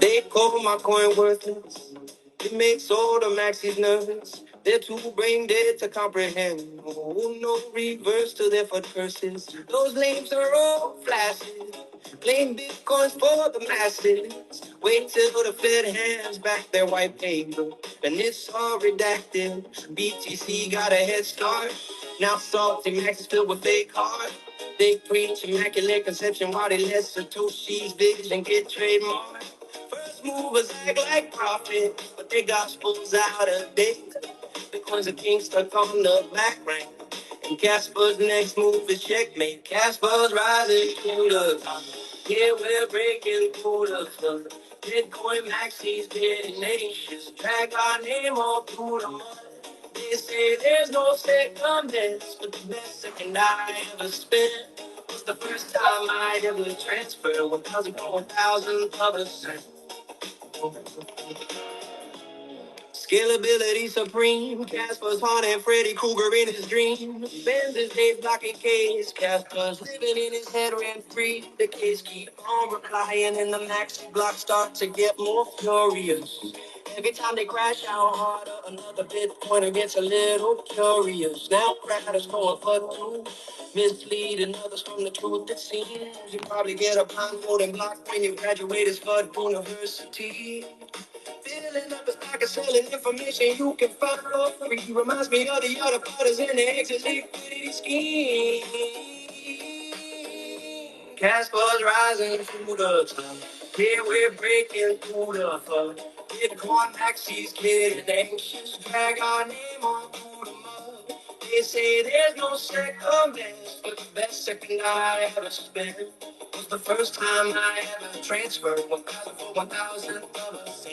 They call my coin worthless. It makes all the maxis nervous. They're too brain dead to comprehend. Oh, no reverse to their foot curses. Those names are all flashes. Blame bitcoins for the masses. Wait till the Fed hands back their white paper. And it's all redacted. BTC got a head start. Now salty max is filled with fake heart. They preach immaculate conception while they let Satoshi's vision get trademarked. First movers act like profit, but their gospel's out of date. Bitcoin's a king stuck on the back rank. And Casper's next move is checkmate. Casper's rising to the top. Yeah, we're breaking through the flood. Bitcoin maxis getting anxious. Drag our name all through the mud. They say there's no second best, but the best second I ever spent was the first time I ever transferred 1,000 of a cent. Scalability supreme. Casper's haunting Freddy Krueger in his dream. Spends his days blocking case. Casper's living in his head rent free. The case keep on replying and the maxi blocks start to get more furious. Every time they crash out harder, another Bitcoiner gets a little curious. Now crackers going for two. Misleading others from the truth it seems. You probably get a blindfold and blocked when you graduate as Fudd University. Filling up his pocket, selling information you can find for free. Reminds me of the other partners in the exit liquidity scheme. Casper's rising through the top. Here we're breaking through the flood. Bitcoin maxis getting anxious. Drag our name on through the mud. They say there's no second best, but the best second I ever spent was the first time I ever transferred 1,000 for 1,000 dollars.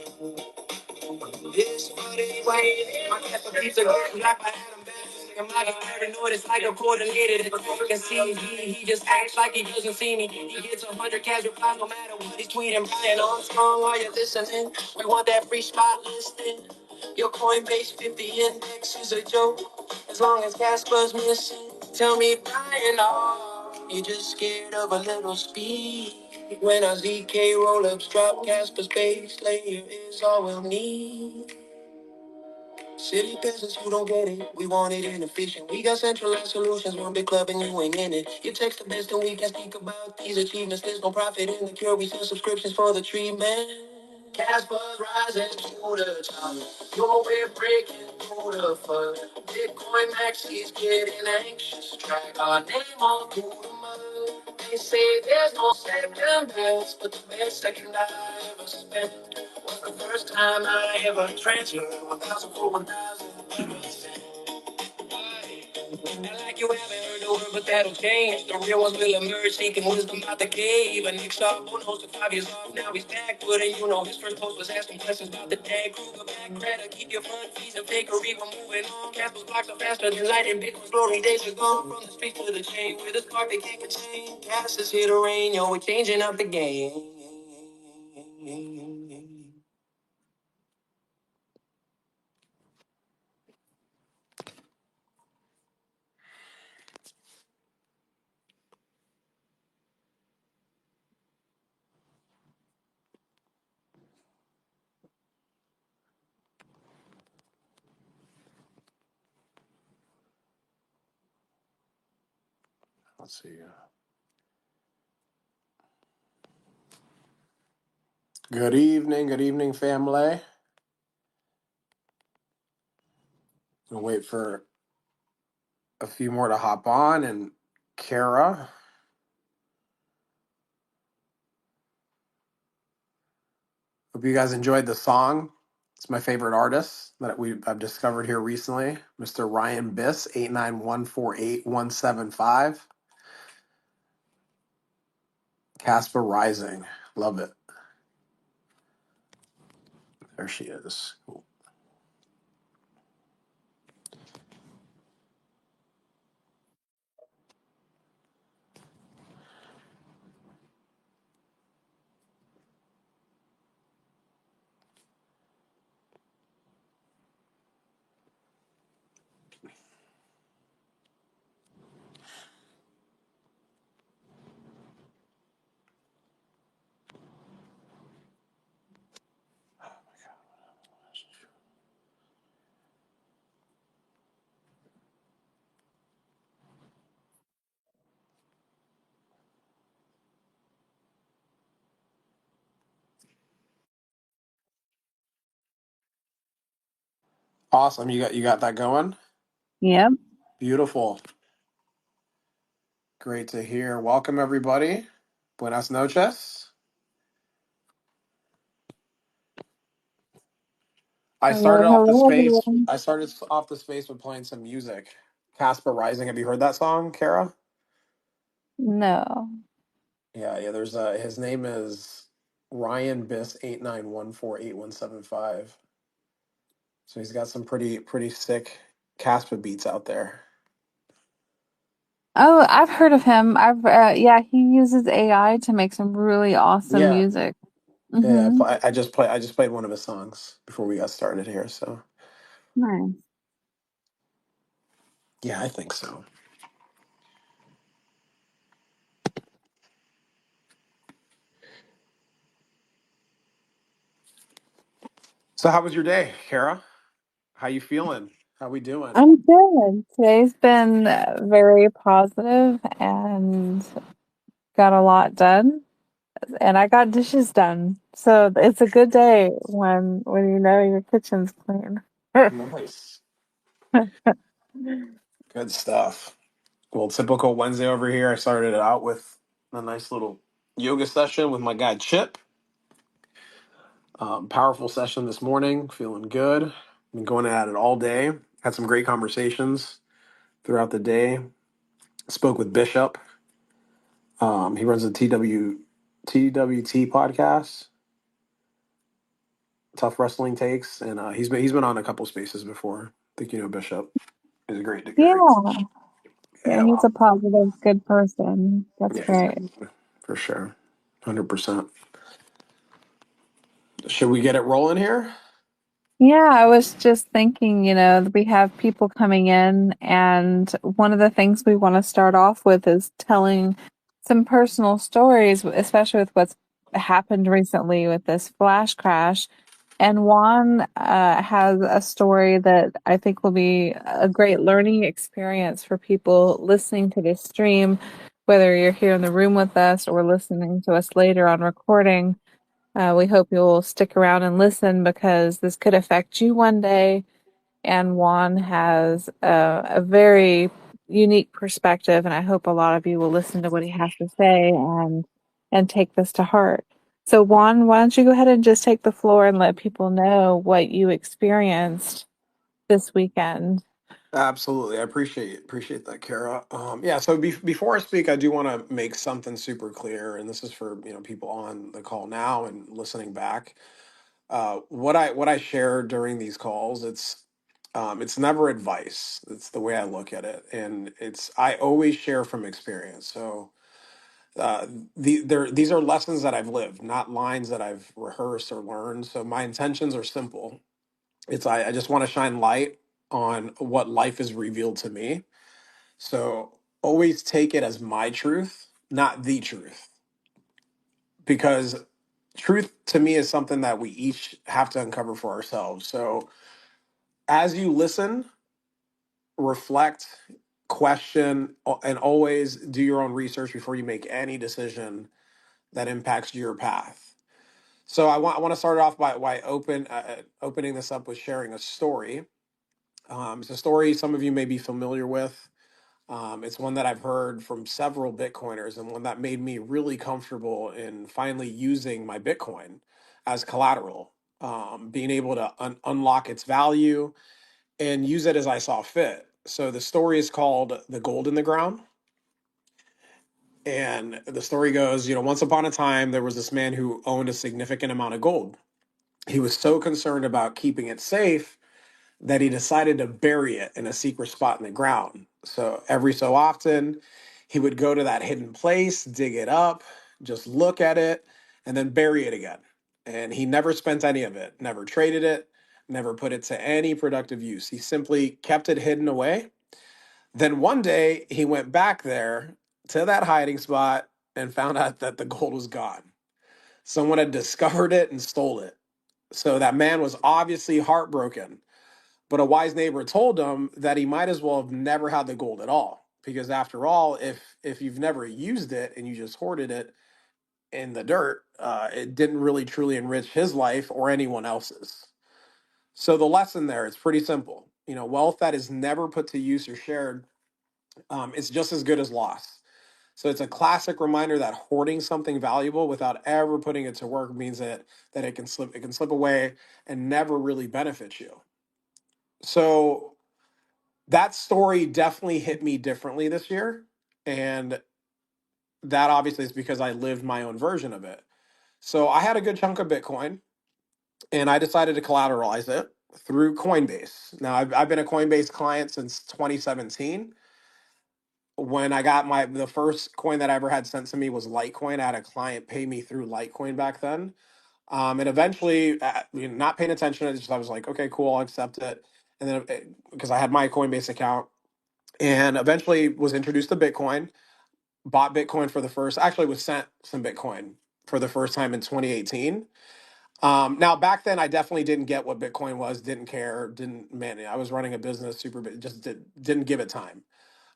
This funny way, my Kaspa keeps a good like I had him back. I'm like a paranoid, it's like a coordinated. But you can see he just acts like he doesn't see me. He gets 100 cash replies no matter what he's tweeting. Brian Armstrong, while you're listening, we want that free spot listing. Your Coinbase 50 index is a joke, as long as Casper's missing. Tell me, Brian, you just scared of a little speed. When our ZK roll-ups drop, Casper's base layer is all we'll need. City peasants who don't get it, we want it inefficient. We got centralized solutions, one big club and you ain't in it. You text the best and we can speak about these achievements. There's no profit in the cure, we sell subscriptions for the treatment. Casper's rising to the top. Yo, we're breaking through the flood. Bitcoin maxis getting anxious. Drag our name on through the mud. They say there's no second best, but the best second I ever spent was the first time I ever transferred 1,000 for 1,000. And like you haven't heard the word, but that'll change. The real ones will emerge, seeking wisdom out the cave. And Nick Sharp, one hosted 5 years off, now he's back with it. You know, his first post was asking questions about the day. Kruger back, credit, keep your fund fees and fake or even moving on. Casper's blocks are faster than light and Bitcoin's glory days are gone. From the streets to the chain, with a spark they can't contain. Cass is here to reign, yo, we're changing up the game. Let's see. Good evening, family. We'll wait for a few more to hop on. And Kara, hope you guys enjoyed the song. It's my favorite artist that I've discovered here recently, Mr. Ryan Biss, 89148-175. Kaspa Rising. Love it. There she is. Awesome. You got that going? Yep. Beautiful. Great to hear. Welcome everybody. Buenas noches. I Hello, started off the hello, space. everyone. I started off the space with playing some music. Casper Rising. Have you heard that song, Kara? No. Yeah. There's his name is Ryan Biss 89148175. So he's got some pretty sick Casper beats out there. Oh, I've heard of him. Yeah, he uses AI to make some really awesome Yeah. music. Yeah. Mm-hmm. I just played one of his songs before we got started here. So Nice. yeah, I think so. So how was your day, Kara? How you feeling? How we doing? I'm good. Today's been very positive and got a lot done, and I got dishes done. So it's a good day when you know your kitchen's clean. Nice. Good stuff. Well, typical Wednesday over here. I started it out with a nice little yoga session with my guy Chip. Powerful session this morning. Feeling good. Been going at it all day. Had some great conversations throughout the day. Spoke with Bishop. He runs the TWT podcast, Tough Wrestling Takes, and he's been on a couple spaces before. I think you know Bishop. He's a great. Yeah. Yeah, Yeah, he's well, a positive, good person. That's yeah, he's great. good for sure. 100%. Should we get it rolling here? Yeah, I was just thinking, we have people coming in, and one of the things we want to start off with is telling some personal stories, especially with what's happened recently with this flash crash. And Juan has a story that I think will be a great learning experience for people listening to this stream, whether you're here in the room with us or listening to us later on recording. We hope you'll stick around and listen because this could affect you one day. And Juan has a very unique perspective, and I hope a lot of you will listen to what he has to say and take this to heart. So, Juan, why don't you go ahead and just take the floor and let people know what you experienced this weekend? Absolutely. I appreciate that, Kara. Yeah, so before I speak, I do want to make something super clear, and this is for, people on the call now and listening back. What I share during these calls, it's never advice. It's the way I look at it, and I always share from experience. So uh, these are lessons that I've lived, not lines that I've rehearsed or learned. So my intentions are simple. I just want to shine light on what life has revealed to me. So always take it as my truth, not the truth, because truth to me is something that we each have to uncover for ourselves. So as you listen, reflect, question, and always do your own research before you make any decision that impacts your path. So I want to start off by opening this up with sharing a story. It's a story some of you may be familiar with. It's one that I've heard from several Bitcoiners, and one that made me really comfortable in finally using my Bitcoin as collateral, being able to unlock its value and use it as I saw fit. So the story is called "The Gold in the Ground," and the story goes, once upon a time there was this man who owned a significant amount of gold. He was so concerned about keeping it safe that he decided to bury it in a secret spot in the ground. So every so often, he would go to that hidden place, dig it up, just look at it, and then bury it again. And he never spent any of it, never traded it, never put it to any productive use. He simply kept it hidden away. Then one day, he went back there to that hiding spot and found out that the gold was gone. Someone had discovered it and stole it. So that man was obviously heartbroken, but a wise neighbor told him that he might as well have never had the gold at all, because after all, if you've never used it and you just hoarded it in the dirt, it didn't really truly enrich his life or anyone else's. So the lesson there is pretty simple. You know, wealth that is never put to use or shared, it's just as good as lost. So it's a classic reminder that hoarding something valuable without ever putting it to work means that it can slip away and never really benefit you. So that story definitely hit me differently this year. And that obviously is because I lived my own version of it. So I had a good chunk of Bitcoin and I decided to collateralize it through Coinbase. Now, I've been a Coinbase client since 2017. When I got the first coin that I ever had sent to me was Litecoin. I had a client pay me through Litecoin back then. And eventually, not paying attention, I was like, okay, cool, I'll accept it. And then because I had my Coinbase account, and eventually was introduced to Bitcoin, bought Bitcoin for the first, actually was sent some Bitcoin for the first time in 2018. Now back then I definitely didn't get what Bitcoin was, didn't care, didn't, man, I was running a business, just didn't give it time.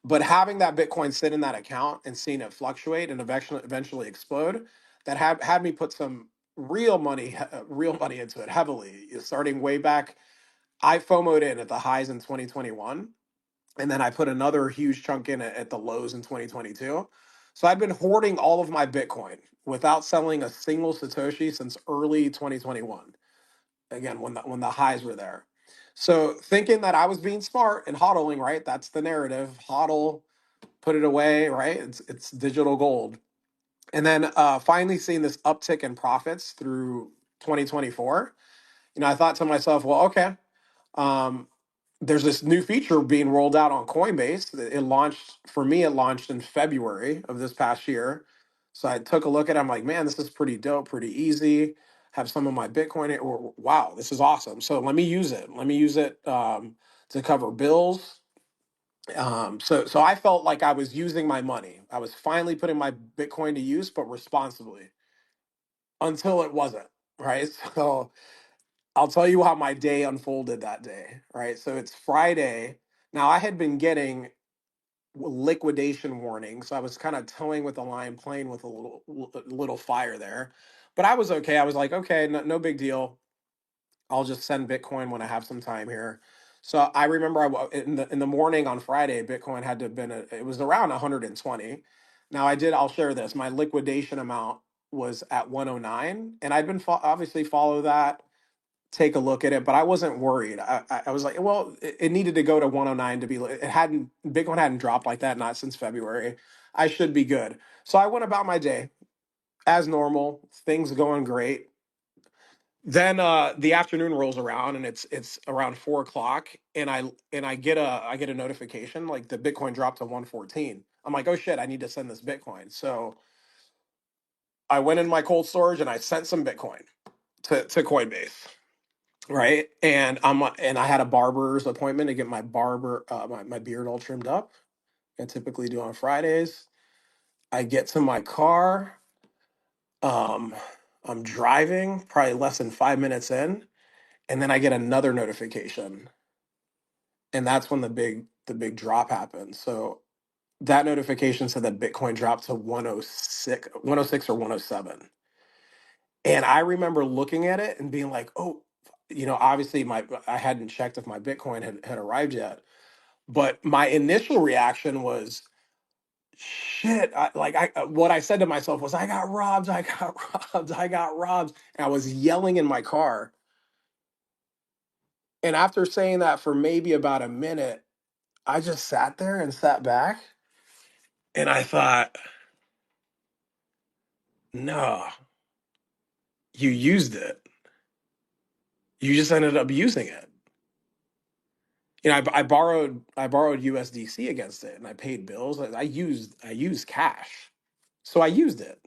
But having that Bitcoin sit in that account and seeing it fluctuate and eventually explode, that had me put some real money into it heavily. Starting way back, I FOMO'd in at the highs in 2021, and then I put another huge chunk in at the lows in 2022. So I'd been hoarding all of my Bitcoin without selling a single Satoshi since early 2021. Again, when the highs were there. So thinking that I was being smart and hodling, right? That's the narrative. Hodl, put it away, right? It's digital gold. And then finally seeing this uptick in profits through 2024, I thought to myself, well, okay, um, there's this new feature being rolled out on Coinbase. It launched for me. It launched in February of this past year. So I took a look at it. I'm like, man, this is pretty dope, pretty easy. Have some of my Bitcoin. Or wow, this is awesome. So let me use it. Let me use it to cover bills. So I felt like I was using my money. I was finally putting my Bitcoin to use, but responsibly. Until it wasn't, right? So I'll tell you how my day unfolded that day, right? So it's Friday. Now I had been getting liquidation warnings, so I was kind of towing with the line, playing with a little fire there, but I was okay. I was like, okay, no big deal. I'll just send Bitcoin when I have some time here. So I remember in the morning on Friday, Bitcoin had to have been it was around 120. Now I'll share this. My liquidation amount was at 109, and I'd been obviously follow that, take a look at it, but I wasn't worried. I was like, well, it needed to go to 109 to be. It hadn't Bitcoin hadn't dropped like that not since February. I should be good. So I went about my day as normal. Things going great. Then the afternoon rolls around and it's around 4 o'clock, and I get a notification like the Bitcoin dropped to 114. I'm like, oh shit, I need to send this Bitcoin. So I went in my cold storage and I sent some Bitcoin to Coinbase. Right. And I had a barber's appointment to get my beard all trimmed up. I typically do on Fridays. I get to my car. Um, I'm driving probably less than 5 minutes in, and then I get another notification. And that's when the big drop happened. So that notification said that Bitcoin dropped to 106 or 107. And I remember looking at it and being like, oh, obviously I hadn't checked if my Bitcoin had arrived yet. But my initial reaction was, shit. What I said to myself was, I got robbed. I got robbed. I got robbed. And I was yelling in my car. And after saying that for maybe about a minute, I just sat there and sat back. And I thought, no, you used it. You just ended up using it. I borrowed USDC against it, and I paid bills. I used cash, so I used it.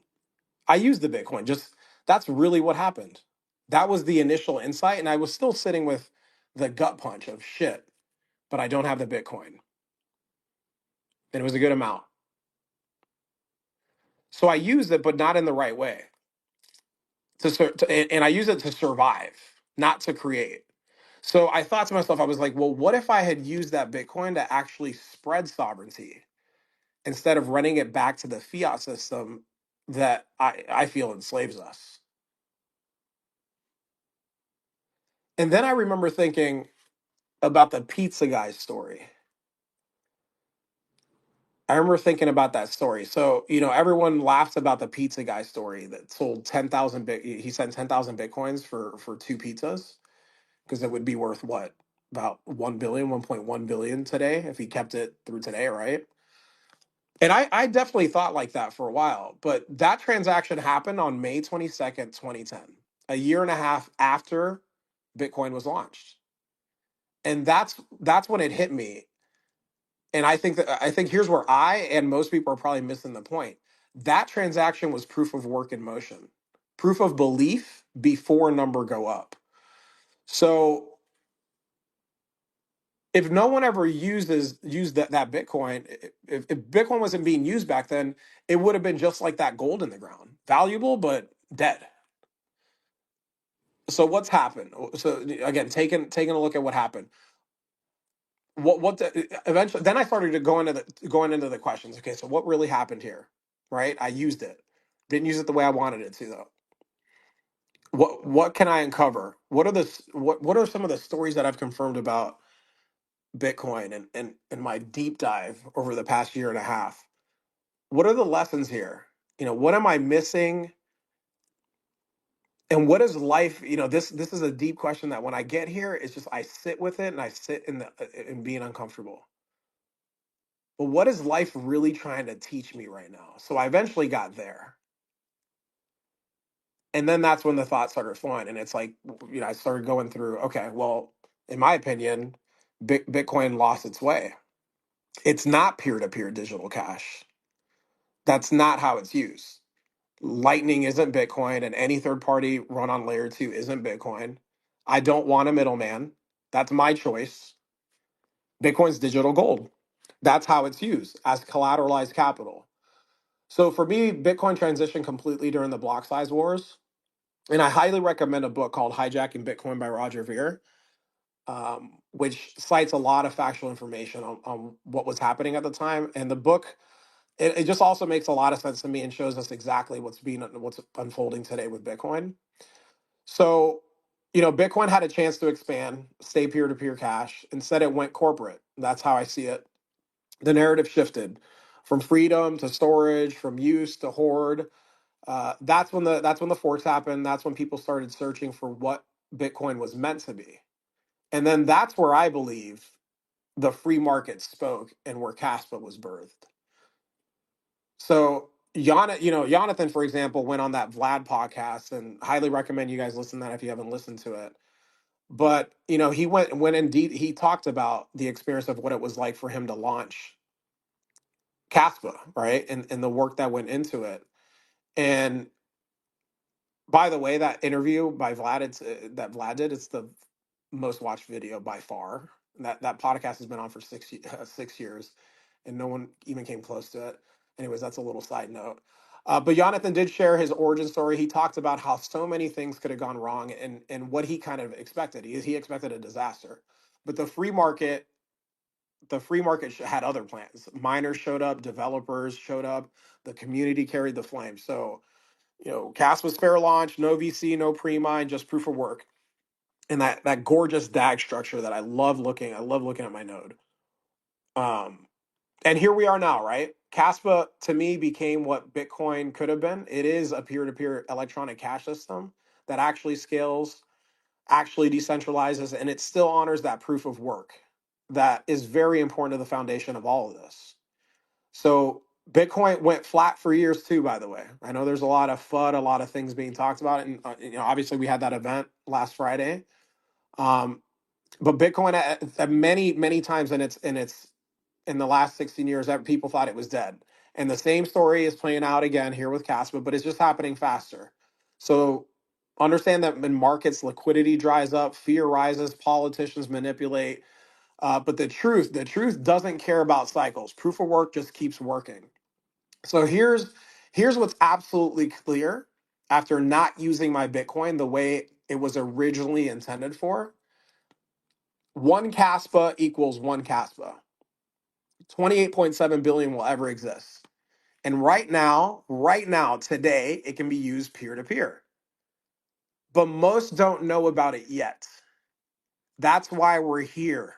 I used the Bitcoin. Just that's really what happened. That was the initial insight, and I was still sitting with the gut punch of shit. But I don't have the Bitcoin, and it was a good amount. So I used it, but not in the right way. And I use it to survive, not to create. So I thought to myself, I was like, well, what if I had used that Bitcoin to actually spread sovereignty instead of running it back to the fiat system that I feel enslaves us? And then I remember thinking about the pizza guy's story. I remember thinking about that story. So, everyone laughs about the pizza guy story that sold 10,000 he sent 10,000 Bitcoins for two pizzas because it would be worth what? About 1.1 billion today if he kept it through today, right? And I definitely thought like that for a while, but that transaction happened on May 22nd, 2010, a year and a half after Bitcoin was launched. And that's when it hit me. And I think here's where I and most people are probably missing the point. That transaction was proof of work in motion, proof of belief before number go up. So if no one ever used that Bitcoin, if Bitcoin wasn't being used back then, it would have been just like that gold in the ground, valuable but dead. So what's happened? So again, taking a look at what happened. Eventually then I started to going into the questions. Okay, so what really happened here? Right? I used it. Didn't use it the way I wanted it to though. What can I uncover? What are some of the stories that I've confirmed about Bitcoin and my deep dive over the past year and a half? What are the lessons here? What am I missing? And what is life? This is a deep question that when I get here, it's just I sit with it and I sit in being uncomfortable. But what is life really trying to teach me right now? So I eventually got there. And then that's when the thoughts started flowing. And it's like, I started going through, okay, well, in my opinion, Bitcoin lost its way. It's not peer to peer digital cash. That's not how it's used. Lightning isn't Bitcoin, and any third party run on layer two isn't Bitcoin. I don't want a middleman. That's my choice. Bitcoin's digital gold. That's how it's used as collateralized capital. So for me, Bitcoin transitioned completely during the block size wars. And I highly recommend a book called Hijacking Bitcoin by Roger Ver, which cites a lot of factual information on what was happening at the time. And the book, it just also makes a lot of sense to me and shows us exactly what's unfolding today with Bitcoin. So, Bitcoin had a chance to expand, stay peer to peer cash. Instead, it went corporate. That's how I see it. The narrative shifted from freedom to storage, from use to hoard. That's when the forks happened. That's when people started searching for what Bitcoin was meant to be, and then that's where I believe the free market spoke and where Kaspa was birthed. So Jonathan, for example, went on that Vlad podcast, and highly recommend you guys listen to that if you haven't listened to it. But he went indeed. He talked about the experience of what it was like for him to launch Kaspa, right, and the work that went into it. And by the way, that interview by Vlad, that Vlad did, it's the most watched video by far. That podcast has been on for 6 years, and no one even came close to it. Anyways, that's a little side note. But Jonathan did share his origin story. He talked about how so many things could have gone wrong, and what he kind of expected. He expected a disaster, but the free market had other plans. Miners showed up, developers showed up, the community carried the flame. So Cass was fair launch, no VC, no pre-mine, just proof of work. And that gorgeous DAG structure that I love looking. I love looking at my node. Um, and here we are now, right? Kaspa to me became what Bitcoin could have been. It is a peer-to-peer electronic cash system that actually scales, actually decentralizes, and it still honors that proof of work that is very important to the foundation of all of this. So Bitcoin went flat for years too, by the way. I know there's a lot of FUD, a lot of things being talked about. And, obviously we had that event last Friday. Um, but Bitcoin at many times in its in the last 16 years, people thought it was dead. And the same story is playing out again here with Kaspa, but it's just happening faster. So understand that in markets, liquidity dries up, fear rises, politicians manipulate. But the truth doesn't care about cycles. Proof of work just keeps working. So here's what's absolutely clear after not using my Bitcoin the way it was originally intended for. One Kaspa equals one Kaspa. 28.7 billion will ever exist. And right now, today, it can be used peer to peer. But most don't know about it yet. That's why we're here.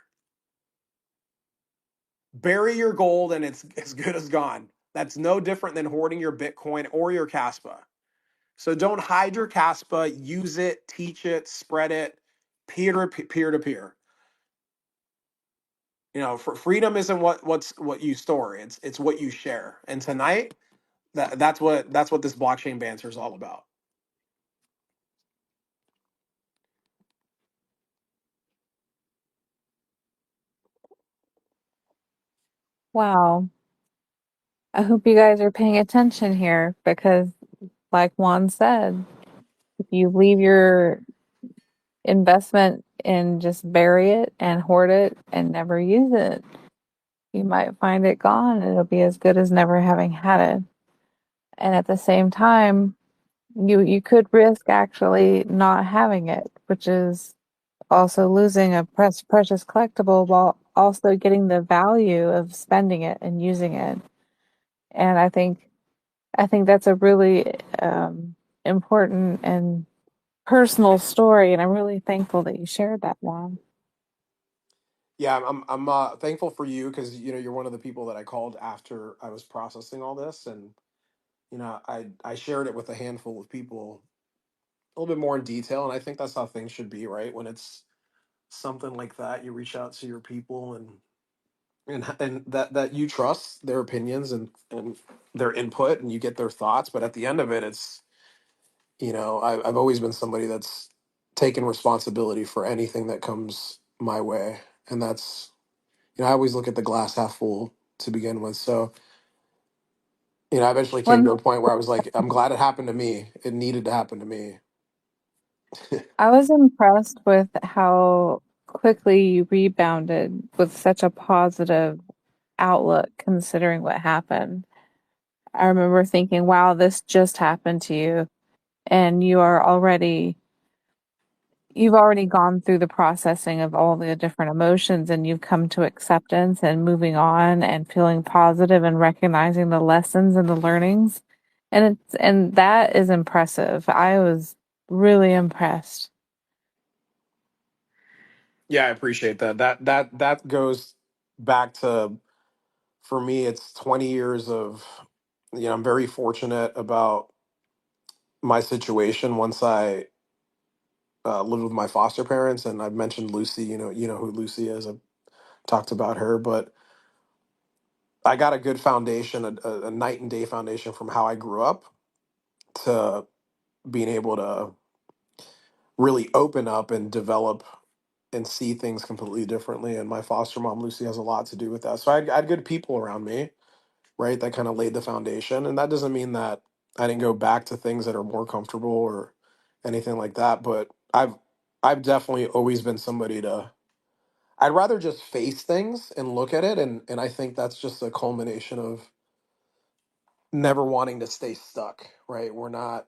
Bury your gold and it's as good as gone. That's no different than hoarding your Bitcoin or your Kaspa. So don't hide your Kaspa, use it, teach it, spread it, peer to peer. For freedom isn't what you store. It's what you share. And tonight, that's what this blockchain banter is all about. Wow. I hope you guys are paying attention here because, like Juan said, if you leave your investment and just bury it and hoard it and never use it, you might find it gone and it'll be as good as never having had it. And at the same time, you could risk actually not having it, which is also losing a precious collectible while also getting the value of spending it and using it. And I think that's a really important and personal story, and I'm really thankful that you shared that one. Yeah, I'm thankful for you because you're one of the people that I called after I was processing all this, and I shared it with a handful of people a little bit more in detail, and I think that's how things should be, right? When it's something like that, you reach out to your people and that you trust their opinions and their input, and you get their thoughts. But at the end of it, it's I've always been somebody that's taken responsibility for anything that comes my way, and that's I always look at the glass half full to begin with. So I eventually came When to a point where I was like, I'm glad it happened to me. It needed to happen to me. I was impressed with how quickly you rebounded with such a positive outlook considering what happened. I remember thinking, wow, this just happened to you, and you've already gone through the processing of all the different emotions and you've come to acceptance and moving on and feeling positive and recognizing the lessons and the learnings. And that is impressive. I was really impressed. Yeah, I appreciate that. That goes back to, for me, it's 20 years of, I'm very fortunate about my situation once I lived with my foster parents, and I've mentioned Lucy. You know who Lucy is. I've talked about her, but I got a good foundation, a night and day foundation from how I grew up to being able to really open up and develop and see things completely differently. And my foster mom, Lucy, has a lot to do with that. So I had good people around me, right, that kind of laid the foundation. And that doesn't mean that I didn't go back to things that are more comfortable or anything like that. But I've definitely always been somebody to, I'd rather just face things and look at it. And I think that's just a culmination of never wanting to stay stuck, right? We're not,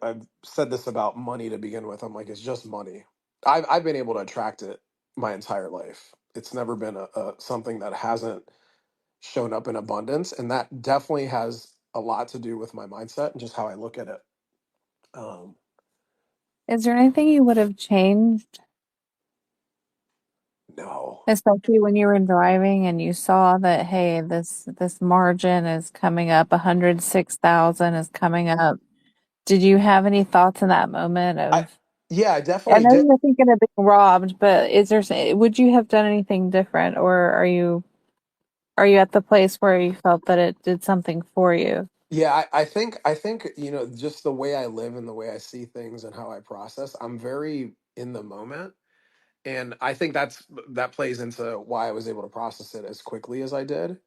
I've said this about money to begin with. I'm like, it's just money. I've been able to attract it my entire life. It's never been a something that hasn't shown up in abundance, and that definitely has a lot to do with my mindset and just how I look at it. Um, Is there anything you would have changed, no, especially when you were driving and you saw that, hey, this margin is coming up, 106,000 is coming up. Did you have any thoughts in that moment I of yeah, I I definitely know did. you're thinking of being robbed, but would you have done anything different, or are you at the place where you felt that it did something for you? Yeah, I think just the way I live and the way I see things and how I process, I'm very in the moment. And I think that plays into why I was able to process it as quickly as I did,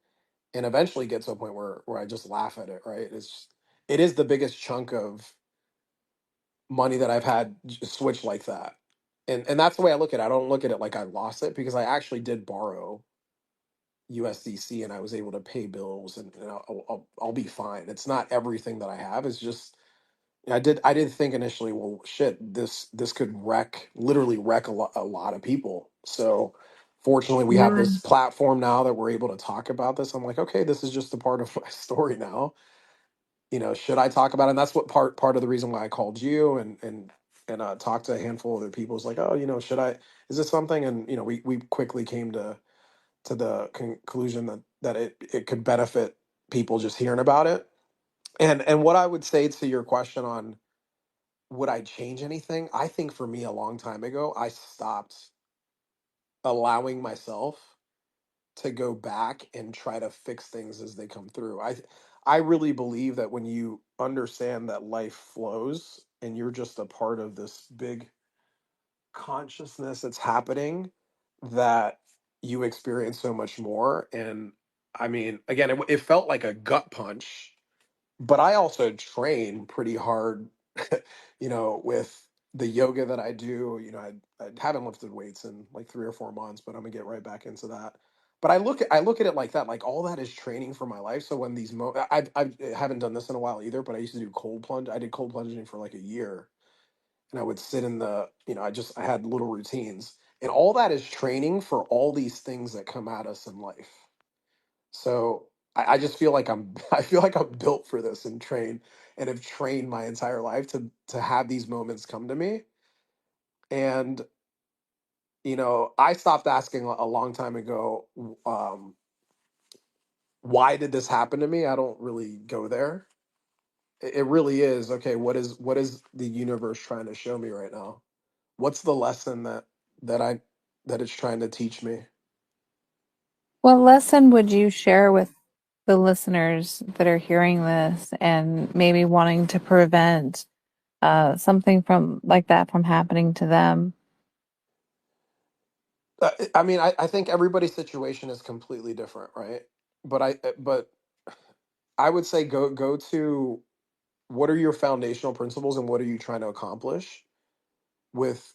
and eventually get to a point where I just laugh at it, right? It is the biggest chunk of money that I've had switch like that. And that's the way I look at it. I don't look at it like I lost it, because I actually did borrow USDC and I was able to pay bills, and I'll be fine. It's not everything that I have. It's just I did think initially, well, shit, this could literally wreck a lot of people. So fortunately, we have Yeah. this platform now that we're able to talk about this. I'm like, okay, this is just a part of my story now. Should I talk about it? And that's what part of the reason why I called you and talked to a handful of other people. Is like, oh, should I? Is this something? And we quickly came to the conclusion that it could benefit people just hearing about it. And what I would say to your question on would I change anything? I think for me, a long time ago, I stopped allowing myself to go back and try to fix things as they come through. I really believe that when you understand that life flows and you're just a part of this big consciousness that's happening, that you experience so much more. And I mean, again, it felt like a gut punch, but I also train pretty hard, with the yoga that I do. I haven't lifted weights in like 3 or 4 months, but I'm gonna get right back into that. But I look at it like that, like all that is training for my life. So when I haven't done this in a while either, but I used to do cold plunge. I did cold plunging for like a year, and I would sit in I had little routines, and all that is training for all these things that come at us in life. So I just feel like I feel like I'm built for this and have trained my entire life to have these moments come to me. And I stopped asking a long time ago, why did this happen to me? I don't really go there. It really is, okay, what is the universe trying to show me right now? What's the lesson that I that it's trying to teach me? What lesson would you share with the listeners that are hearing this and maybe wanting to prevent something from like that from happening to them? I mean, I think everybody's situation is completely different, right? But I would say go to what are your foundational principles and what are you trying to accomplish with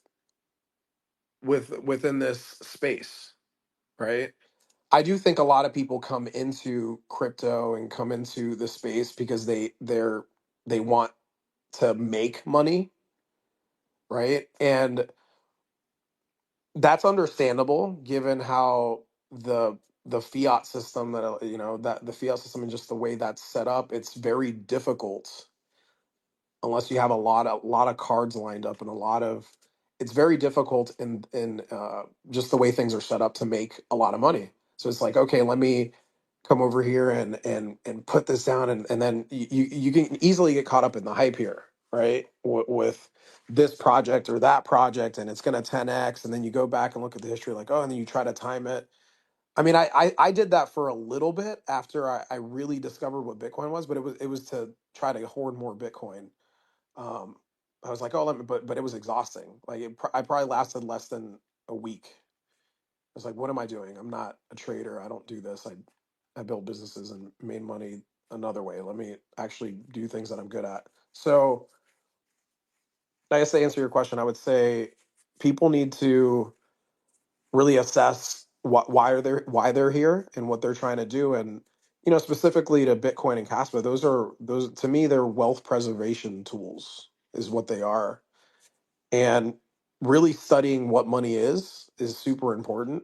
within this space, right? I do think a lot of people come into crypto and come into the space because they want to make money, right? And that's understandable given how the fiat system that the fiat system and just the way that's set up, it's very difficult unless you have a lot of cards lined up and it's very difficult in just the way things are set up to make a lot of money. So it's like, okay, let me come over here and put this down, and then you can easily get caught up in the hype here, right? With this project or that project, and it's going to 10x, and then you go back and look at the history, like, oh, and then you try to time it. I mean, I did that for a little bit after I really discovered what Bitcoin was, but it was to try to hoard more Bitcoin. um, I was like, oh, but it was exhausting. Like I probably lasted less than a week. I was like, what am I doing? I'm not a trader. I don't do this. I built businesses and made money another way. Let me actually do things that I'm good at. So I guess to answer your question, I would say people need to really assess why they're here and what they're trying to do. And specifically to Bitcoin and Caspa, those to me, they're wealth preservation tools is what they are. And really studying what money is super important,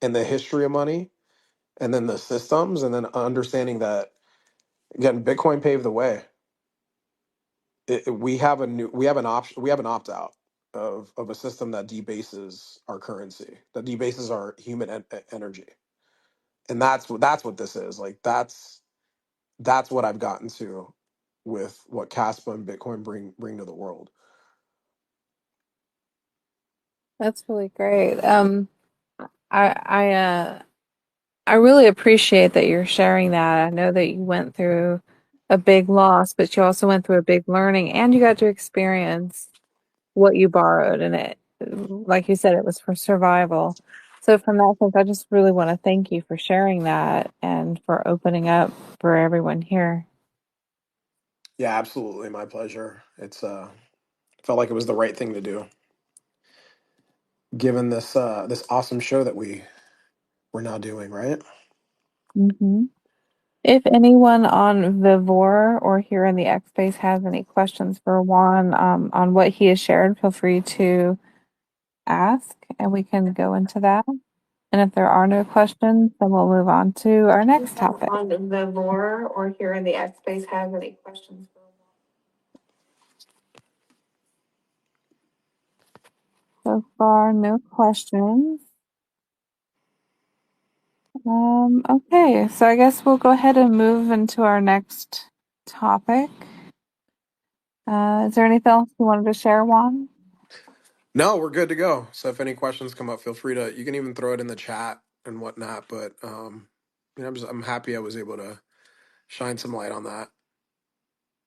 and the history of money, and then the systems, and then understanding that, again, Bitcoin paved the way. We have an option, we have an opt out of a system that debases our currency, that debases our human energy. And that's what this is, like that's what I've gotten to with what Caspa and Bitcoin bring to the world. That's really great. I I uh I really appreciate that you're sharing that. I know that you went through a big loss, but you also went through a big learning and you got to experience what you borrowed, and like you said, it was for survival. So from that sense, I just really want to thank you for sharing that and for opening up for everyone here. Yeah, absolutely, my pleasure. It's felt like it was the right thing to do, given this awesome show that we're now doing, right? Hmm. If anyone on Vivor or here in the X Space has any questions for Juan on what he has shared, feel free to ask and we can go into that. And if there are no questions, then we'll move on to our next topic. On Vivor or here in the X Space has any questions for Juan? So far, no questions. Okay, so I guess we'll go ahead and move into our next topic. Is there anything else you wanted to share, Juan? No, we're good to go. So if any questions come up, feel free to, you can even throw it in the chat and whatnot. But I'm happy I was able to shine some light on that.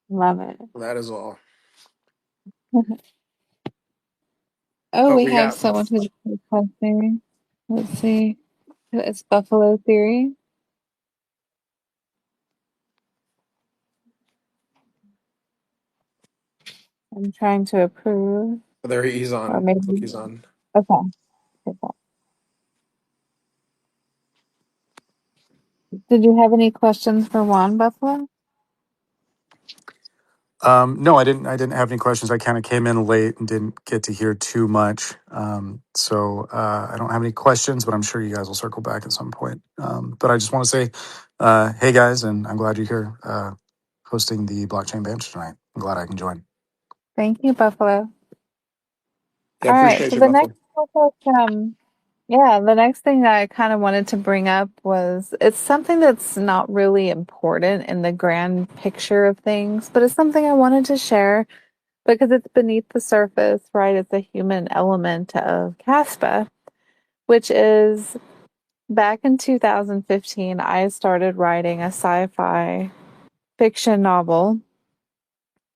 Love it. That is all. Oh, Oh, we we have got someone who's requesting. Let's see. It's Buffalo Theory. I'm trying to approve, there. He's or on. Look, maybe. he's on. Okay. Okay. Did you have any questions for Juan, Buffalo? No, I didn't. I didn't have any questions. I kind of came in late and didn't get to hear too much. So I don't have any questions, but I'm sure you guys will circle back at some point. But I just want to say, hey guys, and I'm glad you're here hosting the Blockchain Banter tonight. I'm glad I can join. Thank you, Buffalo. Yeah, All right. appreciate So you, the next Buffalo. topic, yeah, the next thing that I kind of wanted to bring up was it's something that's not really important in the grand picture of things, but it's something I wanted to share because it's beneath the surface, right? It's a human element of Caspa, which is back in 2015, I started writing a sci-fi fiction novel,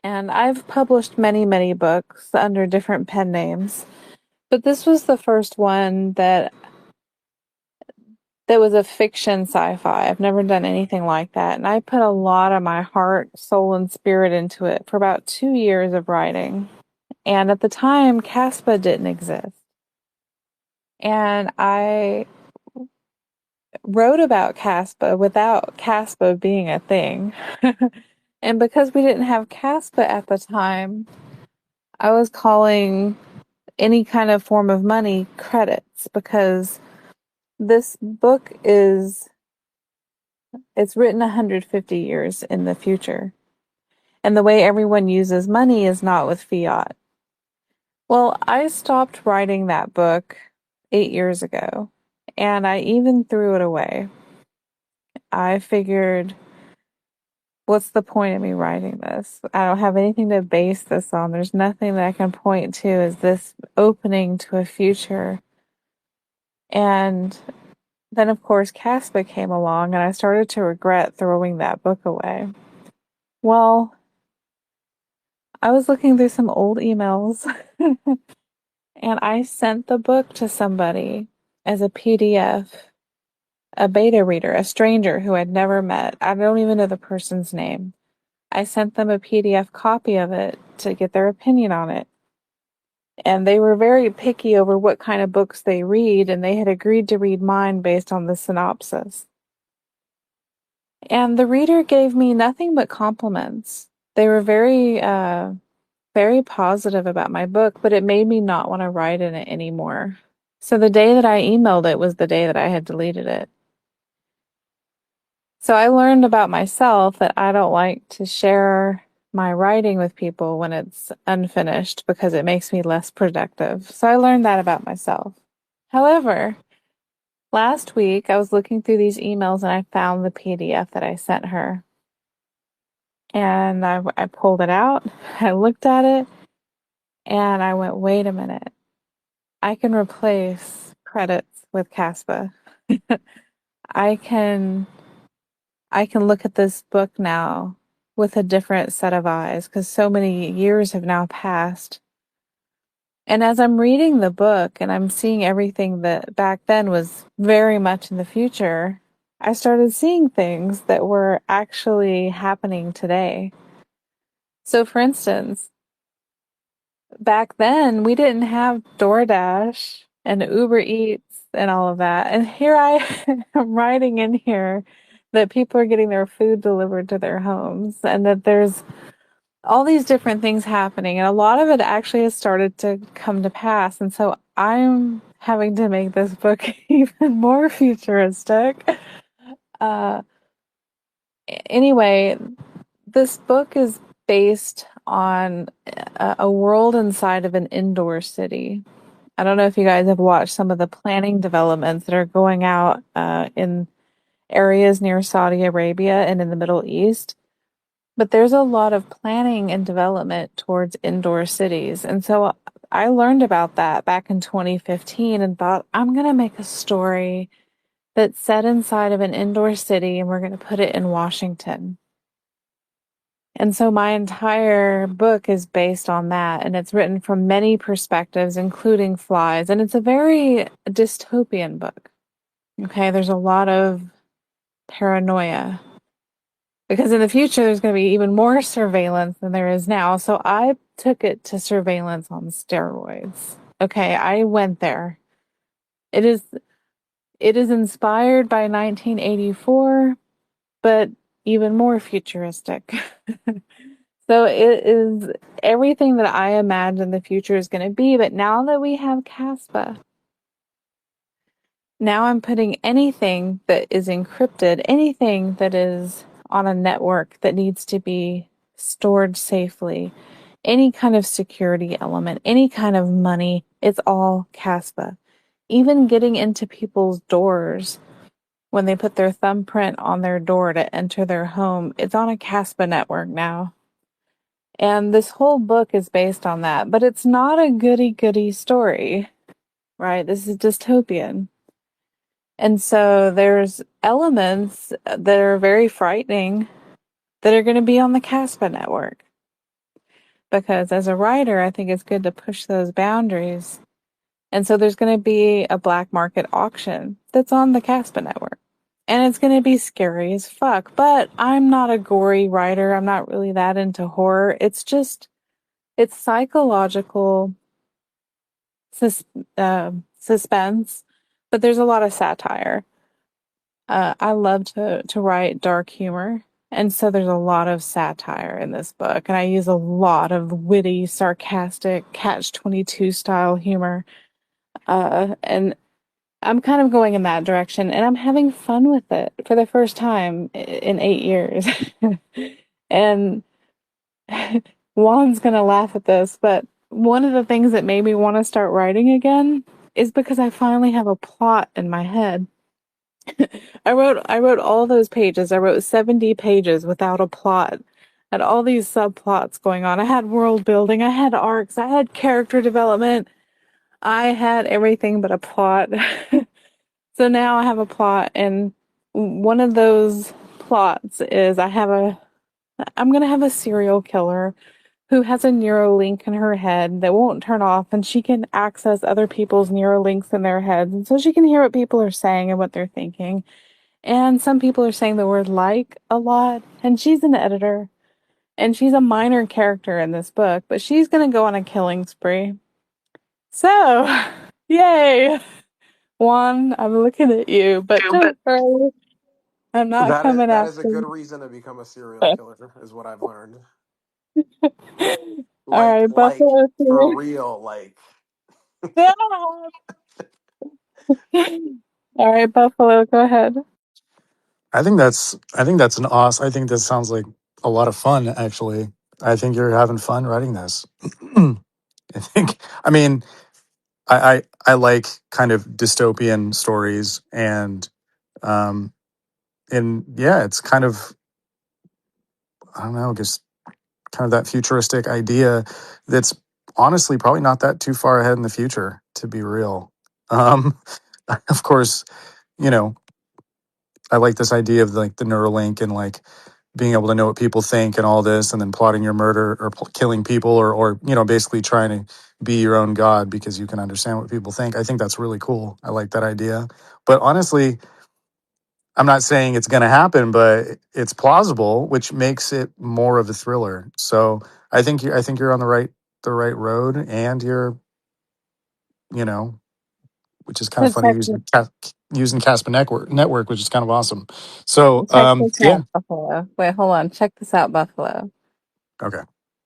and I've published many, many books under different pen names. But this was the first one that was a fiction sci-fi. I've never done anything like that. And I put a lot of my heart, soul, and spirit into it for about 2 years of writing. And at the time, Kaspa didn't exist. And I wrote about Kaspa without Kaspa being a thing. And because we didn't have Kaspa at the time, I was calling any kind of form of money credits because this book is it's written 150 years in the future. And the way everyone uses money is not with fiat. Well, I stopped writing that book 8 years ago, and I even threw it away. I figured, what's the point of me writing this? I don't have anything to base this on. There's nothing that I can point to as this opening to a future. And then, of course, Caspa came along, and I started to regret throwing that book away. Well, I was looking through some old emails and I sent the book to somebody as a PDF, a beta reader, a stranger who I'd never met. I don't even know the person's name. I sent them a PDF copy of it to get their opinion on it. And they were very picky over what kind of books they read, and they had agreed to read mine based on the synopsis. And the reader gave me nothing but compliments. They were very positive about my book, but it made me not want to write in it anymore. So the day that I emailed it was the day that I had deleted it. So I learned about myself that I don't like to share my writing with people when it's unfinished because it makes me less productive. So I learned that about myself. However, last week I was looking through these emails and I found the PDF that I sent her. And I pulled it out, I looked at it, and I went, wait a minute. I can replace credits with Caspa. I can I can look at this book now with a different set of eyes because so many years have now passed. And as I'm reading the book and I'm seeing everything that back then was very much in the future, I started seeing things that were actually happening today. So, for instance, back then we didn't have DoorDash and Uber Eats and all of that. And here I am writing in here that people are getting their food delivered to their homes and that there's all these different things happening. And a lot of it actually has started to come to pass. And so I'm having to make this book even more futuristic. Uh, anyway, this book is based on a world inside of an indoor city. I don't know if you guys have watched some of the planning developments that are going out in areas near Saudi Arabia and in the Middle East, but there's a lot of planning and development towards indoor cities. And so I learned about that back in 2015 and thought, I'm going to make a story that's set inside of an indoor city and we're going to put it in Washington. And so my entire book is based on that, and it's written from many perspectives, including Fly's, and it's a very dystopian book. Okay, there's a lot of paranoia because in the future there's going to be even more surveillance than there is now. So I took it to surveillance on steroids. Okay, I went there. It is inspired by 1984, but even more futuristic. So it is everything that I imagine the future is going to be. But now that we have Kaspa, now I'm putting anything that is encrypted, anything that is on a network that needs to be stored safely, any kind of security element, any kind of money, it's all Kaspa. Even getting into people's doors when they put their thumbprint on their door to enter their home, it's on a Kaspa network now. And this whole book is based on that, but it's not a goody-goody story, right? This is dystopian. And so there's elements that are very frightening that are going to be on the Kaspa network. Because as a writer, I think it's good to push those boundaries. And so there's going to be a black market auction that's on the Kaspa network. And it's going to be scary as fuck. But I'm not a gory writer. I'm not really that into horror. It's psychological sus- suspense, but there's a lot of satire. I love to write dark humor, and so there's a lot of satire in this book, and I use a lot of witty, sarcastic, Catch-22 style humor, and I'm kind of going in that direction, and I'm having fun with it for the first time in 8 years. And Juan's gonna laugh at this, but one of the things that made me want to start writing again is because I finally have a plot in my head. I wrote all those pages. I wrote 70 pages without a plot. Had all these subplots going on. I had world building, I had arcs, I had character development. I had everything but a plot. So now I have a plot, and one of those plots is I'm gonna have a serial killer who has a Neuralink in her head that won't turn off, and she can access other people's Neuralinks in their heads, and so she can hear what people are saying and what they're thinking. And some people are saying the word like a lot, and she's an editor, and she's a minor character in this book, but she's gonna go on a killing spree. So, yay! Juan, I'm looking at you, but don't worry, I'm not coming That is a after good you. reason to become a serial killer, is what I've learned. All right, Like Buffalo for here. real, like. All right, Buffalo, go ahead. I think that's an awesome. I think this sounds like a lot of fun. Actually, I think you're having fun writing this. I think. I mean, I like kind of dystopian stories, um, and yeah, it's kind of, I don't know, just kind of that futuristic idea that's honestly probably not that too far ahead in the future, to be real. Um, of course, you know, I like this idea of like the Neuralink and like being able to know what people think and all this, and then plotting your murder or killing people, or basically trying to be your own god because you can understand what people think. I think that's really cool. I like that idea. But honestly, I'm not saying it's going to happen, but it's plausible, which makes it more of a thriller. So I think you're on the right road, and you're, you know, which is kind So of funny, check you're this, using Kaspa Network, which is kind of awesome. So check this yeah, out, Buffalo. Wait, hold on. Check this out, Buffalo. okay,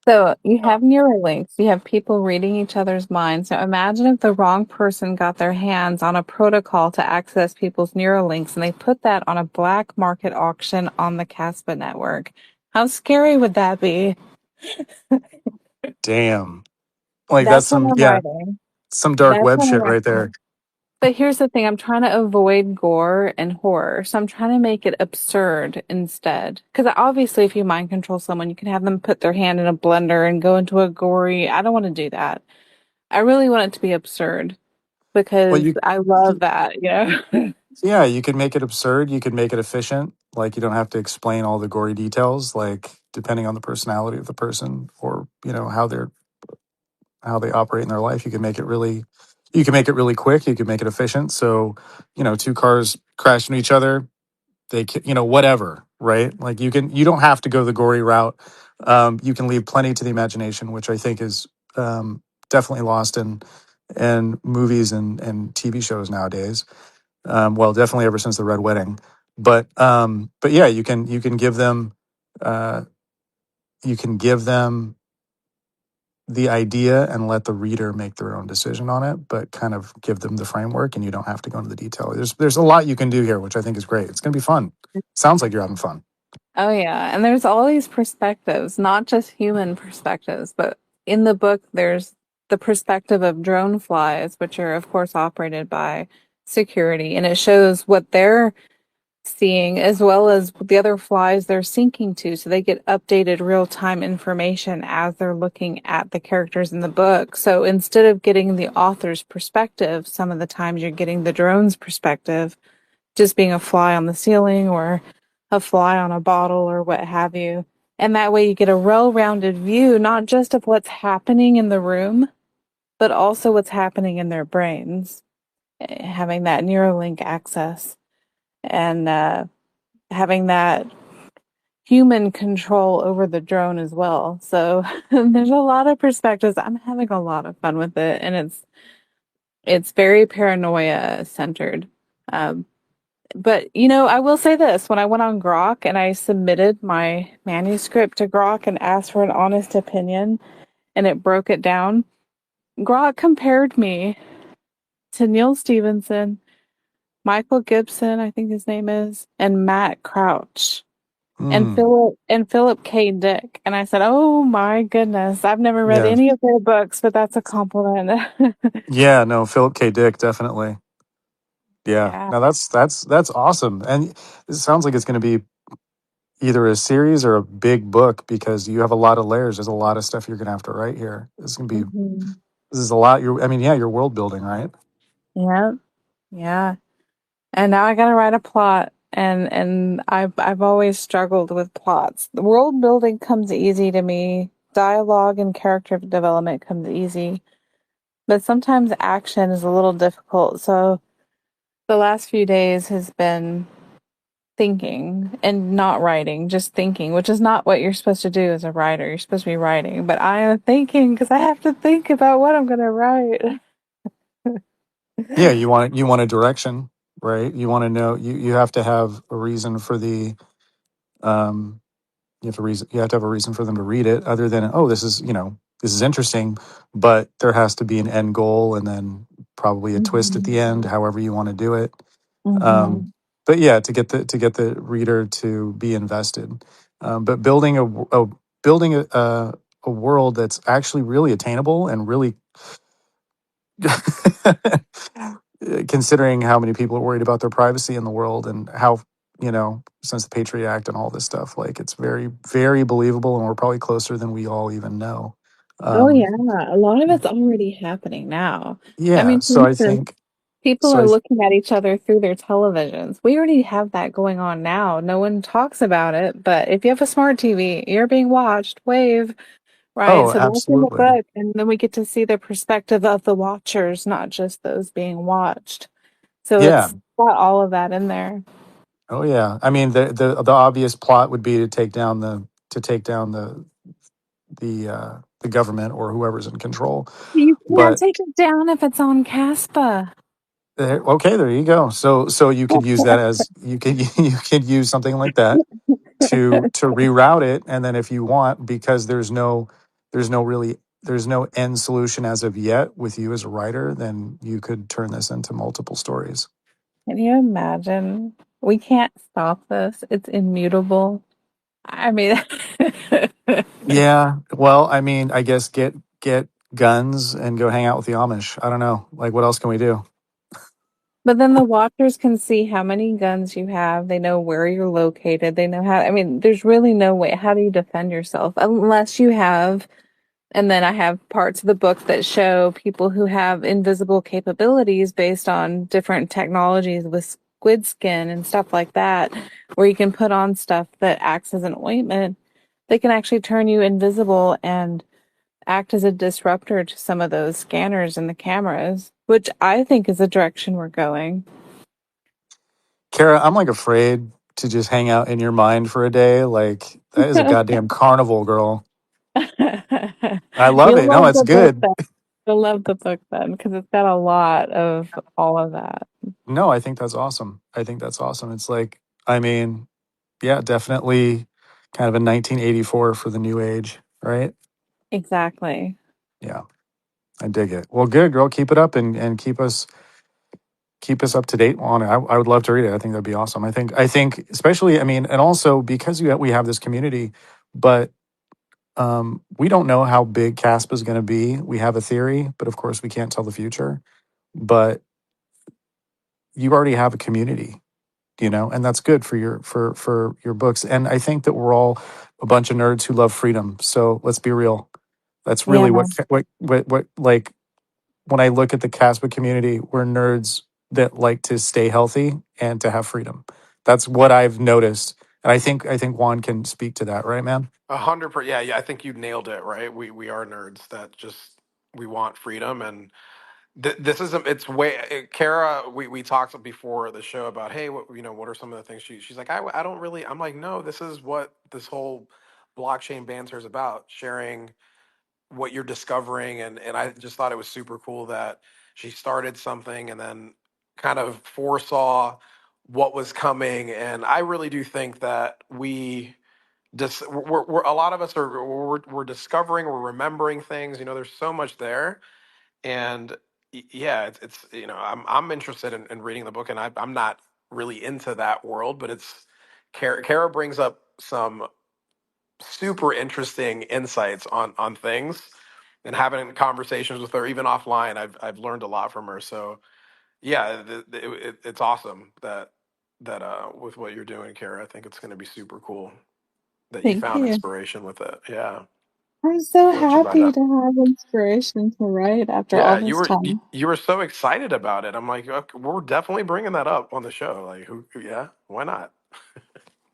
So you have Neuralinks, you have people reading each other's minds. Now imagine if the wrong person got their hands on a protocol to access people's Neuralinks and they put that on a black market auction on the Kaspa network. How scary would that be? damn, like that's That's what some I'm yeah writing. some dark That's web what I'm shit right there. writing. But here's the thing, I'm trying to avoid gore and horror. So I'm trying to make it absurd instead. Because obviously, if you mind control someone, you can have them put their hand in a blender and go into a gory. I don't want to do that. I really want it to be absurd Well, because I love that, you know? yeah, you could make it absurd. You could make it efficient. Like you don't have to explain all the gory details. Like depending on the personality of the person, or how they operate in their life, you can make it really. You can make it really quick. You can make it efficient. So, two cars crash into each other. Whatever, right? Like you don't have to go the gory route. You can leave plenty to the imagination, which I think is definitely lost in movies and TV shows nowadays. Well, definitely ever since the Red Wedding. But yeah, you can give them uh, you can give them the idea and let the reader make their own decision on it, but kind of give them the framework, and you don't have to go into the detail. There's a lot you can do here, which I think is great. It's going to be fun. Sounds like you're having fun. Oh, yeah. And there's all these perspectives, not just human perspectives, but in the book, there's the perspective of drone flies, which are, of course, operated by security. And it shows what they're seeing as well as the other flies they're syncing to. So they get updated real time information as they're looking at the characters in the book. So instead of getting the author's perspective, some of the times you're getting the drone's perspective, just being a fly on the ceiling or a fly on a bottle or what have you. And that way you get a well rounded view, not just of what's happening in the room, but also what's happening in their brains, having that Neuralink access and having that human control over the drone as well. So there's a lot of perspectives. I'm having a lot of fun with it, and it's very paranoia centered. Um, but I will say this: when I went on Grok and I submitted my manuscript to Grok and asked for an honest opinion, and it broke it down, Grok compared me to Neil Stevenson, Michael Gibson, I think his name is, and Matt Crouch. And Mm, Philip K. Dick. And I said, "Oh my goodness, I've never read yeah, any of their books, but that's a compliment." yeah. No, Philip K. Dick, definitely. Yeah. Yeah. No, that's awesome, and it sounds like it's going to be either a series or a big book because you have a lot of layers. There's a lot of stuff you're going to have to write here. It's going to be Hmm. This is a lot. I mean, yeah, you're world building, right? Yeah. Yeah. And now I gotta write a plot. And I've always struggled with plots. The world building comes easy to me. Dialogue and character development comes easy. But sometimes action is a little difficult. So the last few days has been thinking and not writing, just thinking, which is not what you're supposed to do as a writer. You're supposed to be writing, but I am thinking because I have to think about what I'm going to write. Yeah, you want a direction, right? You want to know. You have to have a reason for the um. You have to have a reason for them to read it, other than, oh, this is interesting, but there has to be an end goal and then probably a twist at the end, Hmm. however you want to do it. Um, Hmm. but yeah, to get the reader to be invested. But building a world that's actually really attainable and really considering how many people are worried about their privacy in the world, and how, since the Patriot Act and all this stuff, like it's very, very believable, and we're probably closer than we all even know. Oh Um, yeah, a lot of it's already happening now. I yeah. mean, for So I instance, think. People So are looking at each other through their televisions. We already have that going on now. No one talks about it, but if you have a smart TV, you're being watched. Wave, right? oh, So that's in the absolutely. book, and then we get to see the perspective of the watchers, not just those being watched. So Yeah. it's got all of that in there. Oh yeah. I mean, the obvious plot would be to take down the government or whoever's in control. You can't But take it down if it's on Caspa. okay, there you go. So you could use that as you could you could use something like that to reroute it, and then if you want, because there's no end solution as of yet with you as a writer, then you could turn this into multiple stories. Can you imagine? We can't stop this. It's immutable. I mean, Yeah. Well, I mean, I guess get guns and go hang out with the Amish. I don't know. Like, what else can we do? but then the watchers can see how many guns you have. They know where you're located. They know how, I mean, there's really no way. How do you defend yourself? Unless you have, and then I have parts of the book that show people who have invisible capabilities based on different technologies with squid skin and stuff like that, where you can put on stuff that acts as an ointment. They can actually turn you invisible and act as a disruptor to some of those scanners and the cameras, which I think is the direction we're going. Kara, I'm like afraid to just hang out in your mind for a day. Like, that is a goddamn carnival, girl. I love You'll it. No, love it's the book good. then. You'll love the book then because it's got a lot of all of that. No, I think that's awesome. I think that's awesome. It's like, I mean, yeah, definitely kind of a 1984 for the new age, right? Exactly. Yeah, I dig it. Well, good, girl. Keep it up and keep us up to date on it. I would love to read it. I think that'd be awesome. I think especially, I mean, and also because we have this community, but we don't know how big Caspa is going to be. We have a theory, but of course we can't tell the future. But you already have a community, and that's good for your books. And I think that we're all a bunch of nerds who love freedom. So let's be real. That's Yeah. really what like when I look at the Caspa community, we're nerds that like to stay healthy and to have freedom. That's what I've noticed. And I think Juan can speak to that, right, man? 100%. Yeah, yeah. I think you nailed it. Right. We are nerds that just we want freedom, and this is it's way. Kara, we talked before the show about, hey, what are some of the things she's like, I don't really. I'm like, no, this is what this whole blockchain banter is about, sharing what you're discovering, and I just thought it was super cool that she started something and then kind of foresaw what was coming. And I really do think that we're a lot of us are we're discovering, we're remembering things. There's so much there, and yeah, it's I'm interested in reading the book, and I'm not really into that world, but it's Kara brings up some super interesting insights on things, and having conversations with her even offline, I've learned a lot from her. So yeah, it's awesome that with what you're doing, Kara. I think it's going to be super cool that you Thank found you. inspiration with it. Yeah, I'm so let you ride happy that. to have inspiration to write after all Yeah, you this were you, time. you were so excited about it. I'm like, okay, we're definitely bringing that up on the show. Like, yeah, why not?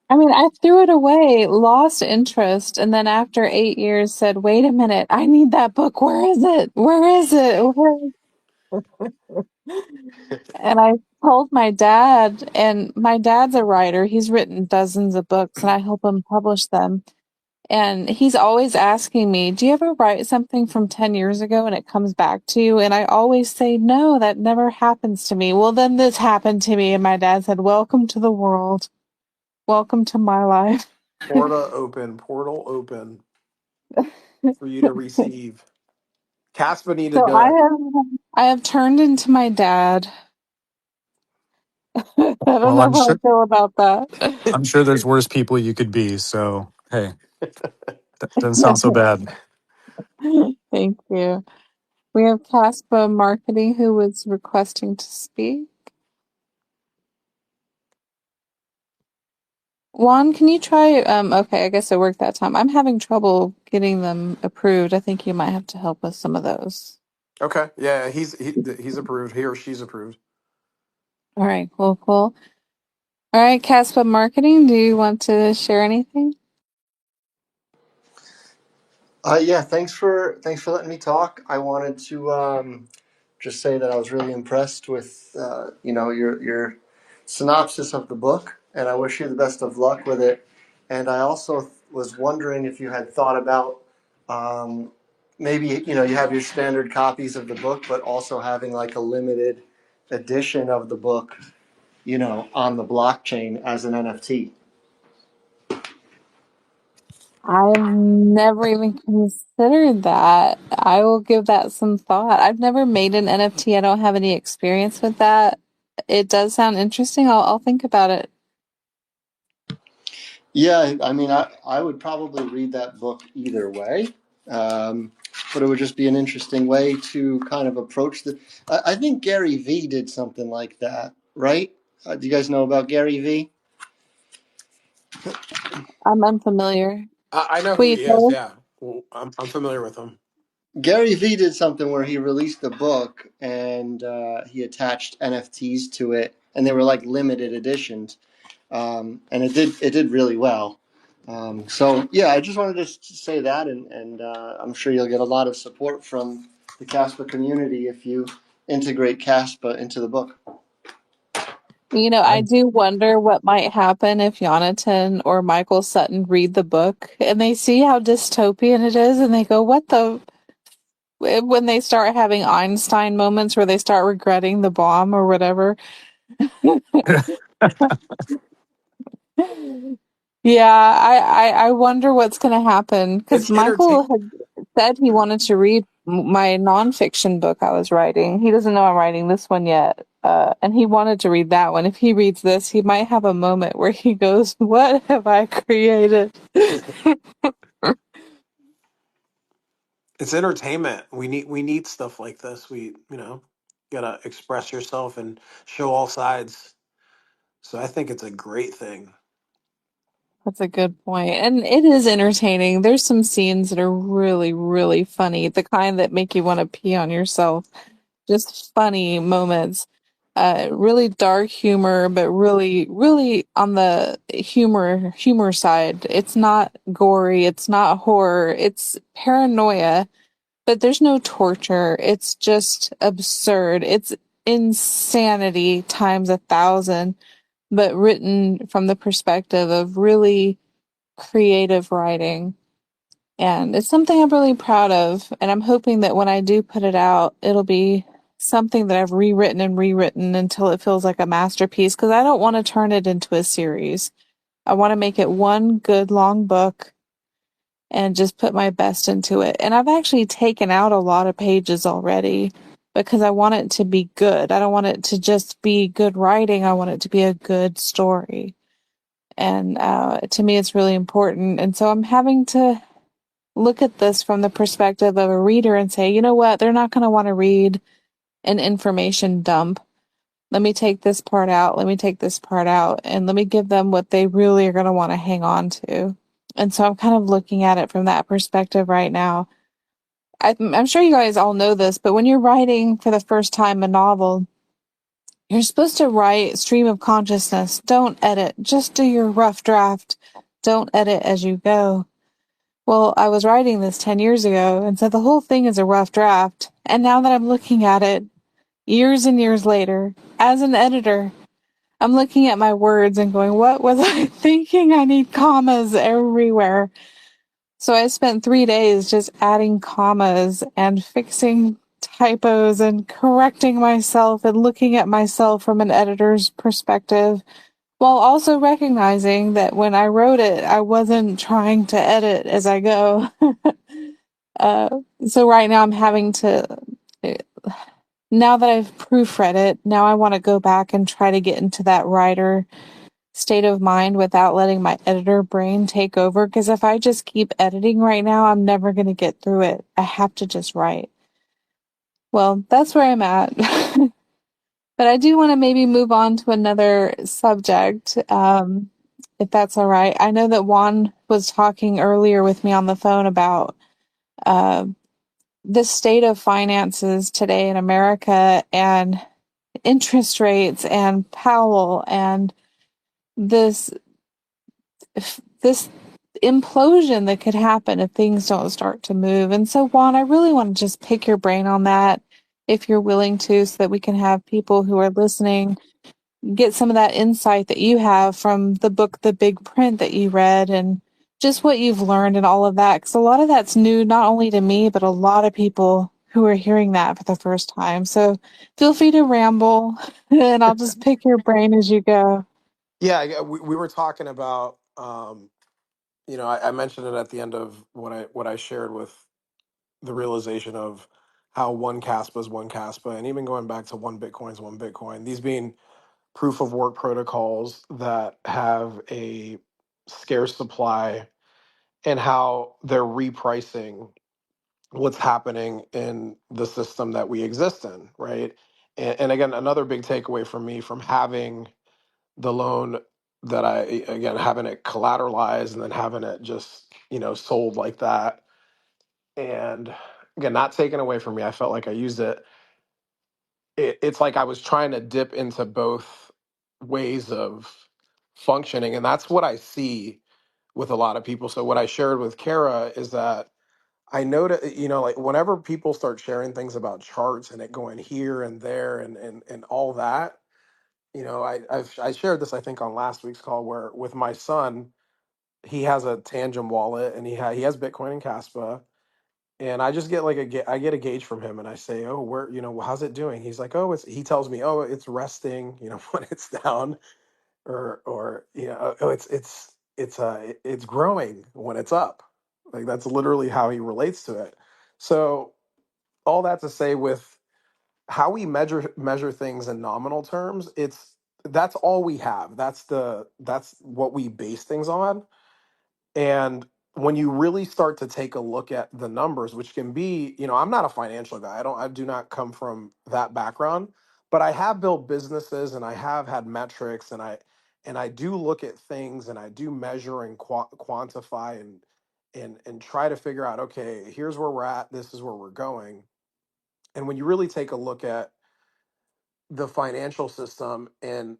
I mean, I threw it away, lost interest, and then after 8 years said, wait a minute, I need that book. Where is it? Where is it? And I told my dad, and my dad's a writer. He's written dozens of books, and I help him publish them. And he's always asking me, do you ever write something from 10 years ago and it comes back to you? And I always say, no, that never happens to me. Well, then this happened to me. And my dad said, welcome to the world. Welcome to my life. Portal open for you to receive. Caspa needed So to. I have turned into my dad. I don't Well, know how I feel about I'm sure there's worse people you could be. So hey, that doesn't sound so that. bad. Thank you. We have Kaspa Marketing who was requesting to speak. Juan, can you try? Okay, I guess it worked that time. I'm having trouble getting them approved. I think you might have to help with some of those. Okay, yeah, he's approved. He or she's approved. All right, cool, cool. All right, Kaspa Marketing, do you want to share anything? Yeah, thanks for letting me talk. I wanted to just say that I was really impressed with your synopsis of the book, and I wish you the best of luck with it. And I also was wondering if you had thought about um, maybe you have your standard copies of the book, but also having like a limited edition of the book, on the blockchain as an NFT. I've never even considered that. I will give that some thought. I've never made an NFT. I don't have any experience with that. It does sound interesting. I'll think about it. Yeah, I mean, I would probably read that book either way, um, but it would just be an interesting way to kind of approach the. I think Gary Vee did something like that, right? Do you guys know about Gary Vee? I'm unfamiliar. I know Will who you he is. tell? Yeah, well, I'm familiar with him. Gary Vee did something where he released a book and he attached NFTs to it, and they were like limited editions, and it did really well. So yeah, I just wanted to say that, and I'm sure you'll get a lot of support from the Caspa community if you integrate Caspa into the book. I do wonder what might happen if Jonathan or Michael Sutton read the book and they see how dystopian it is and they go, what the? When they start having Einstein moments where they start regretting the bomb or whatever. Yeah, I wonder what's going to happen because It's entertain. Michael had said he wanted to read my nonfiction book I was writing. He doesn't know I'm writing this one yet. And he wanted to read that one. If he reads this, he might have a moment where he goes, what have I created? It's entertainment. We need stuff like this. Gotta express yourself and show all sides. So I think it's a great thing. That's a good point. And it is entertaining. There's some scenes that are really, really funny. The kind that make you want to pee on yourself. Just funny moments. Really dark humor, but really, really on the humor side. It's not gory, it's not horror, it's paranoia, but there's no torture. It's just absurd. It's insanity times 1,000, but written from the perspective of really creative writing. And it's something I'm really proud of. And I'm hoping that when I do put it out, it'll be something that I've rewritten and rewritten until it feels like a masterpiece. Because I don't want to turn it into a series. I want to make it one good long book and just put my best into it. And I've actually taken out a lot of pages already because I want it to be good. I don't want it to just be good writing. I want it to be a good story. And to me, it's really important. And so I'm having to look at this from the perspective of a reader and say, you know what? They're not going to want to read an information dump. Let me take this part out. Let me take this part out. And let me give them what they really are going to want to hang on to. And so I'm kind of looking at it from that perspective right now. I'm sure you guys all know this, but when you're writing for the first time a novel, you're supposed to write stream of consciousness. Don't edit. Just do your rough draft. Don't edit as you go. Well, I was writing this 10 years ago, and so the whole thing is a rough draft. And now that I'm looking at it, years and years later, as an editor, I'm looking at my words and going, what was I thinking? I need commas everywhere. So I spent 3 days just adding commas and fixing typos and correcting myself and looking at myself from an editor's perspective, while also recognizing that when I wrote it, I wasn't trying to edit as I go. Uh, so right now I'm having to, now that I've proofread it, now I want to go back and try to get into that writer state of mind without letting my editor brain take over. Because if I just keep editing right now, I'm never going to get through it. I have to just write. Well, that's where I'm at. But I do want to maybe move on to another subject, if that's all right. I know that Juan was talking earlier with me on the phone about uh, the state of finances today in America, and interest rates and Powell and this this implosion that could happen if things don't start to move. And so, Juan, I really want to just pick your brain on that if you're willing to, so that we can have people who are listening get some of that insight that you have from the book, The Big Print, that you read, and just what you've learned and all of that. Because a lot of that's new, not only to me, but a lot of people who are hearing that for the first time. So feel free to ramble, and I'll just pick your brain as you go. Yeah, we were talking about, I mentioned it at the end of what I shared with the realization of how one Caspa is one Caspa, and even going back to one Bitcoin is one Bitcoin. These being proof of work protocols that have a scarce supply, and how they're repricing what's happening in the system that we exist in, right? And again, another big takeaway from me from having the loan, that I, again, having it collateralized and then having it just, sold like that. And again, not taken away from me. I felt like I used it. It's like I was trying to dip into both ways of functioning. And that's what I see with a lot of people. So what I shared with Kara is that I know that, like whenever people start sharing things about charts and it going here and there and all that, I shared this, I think, on last week's call, where with my son, he has a Tangent wallet, and he has Bitcoin and Caspa, and I just get like I get a gauge from him, and I say, oh, where, how's it doing? He's like, oh, he tells me, oh, it's resting, when it's down, or oh, it's growing when it's up. Like, that's literally how he relates to it. So all that to say, with how we measure things in nominal terms, that's all we have. That's what we base things on. And when you really start to take a look at the numbers, which can be, I'm not a financial guy. I do not come from that background, but I have built businesses, and I have had metrics, and I do look at things, and I do measure and quantify, and try to figure out, okay, here's where we're at, this is where we're going. And when you really take a look at the financial system, and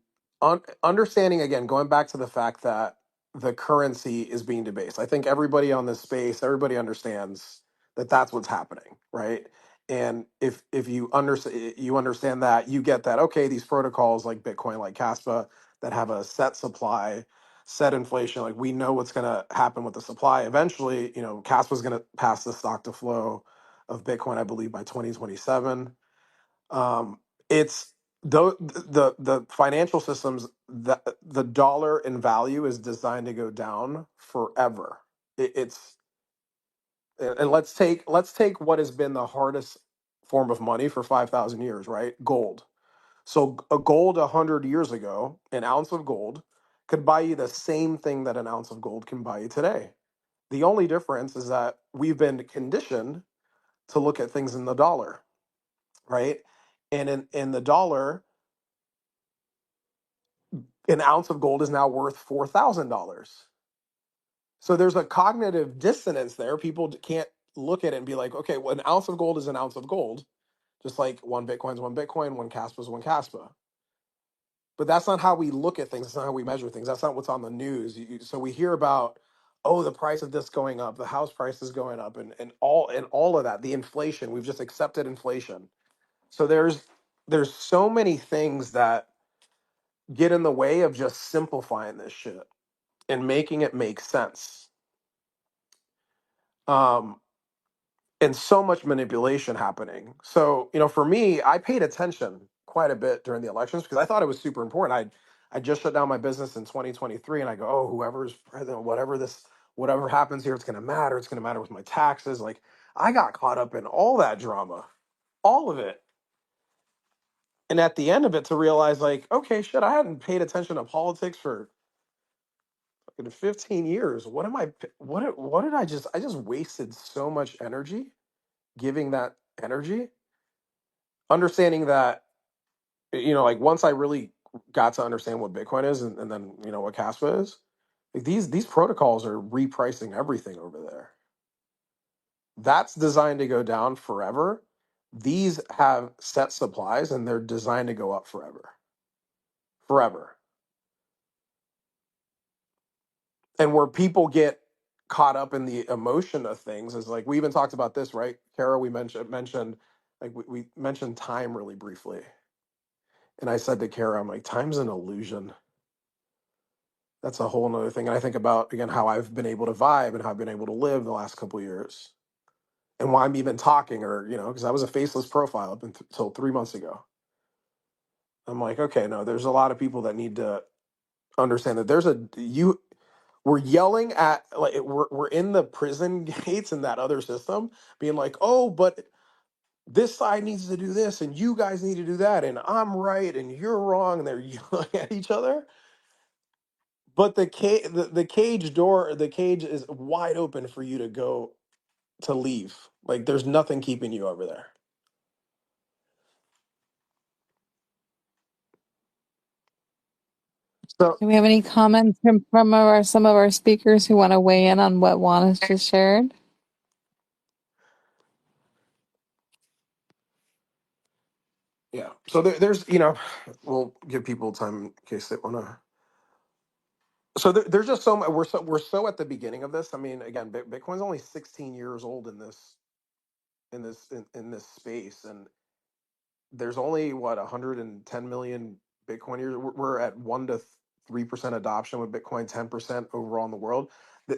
understanding, again, going back to the fact that the currency is being debased, I think everybody on this space, everybody understands that that's what's happening, right? And if you understand that, you get that, okay, these protocols like Bitcoin, like Caspa, that have a set supply, set inflation, like we know what's going to happen with the supply eventually. Caspa is going to pass the stock to flow of Bitcoin, I believe, by 2027. It's the financial systems, that the dollar in value is designed to go down forever. It's and let's take what has been the hardest form of money for 5,000 years, right? Gold. So a gold 100 years ago, an ounce of gold could buy you the same thing that an ounce of gold can buy you today. The only difference is that we've been conditioned to look at things in the dollar, right? And in the dollar, an ounce of gold is now worth $4,000. So there's a cognitive dissonance there. People can't look at it and be like, okay, well, an ounce of gold is an ounce of gold, just like one Bitcoin is one Bitcoin, one Caspa is one Caspa. But that's not how we look at things. That's not how we measure things. That's not what's on the news. So we hear about, oh, the price of this going up, the house price is going up, and all of that, the inflation. We've just accepted inflation. So there's so many things that get in the way of just simplifying this shit and making it make sense. Um, and so much manipulation happening. So, for me, I paid attention quite a bit during the elections because I thought it was super important. I just shut down my business in 2023, and I go, oh, whoever's president, whatever happens here, it's going to matter. It's going to matter with my taxes. Like, I got caught up in all that drama, all of it. And at the end of it, to realize, like, okay, shit, I hadn't paid attention to politics for in 15 years. What did I just wasted so much energy giving that energy, understanding that, like, once I really got to understand what Bitcoin is, and then what Caspa is, like, these protocols are repricing everything over there. That's designed to go down forever. These have set supplies and they're designed to go up forever. Forever. And where people get caught up in the emotion of things is like we even talked about this, right? Kara, we mentioned like we mentioned time really briefly. And I said to Kara, I'm like, time's an illusion. That's a whole nother thing. And I think about again how I've been able to vibe and how I've been able to live the last couple of years. And why I'm even talking, or because I was a faceless profile up until 3 months ago. I'm like, okay, no, there's a lot of people that need to understand that there's a you we're yelling at like we're in the prison gates in that other system being like, oh, but this side needs to do this and you guys need to do that and I'm right and you're wrong, and they're yelling at each other. But the cage door, the cage is wide open for you to go to leave. Like there's nothing keeping you over there. So Do we have any comments from some of our speakers who want to weigh in on what Juan has just shared? yeah, so there's we'll give people time in case they want to. So there's just so much. We're so at the beginning of this. I mean, again, Bitcoin's only 16 years old in this space, and there's only what 110 million Bitcoin users. We're at 1 to 3% adoption with Bitcoin, 10% overall in the world.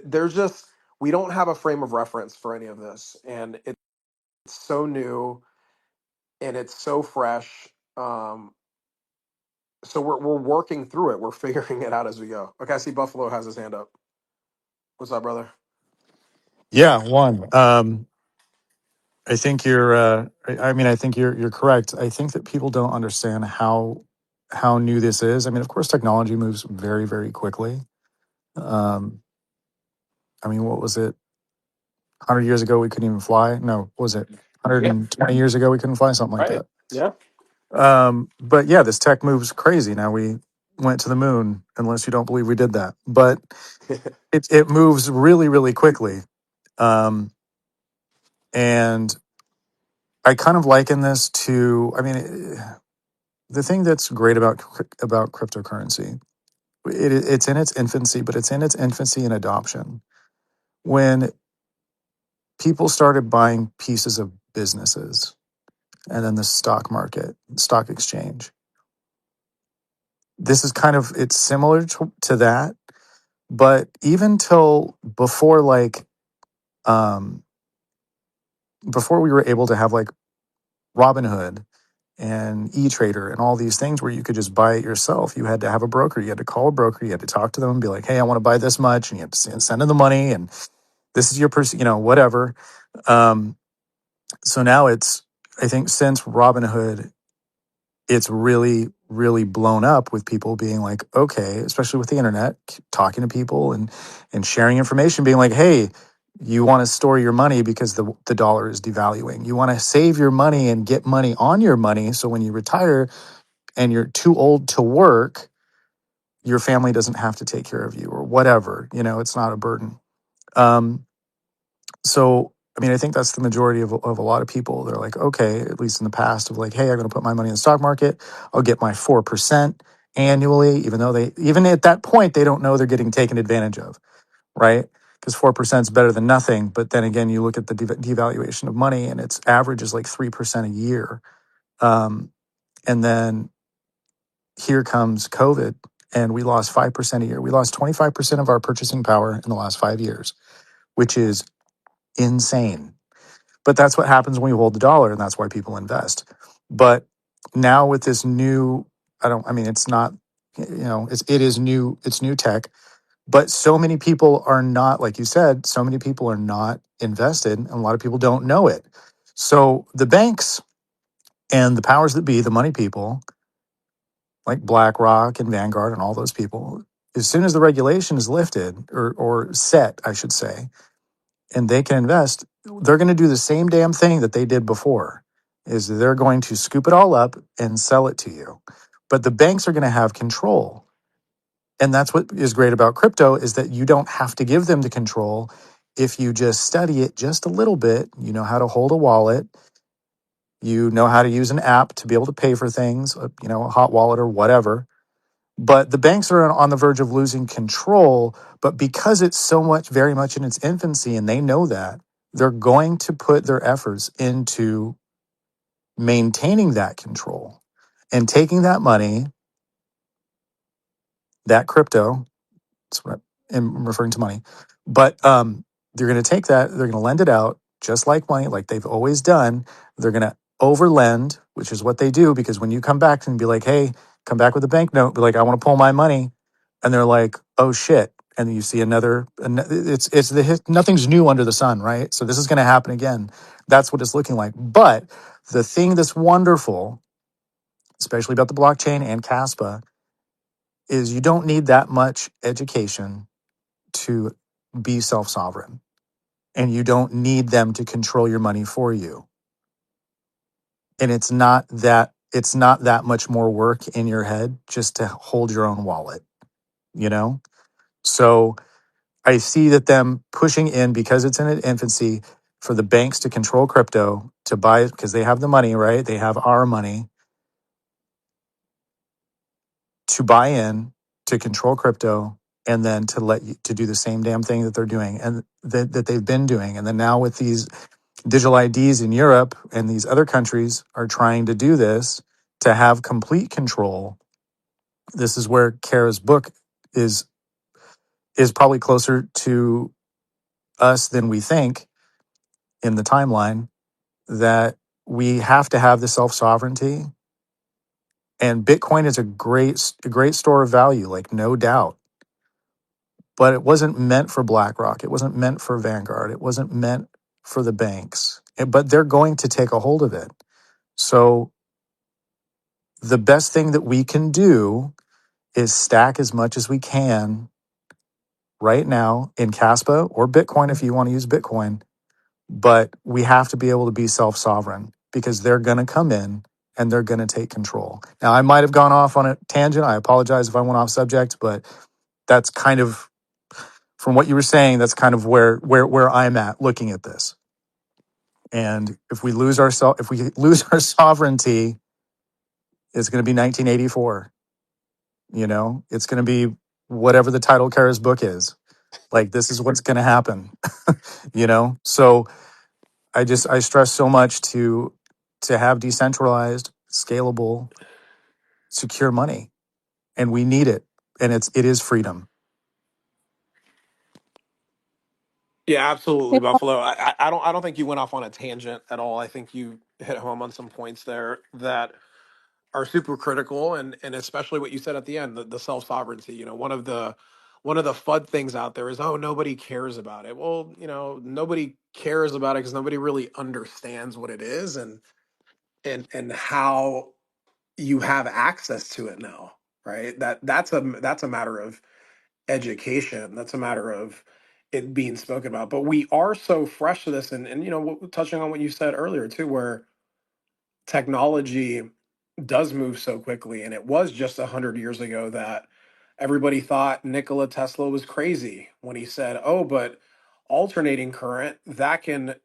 There's just we don't have a frame of reference for any of this, and it's so new and it's so fresh. So we're working through it. We're figuring it out as we go. Okay, I see Buffalo has his hand up. What's up, brother? Yeah, one. I think you're. I mean, I think you're correct. I think that people don't understand how new this is. I mean, of course, technology moves very, very quickly. Um, I mean, what was it? 100 years ago, we couldn't even fly. No, what was it? Yeah. 120 years ago, we couldn't fly, something like Right. that. Yeah. But yeah, this tech moves crazy. Now we went to the moon, unless you don't believe we did that. But it moves really, really quickly. Um, and I kind of liken this to. I mean, the thing that's great about cryptocurrency, it's in its infancy, but it's in its infancy in adoption. When people started buying pieces of businesses, and then the stock market, stock exchange, this is kind of it's similar to that, but even till before um before we were able to have like Robinhood and E-Trader and all these things where you could just buy it yourself, you had to have a broker. You had to call a broker. You had to talk to them and be like, "Hey, I want to buy this much," and you had to send them the money, and this is your person, whatever. Um, so now I think since Robinhood, it's really, really blown up with people being like, okay, especially with the internet, talking to people and sharing information, being like, hey, you want to store your money because the dollar is devaluing. You want to save your money and get money on your money. So when you retire and you're too old to work, your family doesn't have to take care of you or whatever. It's not a burden. Um, so, I mean, I think that's the majority of a lot of people. They're like, okay, at least in the past, of like, hey, I'm going to put my money in the stock market. I'll get my 4% annually, even though even at that point, they don't know they're getting taken advantage of, right? Because 4% is better than nothing. But then again, you look at the devaluation of money and its average is like 3% a year. Um, and then here comes COVID and we lost 5% a year. We lost 25% of our purchasing power in the last 5 years, which is insane. But that's what happens when we hold the dollar, and that's why people invest. But now with this new, I mean, it's not, it is new, it's new tech, but so many people are not, like you said, so many people are not invested, and a lot of people don't know it. So the banks and the powers that be, the money people, like BlackRock and Vanguard and all those people, as soon as the regulation is lifted or set, I should say, and they can invest, they're going to do the same damn thing that they did before. Is they're going to scoop it all up and sell it to you. But the banks are going to have control. And that's what is great about crypto, is that you don't have to give them the control. If you just study it just a little bit, you know how to hold a wallet, You know how to use an app to be able to pay for things, a hot wallet or whatever. But the banks are on the verge of losing control. But because it's so much, very much in its infancy, and they know that, they're going to put their efforts into maintaining that control and taking that money, that crypto. That's what I'm referring to money. But they're going to take that, they're going to lend it out just like money, like they've always done. They're going to overlend, which is what they do, because when you come back and be like, hey, come back with a banknote, be like, I want to pull my money. And they're like, oh shit. And then you see it's nothing's new under the sun, right? So this is going to happen again. That's what it's looking like. But the thing that's wonderful, especially about the blockchain and Caspa, is you don't need that much education to be self sovereign, and you don't need them to control your money for you. And it's not that much more work in your head just to hold your own wallet, you know? So I see that them pushing in, because it's in its infancy, for the banks to control crypto, to buy it because they have the money, right? They have our money to buy in, to control crypto, and then to let you to do the same damn thing that they're doing and that they've been doing. And then now with these digital IDs in Europe and these other countries are trying to do this to have complete control. This is where Kara's book is is probably closer to us than we think in the timeline, that we have to have the self sovereignty, and Bitcoin is a great store of value, like no doubt. But it wasn't meant for BlackRock. It wasn't meant for Vanguard. It wasn't meant for the banks. But they're going to take a hold of it. So the best thing that we can do is stack as much as we can right now in Caspa or Bitcoin if you want to use Bitcoin. But we have to be able to be self sovereign, because they're going to come in and they're going to take control. Now, I might have gone off on a tangent. I apologize if I went off subject, but that's kind of, from what you were saying, that's kind of where I'm at looking at this. And if we lose our sovereignty, it's going to be 1984. It's going to be whatever the title of Kara's book is. Like, this is what's going to happen. So I stress so much to have decentralized, scalable, secure money, and we need it. And it is freedom. Yeah, absolutely, Yeah, Buffalo. I don't think you went off on a tangent at all. I think you hit home on some points there that are super critical, and especially what you said at the end, the self sovereignty. One of the FUD things out there is, oh, nobody cares about it. Well, nobody cares about it because nobody really understands what it is, and how you have access to it now, right? That's a matter of education. That's a matter of it being spoken about. But we are so fresh to this, and touching on what you said earlier too, where technology does move so quickly, and it was just 100 years ago that everybody thought Nikola Tesla was crazy when he said, "Oh, but alternating current that can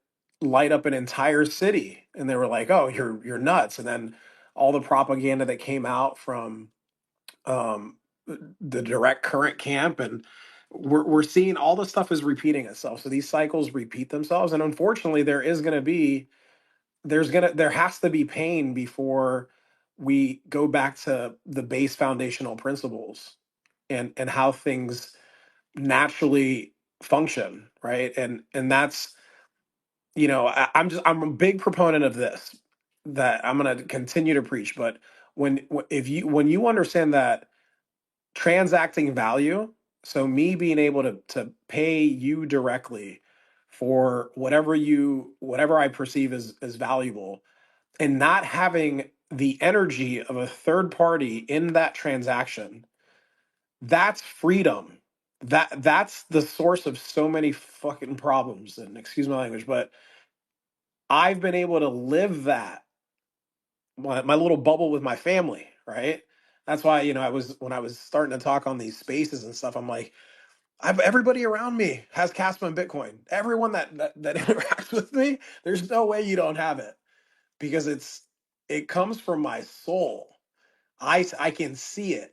light up an entire city," and they were like, "Oh, you're nuts." And then all the propaganda that came out from um, the direct current camp, and we're seeing all the stuff is repeating itself. So these cycles repeat themselves, and unfortunately, there has to be pain before we go back to the base foundational principles and how things naturally function, right? And that's I'm a big proponent of this, that I'm going to continue to preach. But when you understand that transacting value, so me being able to pay you directly for whatever I perceive as valuable, and not having the energy of a third party in that transaction, that's freedom. That's the source of so many fucking problems, and excuse my language, but I've been able to live that, my little bubble with my family, right? That's why, when I was starting to talk on these spaces and stuff, I'm like, everybody around me has Caspa and Bitcoin. Everyone that interacts with me, there's no way you don't have it. because it comes from my soul. I can see it.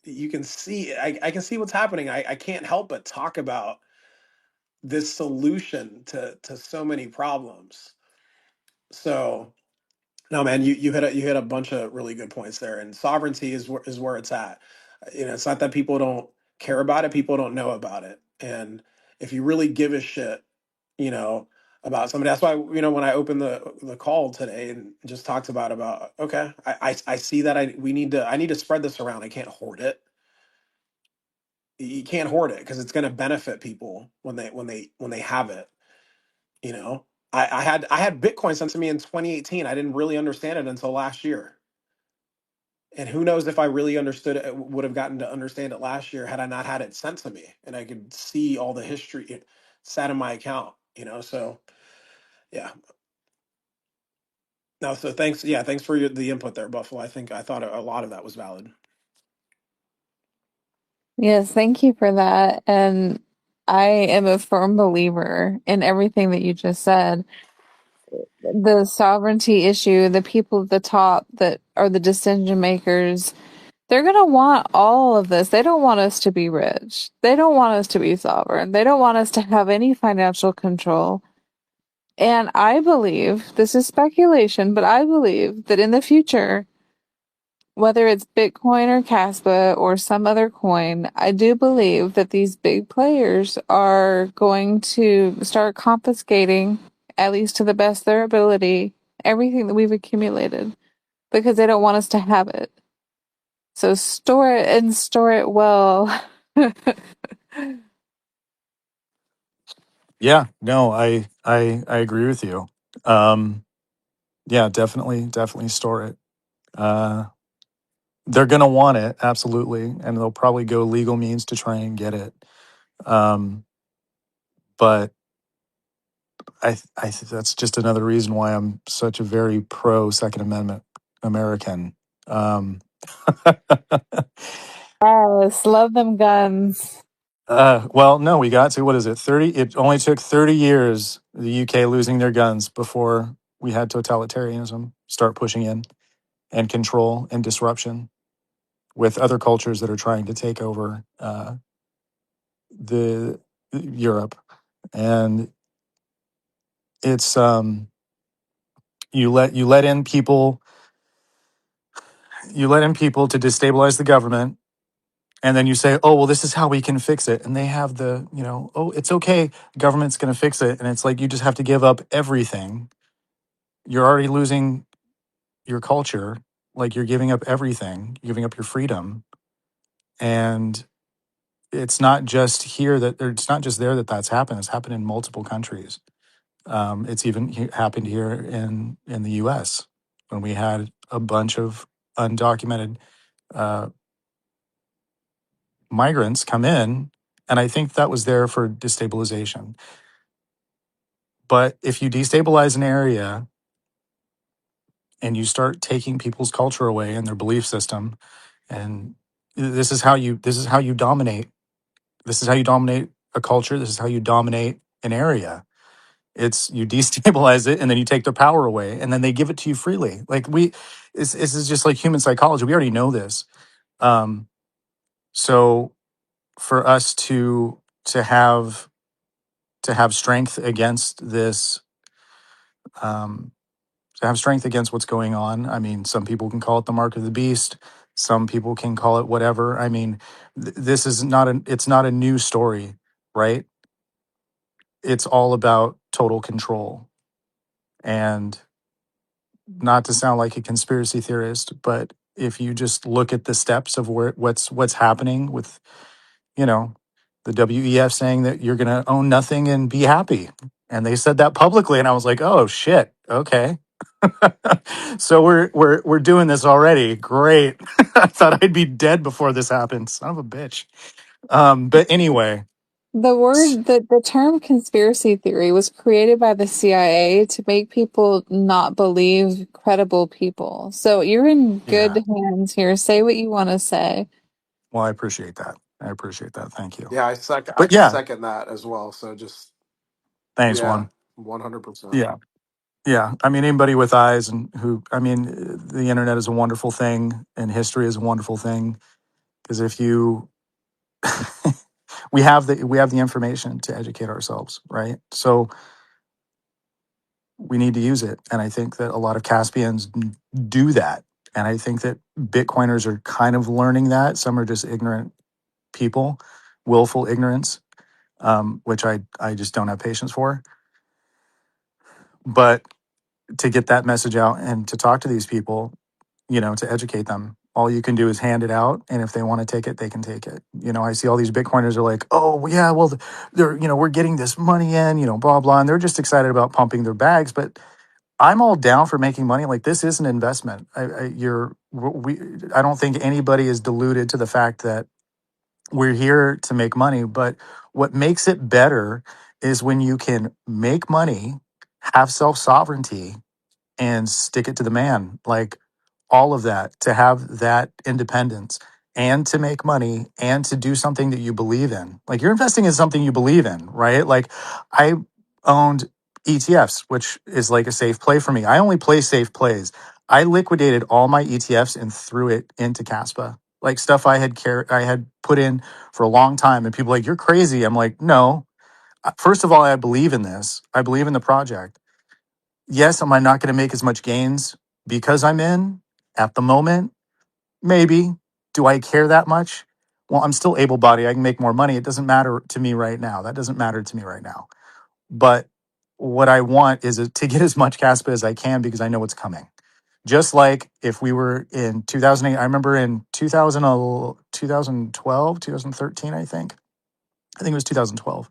You can see it. I can see what's happening. I can't help but talk about this solution to so many problems. So no, man, you hit a bunch of really good points there, and sovereignty is where it's at. You know, it's not that people don't care about it; people don't know about it. And if you really give a shit, you know, about somebody, that's why when I opened the call today and just talked about okay, I see that I need to spread this around. I can't hoard it. You can't hoard it because it's going to benefit people when they have it. You know, I had Bitcoin sent to me in 2018. I didn't really understand it until last year. And who knows if I really understood it, would have gotten to understand it last year had I not had it sent to me and I could see all the history it sat in my account, So yeah, no, so thanks. Yeah, thanks for the input there, Buffalo. I thought a lot of that was valid. Yes, thank you for that. And I am a firm believer in everything that you just said. The sovereignty issue, the people at the top that are the decision makers, they're going to want all of this. They don't want us to be rich. They don't want us to be sovereign. They don't want us to have any financial control. And I believe, this is speculation, but I believe that in the future, whether it's Bitcoin or Kaspa or some other coin, I do believe that these big players are going to start confiscating, at least to the best of their ability, everything that we've accumulated because they don't want us to have it. So store it and store it well. Yeah, no, I agree with you. Yeah, definitely store it. Uh, they're gonna want it, absolutely, and they'll probably go legal means to try and get it. Um, but that's just another reason why I'm such a very pro Second Amendment American. Um, Yes, love them guns. well, no, we got to what is it? 30. It only took 30 years, the UK losing their guns before we had totalitarianism start pushing in and control and disruption with other cultures that are trying to take over the Europe. And it's you let in people to destabilize the government, and then you say, oh well, this is how we can fix it, and they have the oh, it's okay, government's going to fix it, and it's like you just have to give up everything. You're already losing your culture, like you're giving up everything, you're giving up your freedom. And it's not just here that or it's not just there that that's happened. It's happened in multiple countries. It's even happened here in the U.S. when we had a bunch of undocumented uh, migrants come in, and I think that was there for destabilization. But if you destabilize an area and you start taking people's culture away and their belief system, and this is how you dominate. This is how you dominate a culture. This is how you dominate an area. It's you destabilize it and then you take their power away and then they give it to you freely. Like this is just like human psychology. We already know this. Um, so for us to have to have strength against this, um, to have strength against what's going on. I mean, some people can call it the mark of the beast. Some people can call it whatever. I mean, this is not it's not a new story, right? It's all about total control. And not to sound like a conspiracy theorist, but if you just look at the steps of what's happening with, you know, the WEF saying that you're going to own nothing and be happy. And they said that publicly and I was like, "Oh shit. Okay." So we're doing this already. Great. I thought I'd be dead before this happened. Son of a bitch. But anyway, The term conspiracy theory was created by the CIA to make people not believe credible people. So you're in good yeah. hands here. Say what you want to say. Well, I appreciate that. I appreciate that. Thank you. Yeah, I But yeah, second that as well. So just thanks, yeah, Juan. 100%. Yeah. Yeah, I mean, anybody with eyes and who, I mean, the internet is a wonderful thing, and history is a wonderful thing because if you, we have the information to educate ourselves, right? So we need to use it, and I think that a lot of Caspians do that, and I think that Bitcoiners are kind of learning that. Some are just ignorant people, willful ignorance, which I just don't have patience for. But to get that message out and to talk to these people, to educate them. All you can do is hand it out, and if they want to take it, they can take it. I see all these Bitcoiners are like, "Oh, well, yeah, well, they're, we're getting this money in, blah blah," and they're just excited about pumping their bags. But I'm all down for making money. Like this is an investment. I don't think anybody is deluded to the fact that we're here to make money. But what makes it better is when you can make money, have self sovereignty, and stick it to the man. Like all of that, to have that independence and to make money and to do something that you believe in. Like you're investing in something you believe in, right? Like I owned ETFs, which is like a safe play for me. I only play safe plays. I liquidated all my ETFs and threw it into Kaspa. Like stuff I had put in for a long time, and people are like, "You're crazy." I'm like, "No. First of all, I believe in this. I believe in the project. Yes, am I not going to make as much gains because I'm in at the moment? Maybe. Do I care that much? Well, I'm still able bodied. I can make more money. It doesn't matter to me right now. That doesn't matter to me right now. But what I want is to get as much Caspa as I can because I know it's coming. Just like if we were in 2008, I remember in 2012, 2013, I think it was 2012.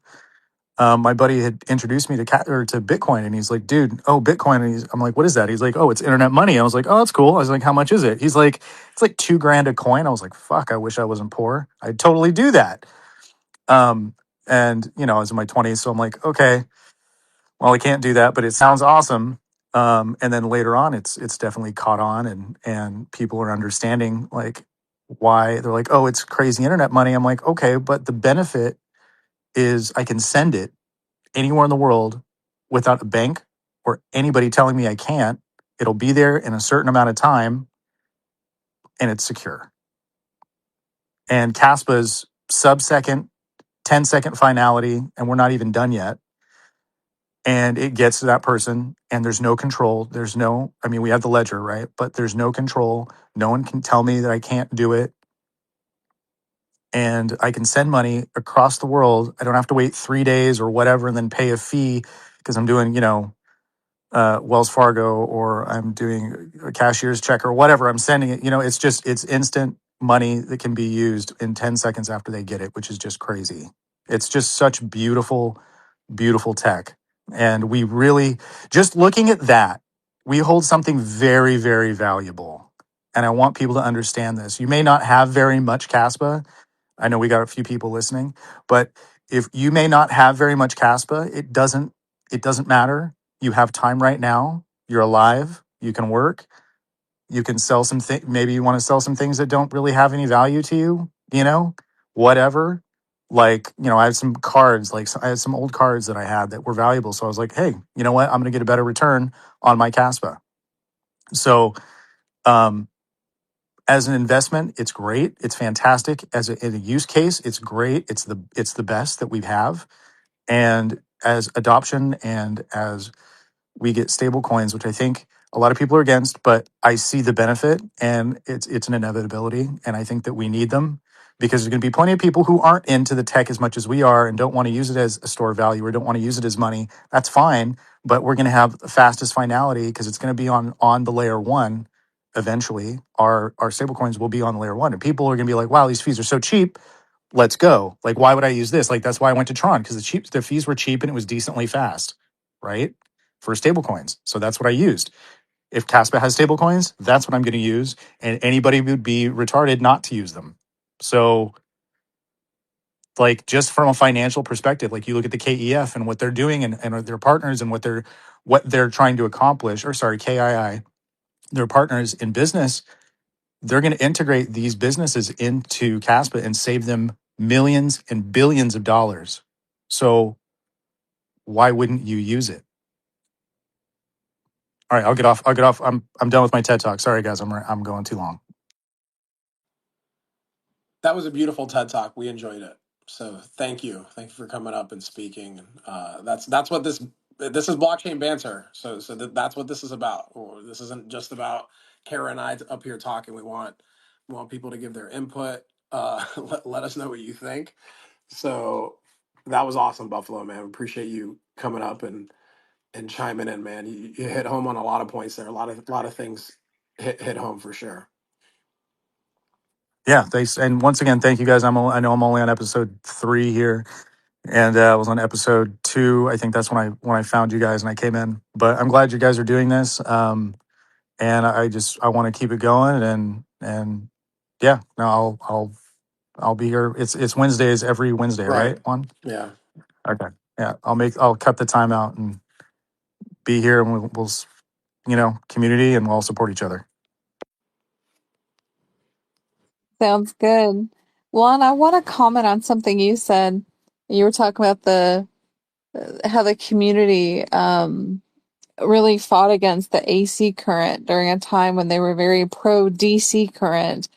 My buddy had introduced me to Bitcoin, and he's like, "Dude, oh Bitcoin." And I'm like, "What is that?" He's like, "Oh, it's internet money." I was like, "Oh, that's cool." I was like, "How much is it?" He's like, "It's like $2,000 a coin." I was like, "Fuck, I wish I wasn't poor. I'd totally do that." Um, and I was in my 20s, so I'm like, "Okay, well, I can't do that, but it sounds awesome." And then later on, it's definitely caught on, and people are understanding like why they're like, "Oh, it's crazy internet money." I'm like, "Okay, but the benefit is I can send it anywhere in the world without a bank or anybody telling me I can't. It'll be there in a certain amount of time and it's secure." And Caspa's sub-second, 10-second finality, and we're not even done yet. And it gets to that person, and there's no control. I mean, we have the ledger, right? But there's no control. No one can tell me that I can't do it. And I can send money across the world. I don't have to wait 3 days or whatever and then pay a fee because I'm doing, Wells Fargo, or I'm doing a cashier's check or whatever. I'm sending it. It's instant money that can be used in 10 seconds after they get it, which is just crazy. It's just such beautiful, beautiful tech. And we really, just looking at that, we hold something very, very valuable. And I want people to understand this. You may not have very much Caspa. I know we got a few people listening, but if you may not have very much Caspa, it doesn't matter. You have time right now. You're alive. You can work. You can sell some things. Maybe you want to sell some things that don't really have any value to you, whatever. Like, I have some cards, like I had some old cards that I had that were valuable. So I was like, hey, you know what? I'm going to get a better return on my Caspa. So, um, as an investment, it's great. It's fantastic. In a use case, it's great. It's the best that we have. And as adoption and as we get stable coins, which I think a lot of people are against, but I see the benefit, and it's an inevitability. And I think that we need them because there's going to be plenty of people who aren't into the tech as much as we are and don't want to use it as a store of value or don't want to use it as money. That's fine, but we're going to have the fastest finality because it's going to be on the layer one. Eventually, our stable coins will be on layer one, and people are going to be like, "Wow, these fees are so cheap. Let's go." Like, why would I use this? Like, that's why I went to Tron, because the fees were cheap and it was decently fast, right? For stable coins. So that's what I used. If Caspa has stable coins, that's what I'm going to use. And anybody would be retarded not to use them. So, like, just from a financial perspective, like you look at the KEF and what they're doing, and their partners and what they're trying to accomplish, or sorry, KII, their partners in business, they're going to integrate these businesses into Caspa and save them millions and billions of dollars. So why wouldn't you use it? All right, I'll get off. I'll get off. I'm done with my TED talk. Sorry, guys. I'm going too long. That was a beautiful TED talk. We enjoyed it. So thank you for coming up and speaking. That's what this is blockchain banter. That's what this is about. Or this isn't just about Kara and I up here talking. We want people to give their input. Let us know what you think. So that was awesome, Buffalo man. Appreciate you coming up and chiming in, man. You hit home on a lot of points there. A lot of things hit home for sure. Yeah, thanks. And once again, thank you guys. I know I'm only on episode 3 here, and I was on episode 2. I think that's when I found you guys and I came in. But I'm glad you guys are doing this. And I want to keep it going. And yeah, no, I'll be here. It's Wednesdays every Wednesday, Right. right? One. Yeah. Okay. Yeah, I'll cut the time out and be here, and we'll community, and we'll all support each other. Sounds good. Juan, I want to comment on something you said. You were talking about the how the community really fought against the AC current during a time when they were very pro DC current.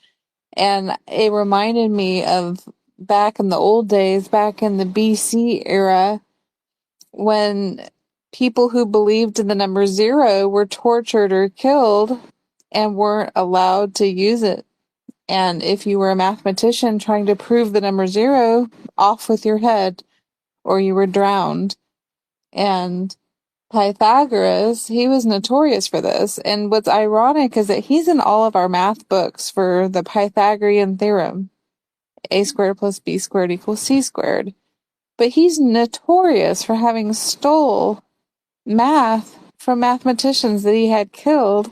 And it reminded me of back in the old days, back in the BC era, when people who believed in the number 0 were tortured or killed and weren't allowed to use it. And if you were a mathematician trying to prove the number 0, off with your head, or you were drowned. And Pythagoras, he was notorious for this. And what's ironic is that he's in all of our math books for the Pythagorean theorem. A squared plus B squared equals C squared. But he's notorious for having stole math from mathematicians that he had killed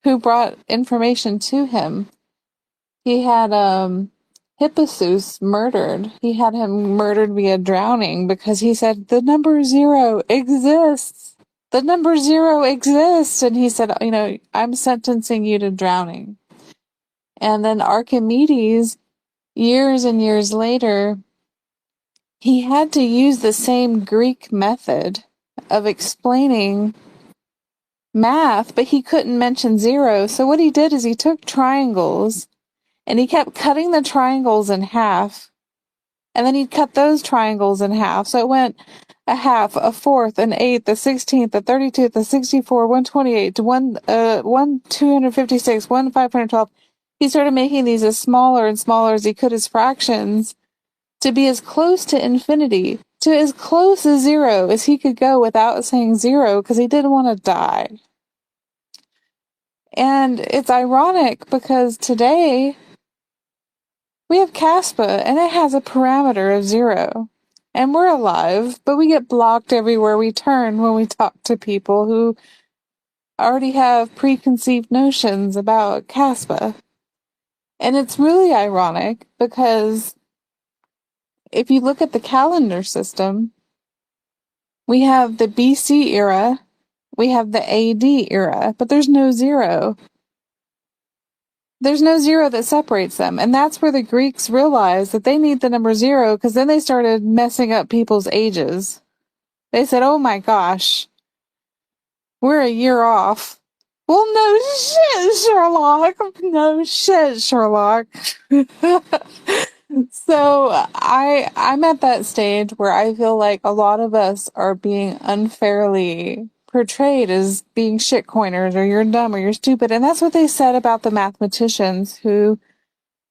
who brought information to him. He had Hippasus murdered. He had him murdered via drowning because he said, the number 0 exists. The number 0 exists. And he said, I'm sentencing you to drowning. And then Archimedes, years and years later, he had to use the same Greek method of explaining math, but he couldn't mention 0. So what he did is he took triangles and he kept cutting the triangles in half. And then he'd cut those triangles in half. So it went a half, a fourth, an eighth, a 16th, a 32th, a 64, 128, 256, 512. He started making these as smaller and smaller as he could as fractions to be as close to infinity, to as close as 0 as he could go without saying 0 because he didn't want to die. And it's ironic because today we have Kaspa, and it has a parameter of 0. And we're alive, but we get blocked everywhere we turn when we talk to people who already have preconceived notions about Kaspa. And it's really ironic because if you look at the calendar system, we have the BC era, we have the AD era, but there's no 0. There's no 0 that separates them. And that's where the Greeks realized that they need the number 0 because then they started messing up people's ages. They said, oh my gosh, we're a year off. Well, no shit, Sherlock. No shit, Sherlock. So I'm at that stage where I feel like a lot of us are being unfairly portrayed as being shitcoiners or you're dumb or you're stupid. And that's what they said about the mathematicians who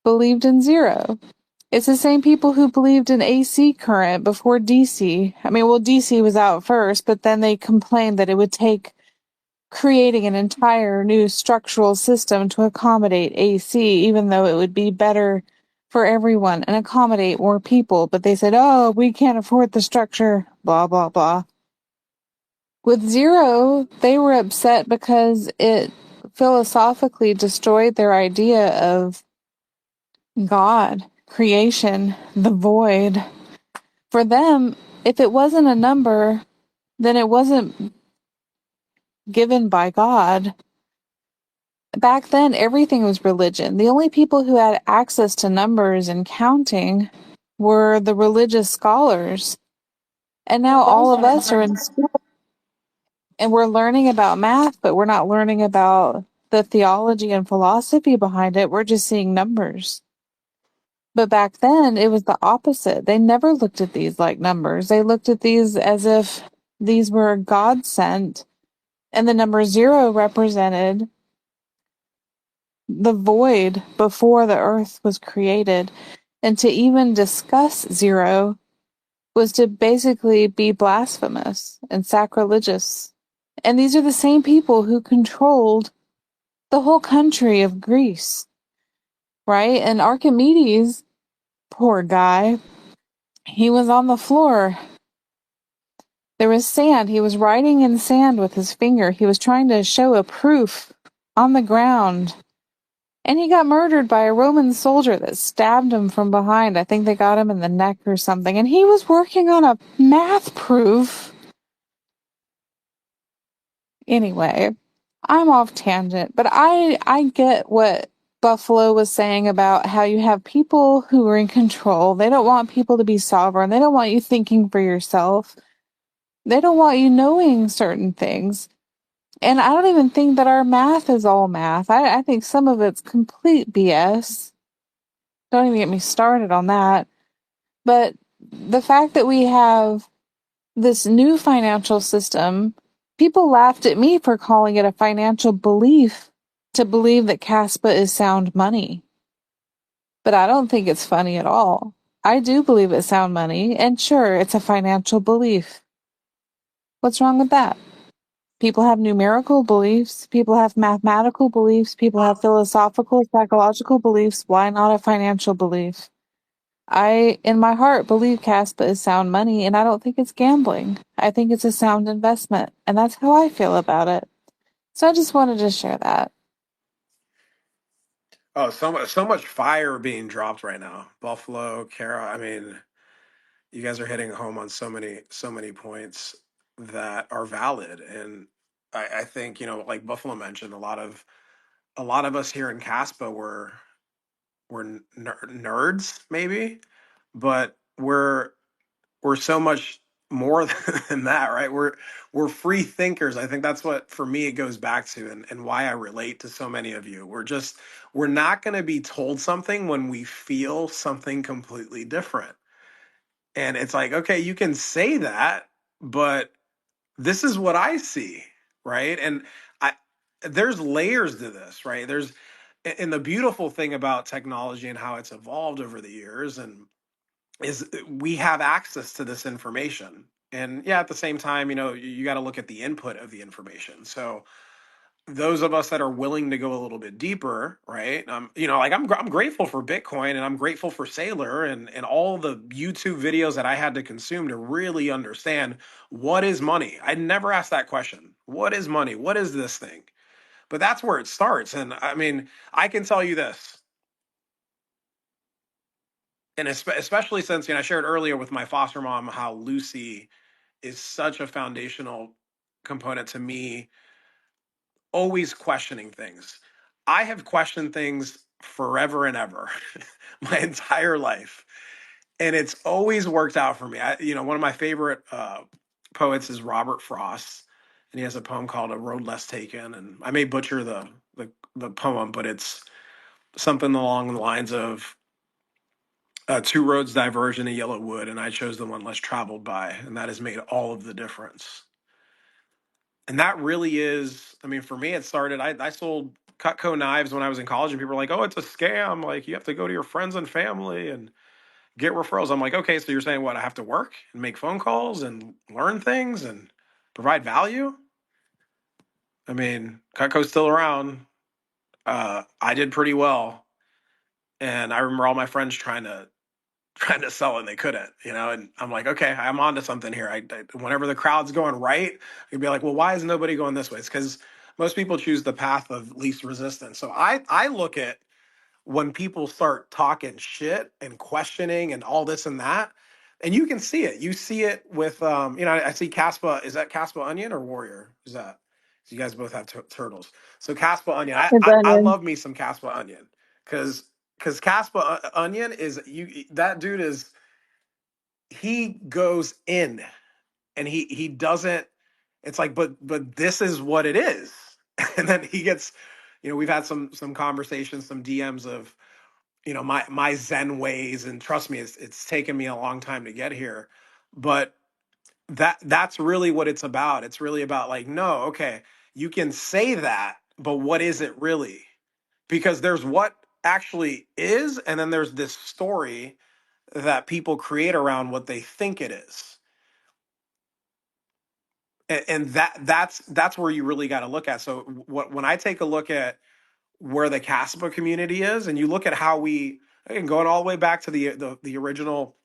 believed in 0. It's the same people who believed in AC current before DC. I mean, well, DC was out first, but then they complained that it would take creating an entire new structural system to accommodate AC, even though it would be better for everyone and accommodate more people. But they said, oh, we can't afford the structure, blah, blah, blah. With 0, they were upset because it philosophically destroyed their idea of God, creation, the void. For them, if it wasn't a number, then it wasn't given by God. Back then, everything was religion. The only people who had access to numbers and counting were the religious scholars. And now all of us are in school. And we're learning about math, but we're not learning about the theology and philosophy behind it. We're just seeing numbers. But back then, it was the opposite. They never looked at these like numbers. They looked at these as if these were God sent, and the number zero represented the void before the earth was created. And to even discuss zero was to basically be blasphemous and sacrilegious. And these are the same people who controlled the whole country of Greece, right? And Archimedes, poor guy, he was on the floor. There was sand. He was writing in sand with his finger. He was trying to show a proof on the ground. And he got murdered by a Roman soldier that stabbed him from behind. I think they got him in the neck or something. And he was working on a math proof. Anyway, I'm off tangent, but I get what Buffalo was saying about how you have people who are in control. They don't want people to be sovereign. They don't want you thinking for yourself. They don't want you knowing certain things. And I don't even think that our math is all math. I think some of it's complete BS. Don't even get me started on that. But the fact that we have this new financial system, people laughed at me for calling it a financial belief to believe that Kaspa is sound money. But I don't think it's funny at all. I do believe it's sound money, and sure, it's a financial belief. What's wrong with that? People have numerical beliefs, people have mathematical beliefs, people have philosophical, psychological beliefs. Why not a financial belief? I, in my heart, believe Kaspa is sound money, and I don't think it's gambling. I think it's a sound investment, and that's how I feel about it. So I just wanted to share that. Oh, so much fire being dropped right now. Buffalo, Kara. I mean, you guys are hitting home on so many points that are valid, and I think like Buffalo mentioned, a lot of us here in Caspa were nerds maybe, but we're so much more than that, right? We're free thinkers. I think that's what for me it goes back to, and why I relate to so many of you. We're not going to be told something when we feel something completely different. And it's like, okay, you can say that, but this is what I see, right? And I there's layers to this, right? And the beautiful thing about technology and how it's evolved over the years and is we have access to this information. And yeah, at the same time, you got to look at the input of the information. So those of us that are willing to go a little bit deeper, right? Like I'm grateful for Bitcoin and I'm grateful for Sailor and all the YouTube videos that I had to consume to really understand what is money. I never asked that question. What is money? What is this thing? But that's where it starts. And I mean, I can tell you this, and especially since I shared earlier with my foster mom how Lucy is such a foundational component to me always questioning things. I have questioned things forever and ever, my entire life, and it's always worked out for me. One of my favorite poets is Robert Frost, and he has a poem called "A Road Less Taken." And I may butcher the poem, but it's something along the lines of two roads diverge in a yellow wood, and I chose the one less traveled by, and that has made all of the difference. And that really is, I mean, for me, it started, I sold Cutco knives when I was in college, and people were like, oh, it's a scam. Like, you have to go to your friends and family and get referrals. I'm like, okay, so you're saying what? I have to work and make phone calls and learn things and provide value? I mean, Cutco's still around. I did pretty well. And I remember all my friends trying to sell it and they couldn't, and I'm like, okay, I'm onto something here. Whenever the crowd's going right, you'd be like, well, why is nobody going this way? It's because most people choose the path of least resistance. So I look at when people start talking shit and questioning and all this and that, and you can see it. You see it with I see Caspa. Is that Caspa Onion or Warrior? Is that? So you guys both have turtles. So Caspa Onion. It's I onion. love me some Caspa Onion because Caspa Onion is that dude is he goes in and he doesn't. It's like, but this is what it is. And then he gets, we've had some conversations, some DMs of, my Zen ways, and trust me, it's taken me a long time to get here. But that's really what it's about. It's really about like, no, okay, you can say that, but what is it really? Because there's what actually is, and then there's this story that people create around what they think it is. And that's where you really got to look at. So when I take a look at where the Caspa community is, and you look at how again, going all the way back to the original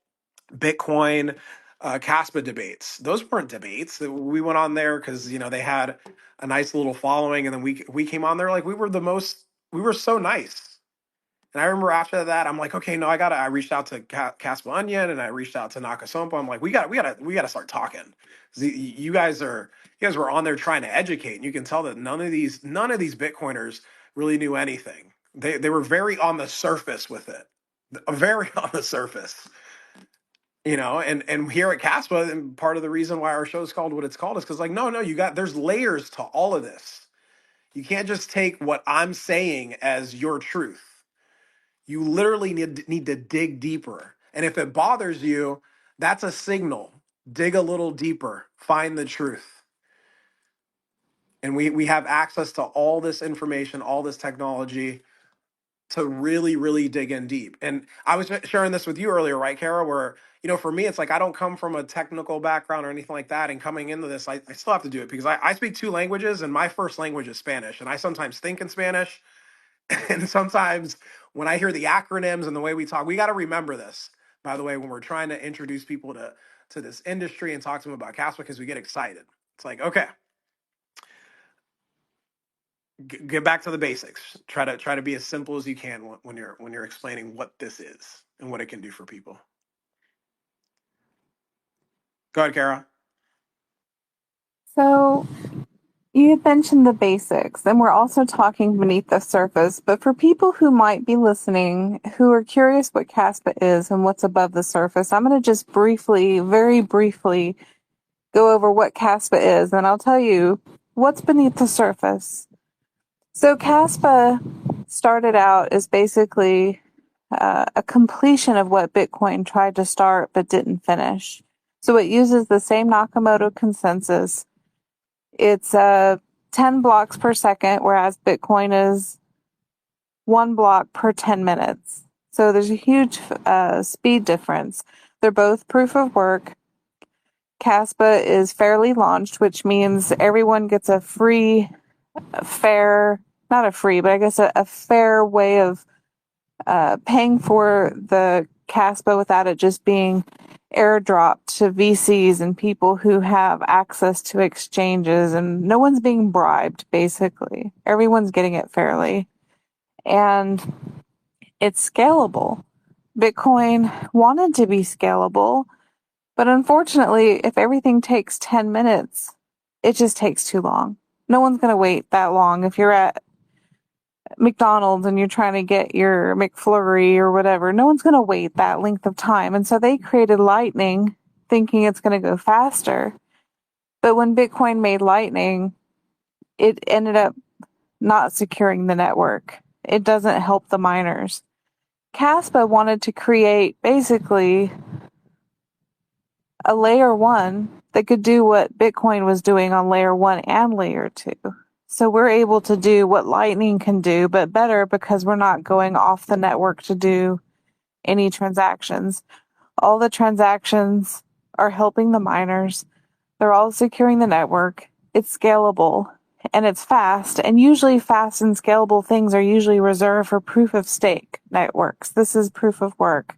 Bitcoin Kaspa debates. Those weren't debates. We went on there because they had a nice little following, and then we came on there like we were so nice. And I remember after that, I'm like, okay, no, I reached out to Caspa Onion, and I reached out to Nakasompa. I'm like, we gotta start talking. You guys were on there trying to educate, and you can tell that none of these Bitcoiners really knew anything. They were very on the surface with it, very on the surface. And here at Caspa, and part of the reason why our show is called what it's called is because, like, no, there's layers to all of this. You can't just take what I'm saying as your truth. You literally need to dig deeper. And if it bothers you, that's a signal. Dig a little deeper, find the truth. And we have access to all this information, all this technology to really, really dig in deep. And I was sharing this with you earlier, right, Kara, where, for me, it's like I don't come from a technical background or anything like that. And coming into this, I still have to do it because I speak two languages, and my first language is Spanish. And I sometimes think in Spanish. And sometimes when I hear the acronyms and the way we talk, we got to remember this, by the way, when we're trying to introduce people to this industry and talk to them about Caspa, because we get excited. It's like, okay, get back to the basics. Try to be as simple as you can when you're explaining what this is and what it can do for people. Go ahead, Kara. So you had mentioned the basics, and we're also talking beneath the surface. But for people who might be listening, who are curious what Caspa is and what's above the surface, I'm going to just very briefly, go over what Caspa is, and I'll tell you what's beneath the surface. So Caspa started out as basically a completion of what Bitcoin tried to start but didn't finish. So it uses the same Nakamoto consensus. It's 10 blocks per second, whereas Bitcoin is 1 block per 10 minutes. So there's a huge speed difference. They're both proof of work. Kaspa is fairly launched, which means everyone gets a free, fair, not a free, but I guess a fair way of paying for the Kaspa without it just being airdropped to VCs and people who have access to exchanges, and no one's being bribed, basically. Everyone's getting it fairly. And it's scalable. Bitcoin wanted to be scalable, but unfortunately, if everything takes 10 minutes, it just takes too long. No one's going to wait that long. If you're at McDonald's and you're trying to get your McFlurry or whatever, no one's going to wait that length of time. And so they created Lightning thinking it's going to go faster. But when Bitcoin made Lightning, it ended up not securing the network. It doesn't help the miners. Kaspa wanted to create basically a layer 1 that could do what Bitcoin was doing on layer 1 and layer 2. So we're able to do what Lightning can do, but better because we're not going off the network to do any transactions. All the transactions are helping the miners. They're all securing the network. It's scalable and it's fast. And usually fast and scalable things are usually reserved for proof of stake networks. This is proof of work.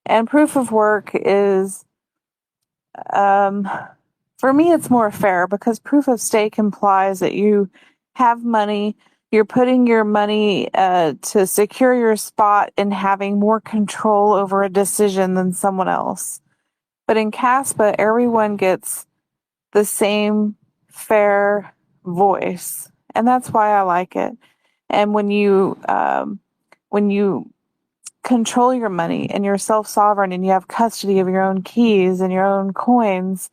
And proof of work is, for me, it's more fair because proof of stake implies that you have money, you're putting your money to secure your spot and having more control over a decision than someone else. But in Kaspa, everyone gets the same fair voice, and that's why I like it. And when you control your money and you're self-sovereign and you have custody of your own keys and your own coins,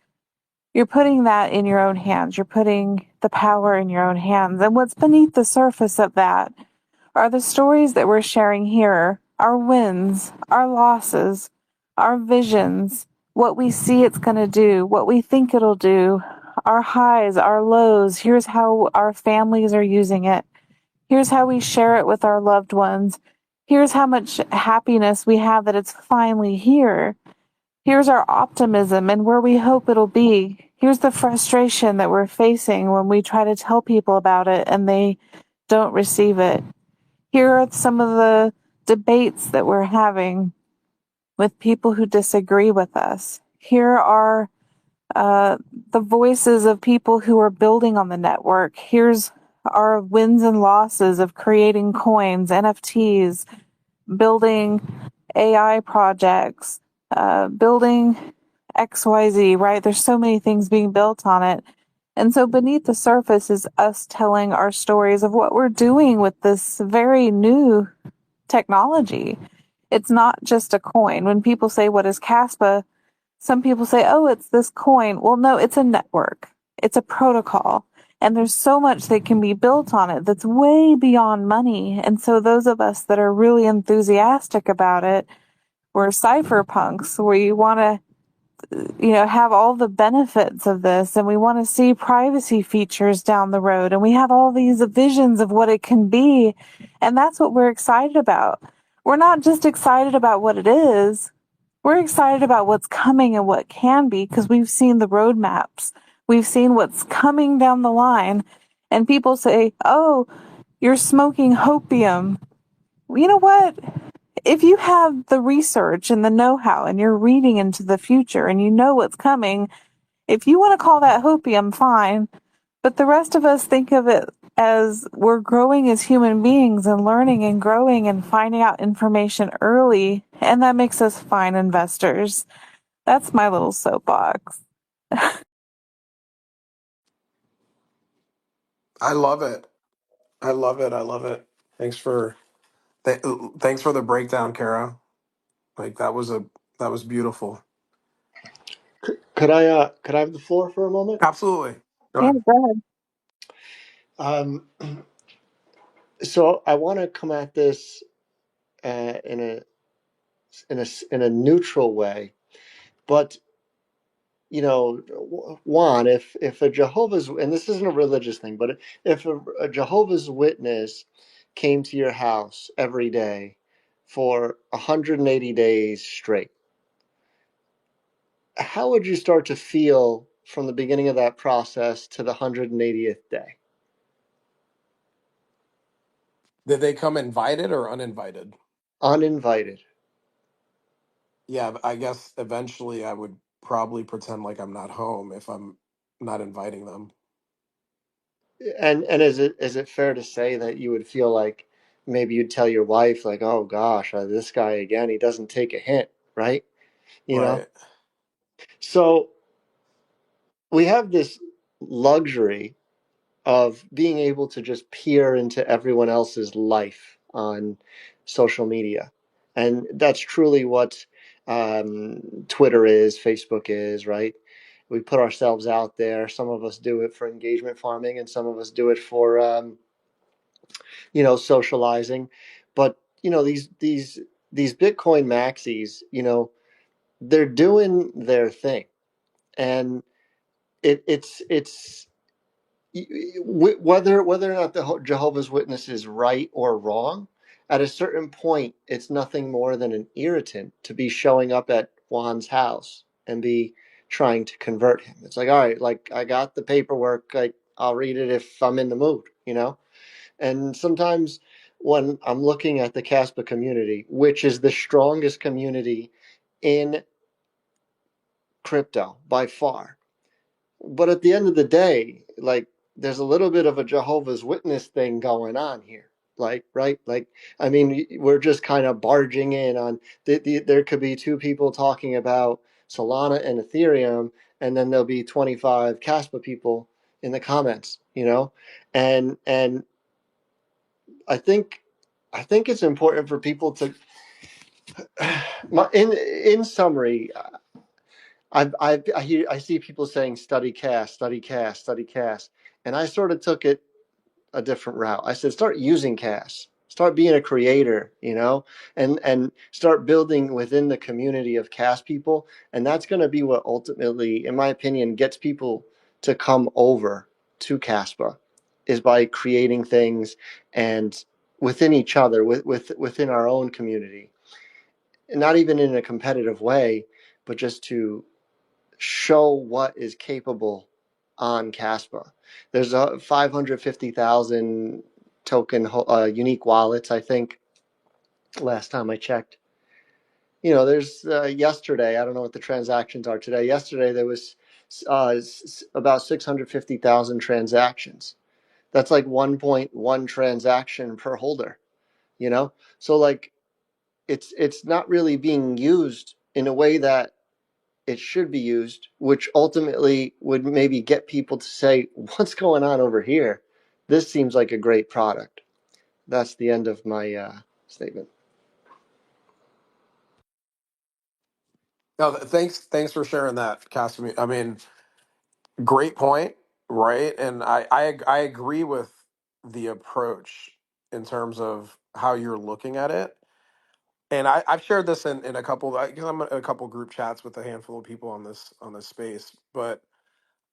You're putting that in your own hands. You're putting the power in your own hands. And what's beneath the surface of that are the stories that we're sharing here, our wins, our losses, our visions, what we see it's going to do, what we think it'll do, our highs, our lows. Here's how our families are using it. Here's how we share it with our loved ones. Here's how much happiness we have that it's finally here. Here's our optimism and where we hope it'll be. Here's the frustration that we're facing when we try to tell people about it and they don't receive it. Here are some of the debates that we're having with people who disagree with us. Here are the voices of people who are building on the network. Here's our wins and losses of creating coins, NFTs, building AI projects, building XYZ, right? There's so many things being built on it. And so beneath the surface is us telling our stories of what we're doing with this very new technology. It's not just a coin. When people say, what is Kaspa? Some people say, oh, it's this coin. Well, no, it's a network. It's a protocol. And there's so much that can be built on it that's way beyond money. And so those of us that are really enthusiastic about it, we're cypherpunks. We want to have all the benefits of this, and we want to see privacy features down the road, and we have all these visions of what it can be, and that's what we're excited about. We're not just excited about what it is, we're excited about what's coming and what can be, because we've seen the roadmaps, we've seen what's coming down the line, and people say, oh, you're smoking hopium. Well, you know what? If you have the research and the know-how and you're reading into the future and you know what's coming, if you want to call that hopium, fine. But the rest of us think of it as we're growing as human beings and learning and growing and finding out information early, and that makes us fine investors. That's my little soapbox. I love it. I love it. I love it. Thanks for th- thanks for the breakdown, Kara. Like that was beautiful. Could I have the floor for a moment? Absolutely. Go Yeah, ahead. go ahead. Um, so I want to come at this in a neutral way, but Juan, if a Jehovah's, and this isn't a religious thing, but if a Jehovah's Witness came to your house every day for 180 days straight, how would you start to feel from the beginning of that process to the 180th day? Did they come invited or uninvited? Uninvited. Yeah, I guess eventually I would probably pretend like I'm not home if I'm not inviting them. And is it fair to say that you would feel like maybe you'd tell your wife like, oh gosh, this guy again, he doesn't take a hint, right? You know? Right. So we have this luxury of being able to just peer into everyone else's life on social media. And that's truly what Twitter is, Facebook is, right? We put ourselves out there. Some of us do it for engagement farming, and some of us do it for, socializing. But these Bitcoin maxis, they're doing their thing, and it's whether or not the Jehovah's Witness is right or wrong, at a certain point, it's nothing more than an irritant to be showing up at Juan's house and be trying to convert him. It's like, all right, like I got the paperwork, like I'll read it if I'm in the mood. And sometimes when I'm looking at the Caspa community, which is the strongest community in crypto by far, but at the end of the day, like there's a little bit of a Jehovah's Witness thing going on here. Like, right? Like, I mean, we're just kind of barging in on there could be two people talking about Solana and Ethereum, and then there'll be 25 Caspa people in the comments. And I think it's important for people to in summary, I see people saying study cast, study cast, study cast, and I sort of took it a different route. I said, start using CAS, start being a creator, and start building within the community of CAS people. And that's going to be what ultimately, in my opinion, gets people to come over to Kaspa, is by creating things and within each other, within our own community, and not even in a competitive way, but just to show what is capable on Kaspa. There's a 550,000 token unique wallets, I think, last time I checked. There's yesterday, I don't know what the transactions are today. Yesterday, there was about 650,000 transactions. That's like 1.1 transaction per holder, So like it's not really being used in a way that it should be used, which ultimately would maybe get people to say, what's going on over here? This seems like a great product. That's the end of my statement. No, thanks for sharing that, Casimir. I mean, great point, right? And I agree with the approach in terms of how you're looking at it. And I've shared this in a couple, because I'm in a couple group chats with a handful of people on this space. But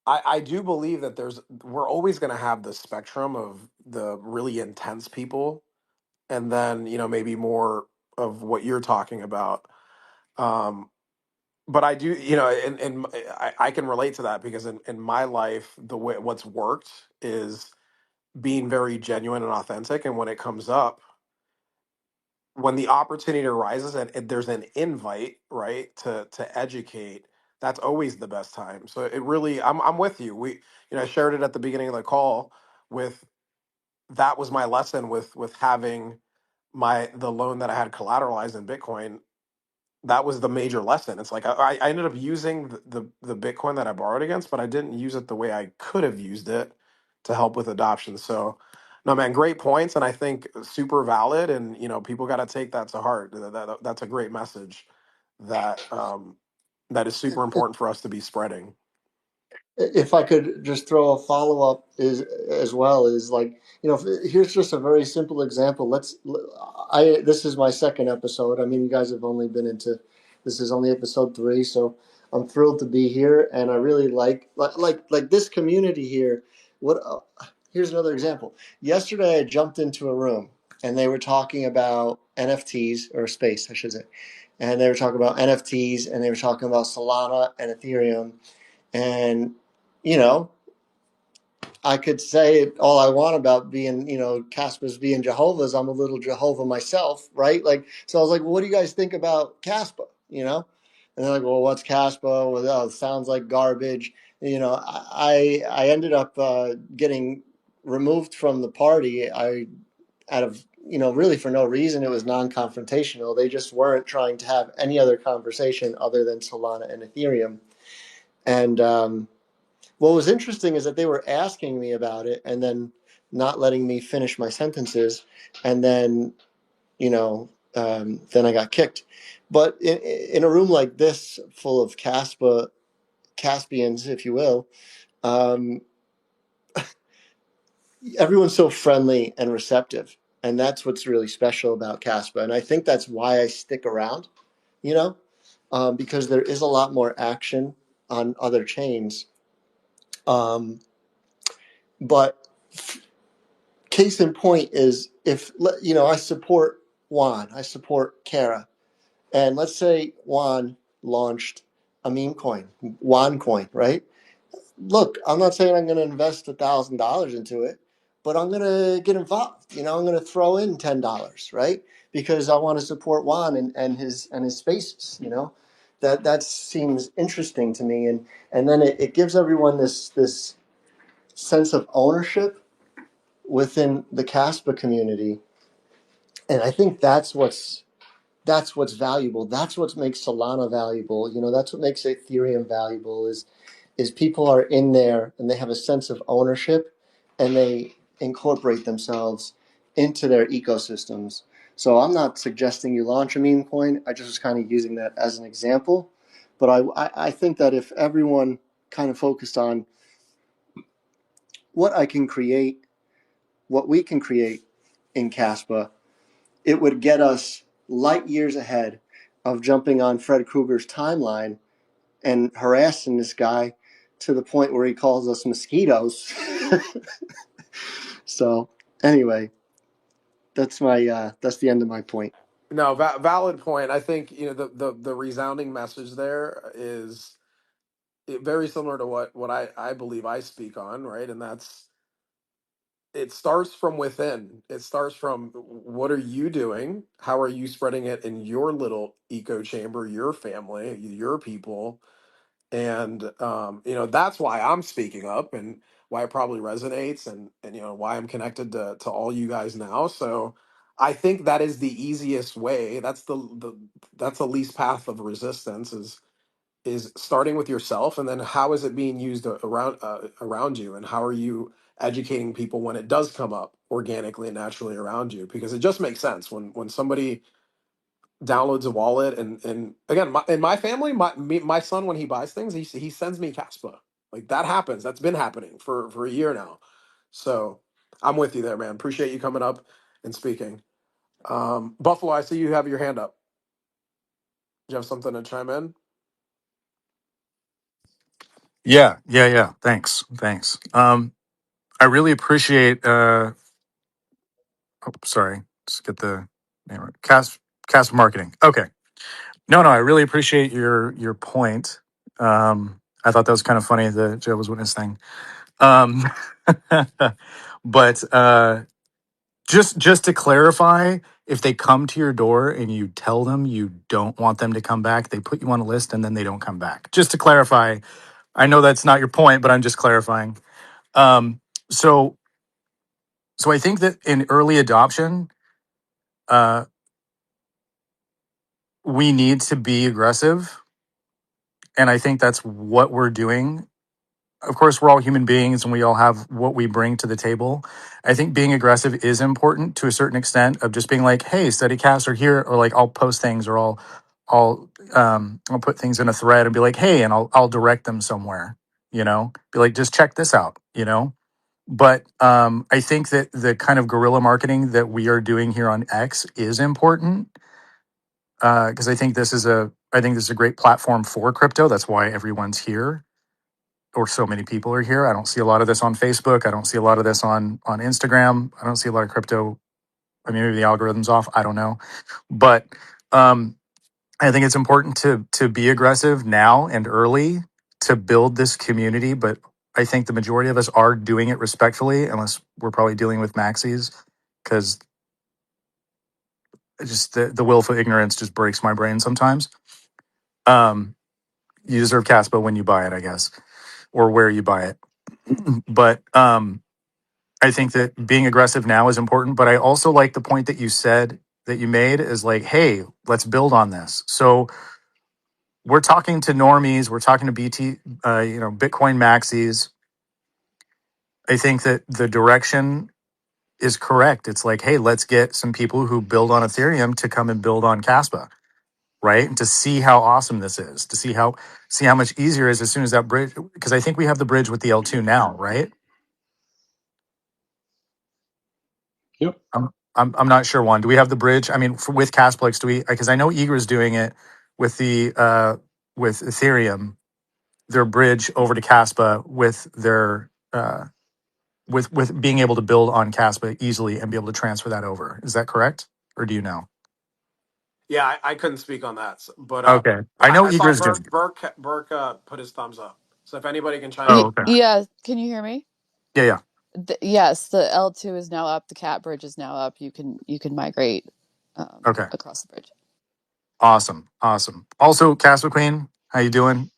I do believe that we're always going to have the spectrum of the really intense people, and then maybe more of what you're talking about. Um, but I do, and I can relate to that because in my life, the way what's worked is being very genuine and authentic. And when it comes up, when the opportunity arises and there's an invite, right, to educate, that's always the best time. So it really, I'm with you. I shared it at the beginning of the call with that was my lesson with having the loan that I had collateralized in Bitcoin. That was the major lesson. It's like I ended up using the Bitcoin that I borrowed against, but I didn't use it the way I could have used it to help with adoption. So, no, man, great points, and I think super valid. And people got to take that to heart. That's a great message that that is super important for us to be spreading. If I could just throw a follow up is as well is like here's just a very simple example. This is my second episode. I mean, you guys have only been into this is only episode 3, so I'm thrilled to be here, and I really like this community here. What Here's another example. Yesterday, I jumped into a room and they were talking about NFTs, or space, I should say, and they were talking about NFTs and they were talking about Solana and Ethereum. And, you know, I could say all I want about being, Caspa's being Jehovah's. I'm a little Jehovah myself, right? Like, so I was like, well, what do you guys think about Caspa? And they're like, well, what's Caspa? Well, oh, it sounds like garbage. I ended up getting removed from the party. Out of, really for no reason. It was non-confrontational. They just weren't trying to have any other conversation other than Solana and Ethereum. And, what was interesting is that they were asking me about it and then not letting me finish my sentences, and then then I got kicked. But in a room like this, full of Caspians, if you will, um, everyone's so friendly and receptive, and that's what's really special about Caspa. And I think that's why I stick around, you know, because there is a lot more action on other chains. But case in point is, if I support Juan, I support Kara, and let's say Juan launched a meme coin, Juan coin, right? Look, I'm not saying I'm going to invest $1,000 into it, but I'm going to get involved. I'm going to throw in $10, right? Because I want to support Juan and his spaces. That seems interesting to me, and then it gives everyone this sense of ownership within the Caspa community. And I think that's what's valuable. That's what makes Solana valuable. That's what makes Ethereum valuable is people are in there and they have a sense of ownership, and they incorporate themselves into their ecosystems. So I'm not suggesting you launch a meme coin. I just was kind of using that as an example. But I think that if everyone kind of focused on what I can create, what we can create in Caspa, it would get us light years ahead of jumping on Fred Krueger's timeline and harassing this guy to the point where he calls us mosquitoes. So anyway, that's the end of my point. No, valid point. I think the resounding message there is very similar to what I believe I speak on, right? And that's, it starts from within. It starts from, what are you doing? How are you spreading it in your little echo chamber, your family, your people? And that's why I'm speaking up, and why it probably resonates, and why I'm connected to all you guys now. So I think that is the easiest way. That's that's the least path of resistance, is starting with yourself, and then how is it being used around you, and how are you educating people when it does come up organically and naturally around you? Because it just makes sense when somebody downloads a wallet, and again, in my family, my son, when he buys things, he sends me Caspa. Like, that happens. That's been happening for a year now. So I'm with you there, man. Appreciate you coming up and speaking. Buffalo, I see you have your hand up. Do you have something to chime in? Yeah. Thanks. I really appreciate. Oh, sorry, just get the name right. Cast marketing. Okay. No. I really appreciate your point. I thought that was kind of funny, the Jehovah's Witness thing. Um, but just to clarify, if they come to your door and you tell them you don't want them to come back, they put you on a list and then they don't come back. Just to clarify, I know that's not your point, but I'm just clarifying. Um, so so I think that in early adoption, uh, we need to be aggressive, and I think that's what we're doing. Of course, we're all human beings and we all have what we bring to the table. I think being aggressive is important to a certain extent, of just being like, hey, study casts are here, or like I'll post things, or I'll put things in a thread and be like, hey, and I'll direct them somewhere, be like, just check this out. But I think that the kind of guerrilla marketing that we are doing here on X is important, because I think this is a great platform for crypto. That's why everyone's here, or so many people are here. I don't see a lot of this on Facebook. I don't see a lot of this on Instagram. I don't see a lot of crypto. I mean, maybe the algorithm's off. I don't know, but um, I think it's important to be aggressive now and early to build this community. But I think the majority of us are doing it respectfully, unless we're probably dealing with maxis, because just the willful ignorance just breaks my brain sometimes. Um, you deserve Caspa when you buy it, I guess, or where you buy it. But I think that being aggressive now is important, but I also like the point that you made is like, hey, let's build on this. So we're talking to normies, we're talking to Bitcoin maxis. I think that the direction is correct. It's like, hey, let's get some people who build on Ethereum to come and build on Caspa, right? And to see how awesome this is, to see how much easier it is as soon as that bridge, because I think we have the bridge with the L2 now, right? Yep. I'm not sure. One, do we have the bridge? I mean, with Casplex, do we? Because I know Eager is doing it with the with Ethereum, their bridge over to Caspa with their with being able to build on Caspa easily and be able to transfer that over. Is that correct, or do you know? Yeah, I couldn't speak on that, but Okay, I know I saw Eager's doing it. Burke put his thumbs up. So if anybody can chime in Oh, on okay. that. Yeah, can you hear me? Yeah, yeah. Yes, the L2 is now up. The cat bridge is now up. You can migrate Okay. across the bridge. Awesome. Also, Caspa Queen, how you doing?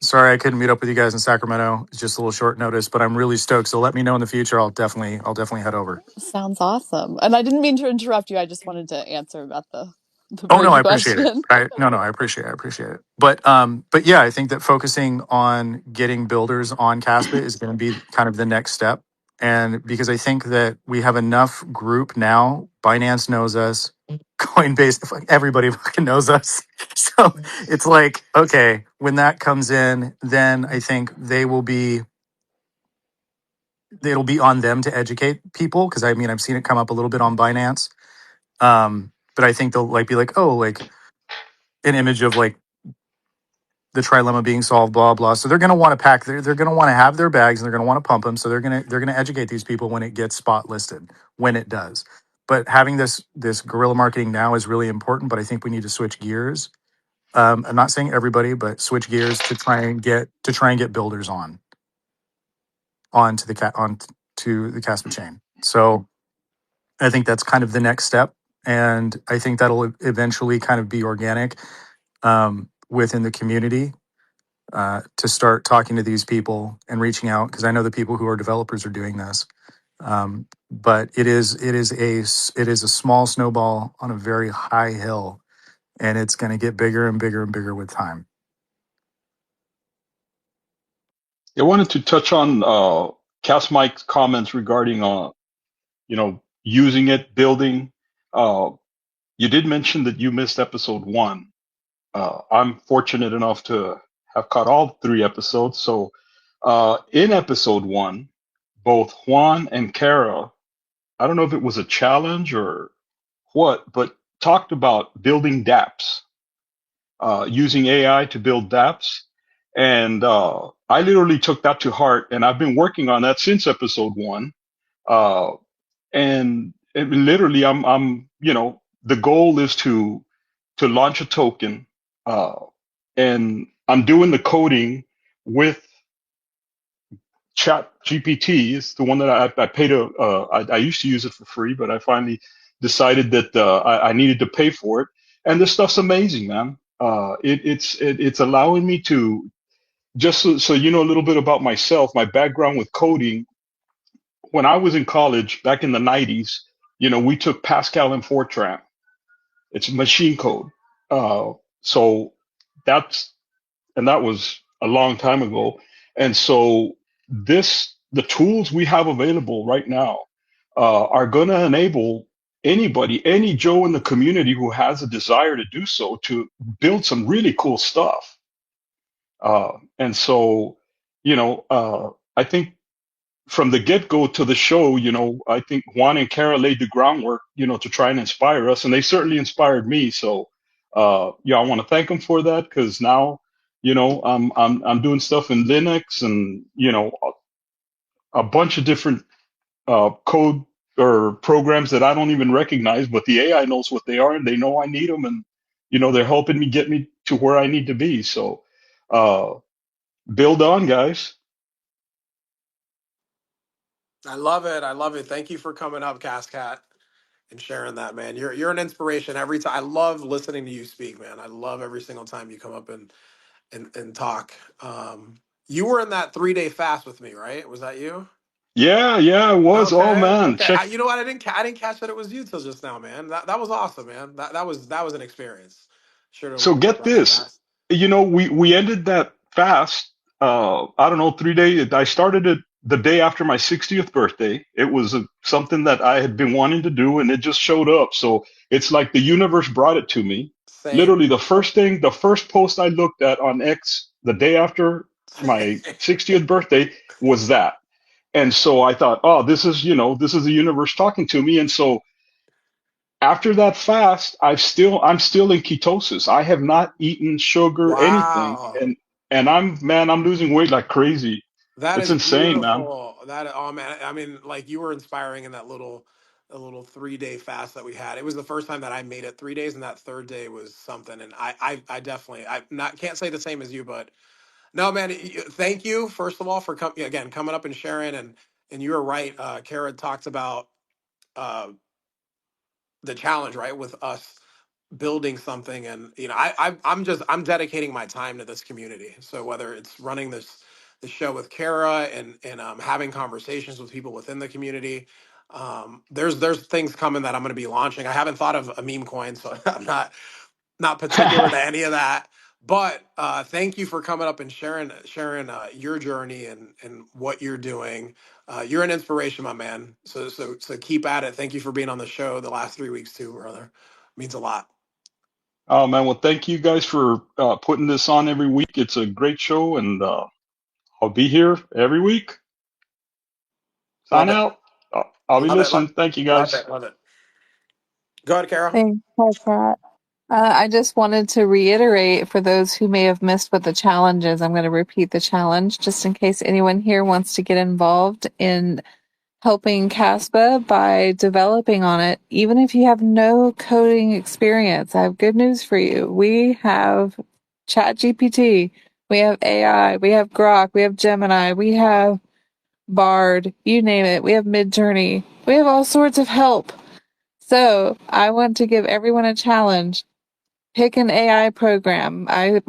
Sorry I couldn't meet up with you guys in Sacramento. It's just a little short notice, but I'm really stoked. So let me know in the future. I'll definitely head over. Sounds awesome. And I didn't mean to interrupt you. I just wanted to answer about the Oh no, bridge I appreciate it. question. I appreciate it. But yeah, I think that focusing on getting builders on Caspa is going to be kind of the next step. And because I think that we have enough group now, Binance knows us, Coinbase, like everybody fucking knows us. So it's like, okay, when that comes in, then I think it'll be on them to educate people. Cause I mean, I've seen it come up a little bit on Binance. But I think they'll like be like, oh, like an image of like the trilemma being solved, blah, blah. So they're going to want to they're going to want to have their bags and they're going to want to pump them. So they're going to educate these people when it gets spot listed, when it does. But having this guerrilla marketing now is really important. But I think we need to switch gears. I'm not saying everybody, but switch gears to try and get builders onto the on to the Caspa chain. So I think that's kind of the next step, and I think that'll eventually kind of be organic within the community to start talking to these people and reaching out, because I know the people who are developers are doing this. But it is a small snowball on a very high hill, and it's going to get bigger and bigger and bigger with time. I wanted to touch on Cass Mike's comments regarding using it, building. Uh, you did mention that you missed episode one. I'm fortunate enough to have caught all three episodes. So in episode one, both Juan and Kara, I don't know if it was a challenge or what, but talked about building dApps, using AI to build dApps. And I literally took that to heart, and I've been working on that since episode one. Uh, and literally, the goal is to launch a token, uh, and I'm doing the coding with Chat GPT. Is the one that I paid I used to use it for free, but I finally decided that I needed to pay for it. And this stuff's amazing, man. It's allowing me to just so you know a little bit about myself, my background with coding. When I was in college back in the 90s, we took Pascal and Fortran. It's machine code. So that's and that was a long time ago. And so the tools we have available right now are going to enable anybody, any Joe in the community who has a desire to do so, to build some really cool stuff. And so, I think from the get go to the show, I think Juan and Kara laid the groundwork, to try and inspire us, and they certainly inspired me. So, I want to thank them for that, because now, I'm doing stuff in Linux and a bunch of different code or programs that I don't even recognize, but the AI knows what they are and they know I need them, and they're helping me get me to where I need to be. So, uh, build on, guys. I love it. I love it. Thank you for coming up, Cascat, and sharing that, man. You're an inspiration every time. I love listening to you speak, man. I love every single time you come up and talk. You were in that 3 day fast with me, right? Was that you? Yeah, it was. Oh Okay, man, okay. check. You know what? I didn't catch that it was you till just now, man. That was awesome, man. That was an experience. Should have So went get on that this, fast. we ended that fast. I don't know, 3 days. I started it the day after my 60th birthday. It was something that I had been wanting to do, and it just showed up. So it's like the universe brought it to me. Same. Literally, the first post I looked at on X the day after my 60th birthday was that. And so I thought, oh, this is the universe talking to me. And so after that fast, I'm still in ketosis. I have not eaten sugar, anything, Wow. and I'm losing weight like crazy. That It's is insane, man. beautiful. That oh man, I mean, like you were inspiring in that a little 3 day fast that we had. It was the first time that I made it 3 days, and that third day was something. And I definitely, I not can't say the same as you, but no, man. Thank you first of all for coming up and sharing. And you were right. Kara talked about uh, the challenge, right, with us building something. And I'm dedicating my time to this community. So whether it's running the show with Kara and having conversations with people within the community, there's things coming that I'm going to be launching. I haven't thought of a meme coin, so I'm not particular to any of that. But thank you for coming up and sharing your journey and what you're doing. You're an inspiration, my man. So keep at it. Thank you for being on the show the last 3 weeks too, brother. Means a lot. Oh man, well, thank you guys for putting this on every week. It's a great show, and I'll be here every week. Sign Love it. out. I'll be Love it. listening. Thank you Love guys. it. Love it. Go ahead, Carol. Thanks, Kat. I just wanted to reiterate for those who may have missed what the challenge is. I'm going to repeat the challenge just in case anyone here wants to get involved in helping Kaspa by developing on it. Even if you have no coding experience, I have good news for you. We have ChatGPT, we have AI, we have Grok, we have Gemini, we have Bard, you name it. We have Midjourney. We have all sorts of help. So I want to give everyone a challenge. Pick an AI program. I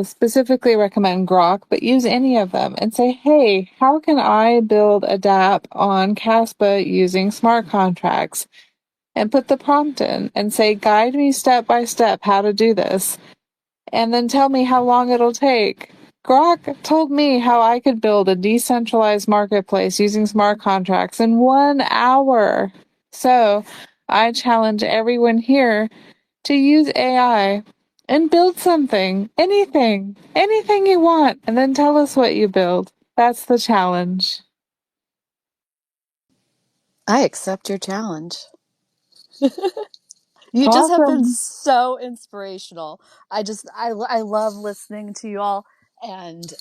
specifically recommend Grok, but use any of them and say, hey, how can I build a dApp on Kaspa using smart contracts? And put the prompt in and say, guide me step by step how to do this. And then tell me how long it'll take. Grok told me how I could build a decentralized marketplace using smart contracts in 1 hour. So I challenge everyone here to use AI and build something, anything you want, and then tell us what you build. That's the challenge. I accept your challenge. You just have been Awesome. so inspirational. I love listening to you all, and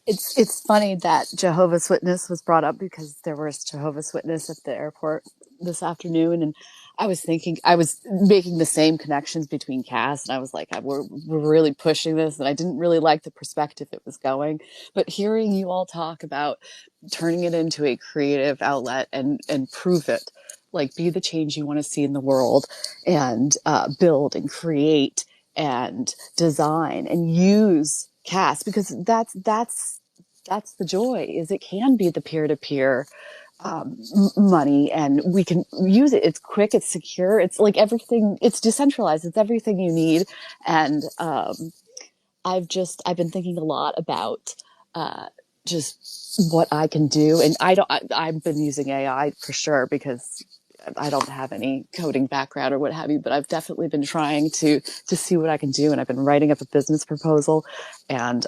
it's funny that Jehovah's Witness was brought up because there was Jehovah's Witness at the airport this afternoon, and I was making the same connections between casts, and I was like, we're really pushing this, and I didn't really like the perspective it was going, but hearing you all talk about turning it into a creative outlet and prove it, like be the change you want to see in the world, and build and create and design and use cast, because that's the joy, is it can be the peer-to-peer money, and we can use it. It's quick, it's secure, it's like everything, it's decentralized, it's everything you need. And I've been thinking a lot about uh, just what I can do, and I've been using AI for sure because I don't have any coding background or what have you, but I've definitely been trying to see what I can do, and I've been writing up a business proposal, and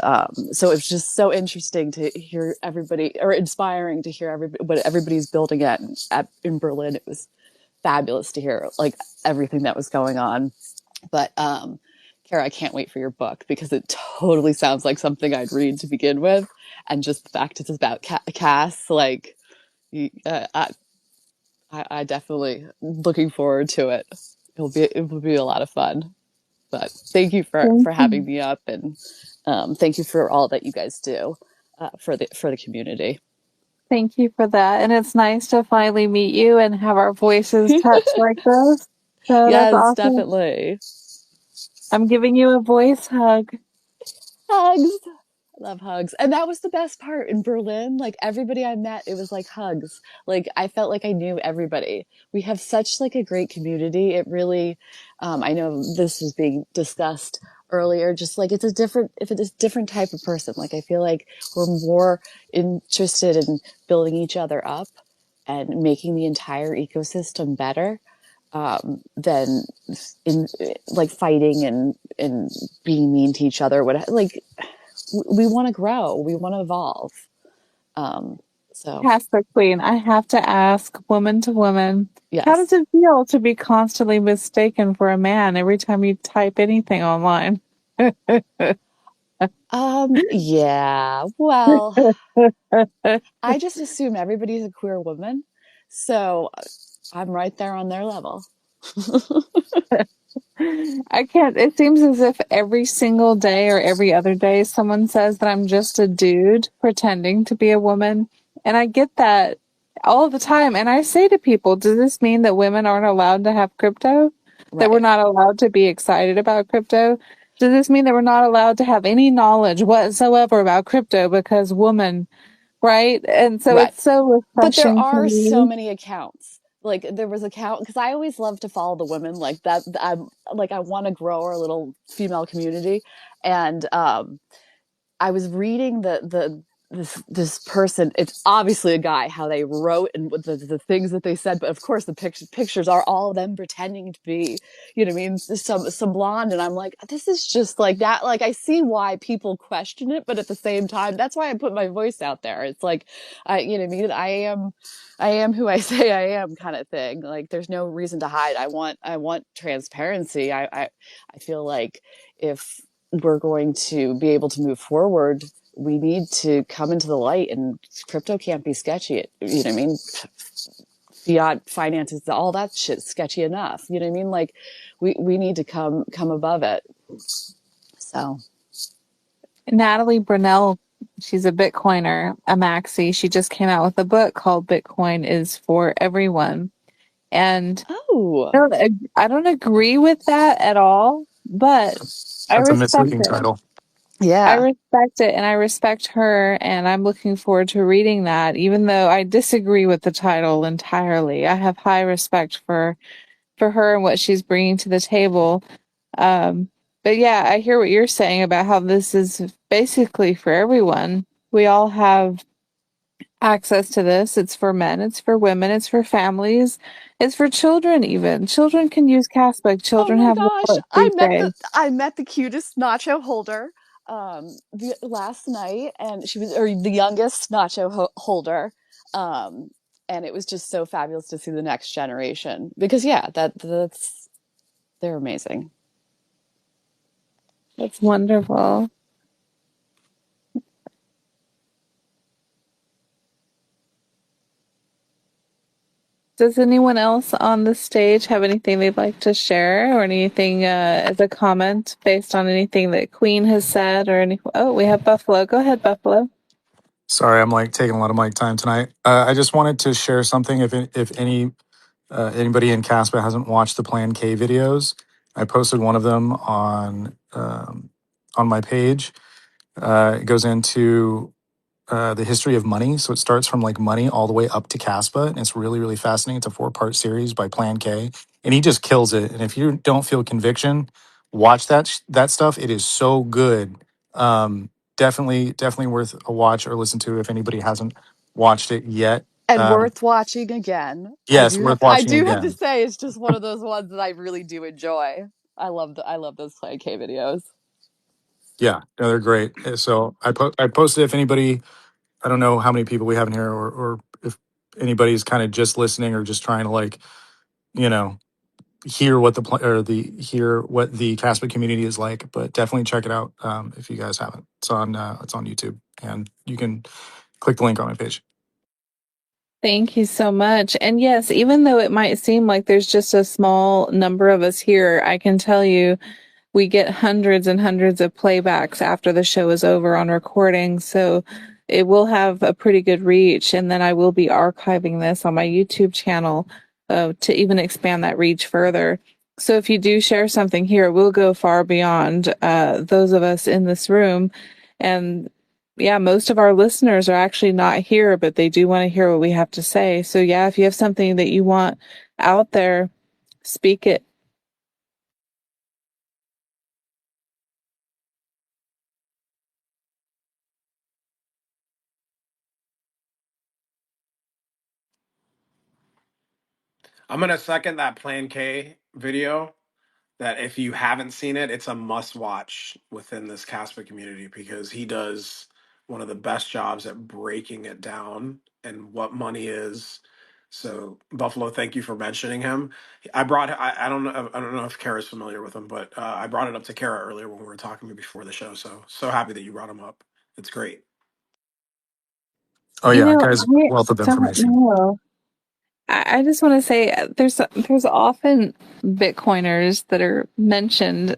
so it's just so interesting to hear everybody, or inspiring to hear everybody, what everybody's building in Berlin. It was fabulous to hear like everything that was going on. But Kara, I can't wait for your book because it totally sounds like something I'd read to begin with, and just the fact it's about Cass, like I definitely looking forward to it. It will be a lot of fun. But thank you Thank for having you. me up, and thank you for all that you guys do for the community. Thank you for that. And it's nice to finally meet you and have our voices touch like this. So that's Yes, awesome. definitely. I'm giving you a voice hug. Hugs. Love hugs. And that was the best part in Berlin. Like everybody I met, it was like hugs. Like I felt like I knew everybody. We have such like a great community. It really, I know this was being discussed earlier, just like if it's a different type of person. Like I feel like we're more interested in building each other up and making the entire ecosystem better, than in like fighting and being mean to each other. What, like, we want to grow, we want to evolve. Um, so Casper Queen, I have to ask, woman to woman, how does yes. it feel to be constantly mistaken for a man every time you type anything online? Yeah. Well, I just assume everybody's a queer woman, so I'm right there on their level. I can't. It seems as if every single day or every other day someone says that I'm just a dude pretending to be a woman. And I get that all the time. And I say to people, does this mean that women aren't allowed to have crypto? That we're Right. not allowed to be excited about crypto? Does this mean that we're not allowed to have any knowledge whatsoever about crypto because woman, right? And so Right. it's so But there refreshing to are so me. many accounts. Like there was account, because I always love to follow the women like that. I'm like, I want to grow our little female community, and I was reading this person, it's obviously a guy, how they wrote and what the things that they said, but of course the pictures are all of them pretending to be, you know what I mean, some blonde, and I'm like, this is just like that. Like, I see why people question it, but at the same time, that's why I put my voice out there. It's like, you know what I mean, I am who I say I am, kind of thing. Like, there's no reason to hide. I want transparency. I feel like if we're going to be able to move forward, we need to come into the light, and crypto can't be sketchy. You know what I mean? Fiat finances, all that shit's sketchy enough. You know what I mean? Like, we need to come above it. So, Natalie Brunell, she's a Bitcoiner, a maxi. She just came out with a book called Bitcoin is for Everyone. And oh, I don't agree with that at all, but I That's a respect misleading it. title. I yeah. respect it and I respect her, and I'm looking forward to reading that, even though I disagree with the title entirely. I have high respect for her and what she's bringing to the table. But yeah, I hear what you're saying about how this is basically for everyone. We all have access to this. It's for men, it's for women, it's for families, it's for children even. Children can use Kaspa. Oh Children my have gosh, wallets these days. I met the cutest nacho holder last night, and she was, or the youngest holder, um and it was just so fabulous to see the next generation, because yeah, that's, they're amazing. That's wonderful. Does anyone else on the stage have anything they'd like to share, or anything as a comment based on anything that Queen has said, or any? Oh, we have Buffalo. Go ahead, Buffalo. Sorry, I'm like taking a lot of mic time tonight. I just wanted to share something. If anybody in Caspa hasn't watched the Plan K videos, I posted one of them on my page. It goes into the history of money. So it starts from like money all the way up to Caspa. And it's really, really fascinating. It's a 4-part series by Plan K. And he just kills it. And if you don't feel conviction, watch that stuff. It is so good. Definitely worth a watch or listen to if anybody hasn't watched it yet. And Um, worth watching again. yes, worth I watching do have to again. say, it's just one of those ones that I really do enjoy. I love those Play K videos. Yeah, no, they're great. So I posted if anybody, I don't know how many people we have in here, or if anybody's kind of just listening or just trying to like, you know, hear what hear what the Casper community is like, but definitely check it out if you guys haven't. It's on YouTube, and you can click the link on my page. Thank you so much. And yes, even though it might seem like there's just a small number of us here, I can tell you we get hundreds and hundreds of playbacks after the show is over on recording. So it will have a pretty good reach. And then I will be archiving this on my YouTube channel to even expand that reach further. So if you do share something here, it will go far beyond those of us in this room. And yeah, most of our listeners are actually not here, but they do want to hear what we have to say. So yeah, if you have something that you want out there, speak it. I'm gonna second that Plan K video. That if you haven't seen it, it's a must watch within this Casper community because he does one of the best jobs at breaking it down and what money is. So Buffalo, thank you for mentioning him. I don't know if Kara's familiar with him, but I brought it up to Kara earlier when we were talking before the show. So happy that you brought him up. It's great. Oh You yeah, know, guys, I wealth of don't information. know. I just want to say there's often Bitcoiners that are mentioned.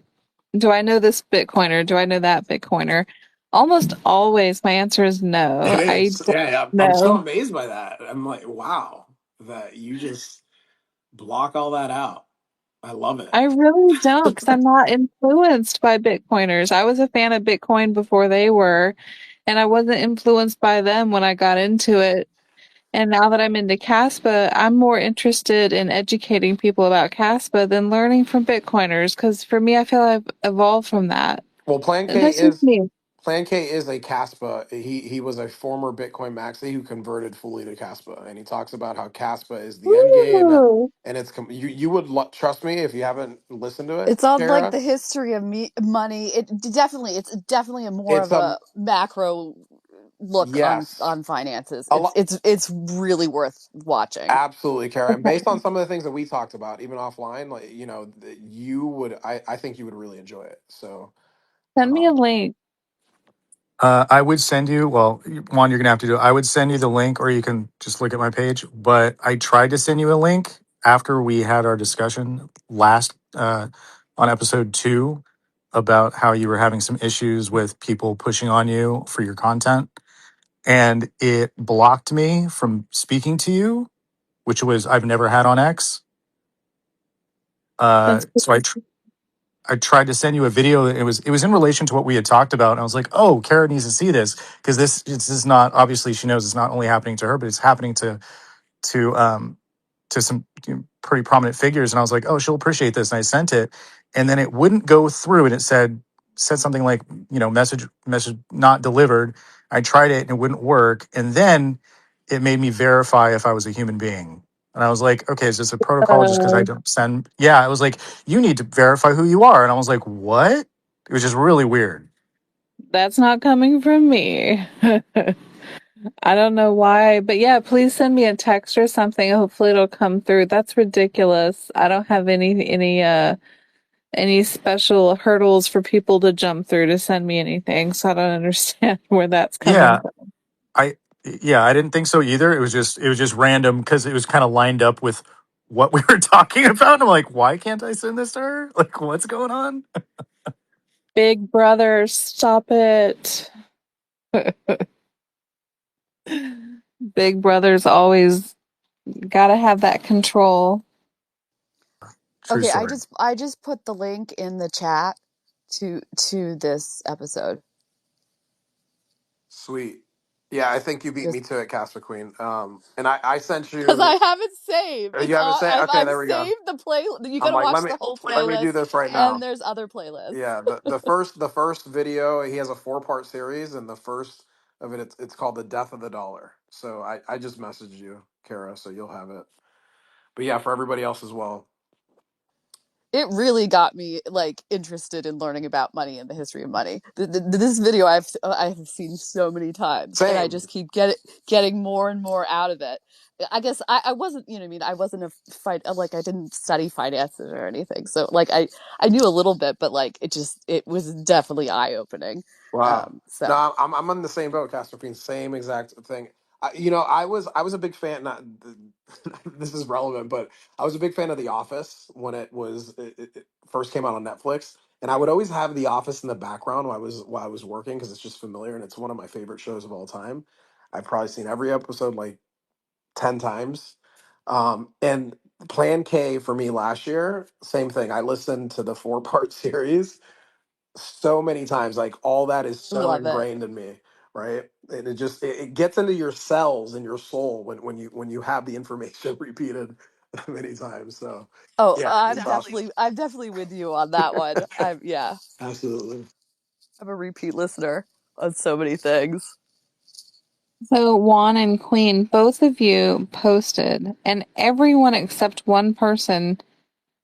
Do I know this Bitcoiner? Do I know that Bitcoiner? Almost always my answer is It no. I is. don't Yeah, I'm so know. amazed by that. I'm like, wow, that you just block all that out. I love it. I really don't, because I'm not influenced by Bitcoiners. I was a fan of Bitcoin before they were, and I wasn't influenced by them when I got into it. And now that I'm into Kaspa, I'm more interested in educating people about Kaspa than learning from Bitcoiners, because for me, I feel I've evolved from that. Well, Plan K That's just is me. Plan K is a Kaspa. He was a former Bitcoin maxi who converted fully to Kaspa, and he talks about how Kaspa is the end game, Woo! and you would trust me if you haven't listened to it, It's on like Kara. the history of money. It's definitely a more It's of a macro look yes, on finances. a lot. It's really worth watching. Absolutely, Kara. And Okay. based on some of the things that we talked about, even offline, like you would, I think you would really enjoy it. So, Send me a um, link. I would send you, well, one, you're going to have to do, I would send you the link or you can just look at my page. But I tried to send you a link after we had our discussion last on episode 2 about how you were having some issues with people pushing on you for your content. And it blocked me from speaking to you, which was, I've never had on X. That's I tried to send you a video. It was in relation to what we had talked about, and I was like, "Oh, Kara needs to see this because this is not obviously she knows it's not only happening to her, but it's happening to to some pretty prominent figures." And I was like, "Oh, she'll appreciate this." And I sent it, and then it wouldn't go through, and it said something like, message not delivered. I tried it and it wouldn't work, and then it made me verify if I was a human being. And I was like, okay, is this a protocol just because I uh, don't send? Yeah, it was like, you need to verify who you are. And I was like, what? It was just really weird. that's not coming from me. I don't know why, but yeah, please send me a text or something. Hopefully it'll come through. That's ridiculous. I don't have any special hurdles for people to jump through to send me anything, so I don't understand where that's coming Yeah, from. I yeah, I didn't think so either. It was just random because it was kind of lined up with what we were talking about. And I'm like, why can't I send this to her? Like, what's going on? Big brother, stop it. Big brother's always gotta have that control. True Okay, story. I just put the link in the chat to this episode. sweet. Yeah, I think you beat Just me to it, Casper Queen. And I sent because I you. have it saved. You It's haven't on. said okay. I've There we go. saved the play. You got I'm to like, watch the whole let me do playlist, this right and now. there's other playlists. Yeah, the first video, he has a 4-part series, and the first of it, it's called The Death of the Dollar. So I just messaged you, Kara, so you'll have it. But yeah, for everybody else as well. It really got me like interested in learning about money and the history of money. This video I've seen so many times, and I Same. just keep getting more and more out of it. I guess I wasn't, you know what I mean, I wasn't a fight like I didn't study finances or anything, so like I knew a little bit, but like it was definitely eye opening. Wow. So No, I'm on the same boat, Casper. Same exact thing. I was a big fan. Not this is relevant, but I was a big fan of The Office when it first came out on Netflix, and I would always have The Office in the background while I was working because it's just familiar and it's one of my favorite shows of all time. I've probably seen every episode like 10 times. And Plan K for me last year, same thing. I listened to the 4-part series so many times. Like all that is so love it. ingrained in me, right? And it gets into your cells and your soul when you have the information repeated many times. So Oh, yeah, good stuff. I'm definitely with you on that one. Yeah, Absolutely. I'm a repeat listener on so many things. So Juan and Queen, both of you posted, and everyone except one person,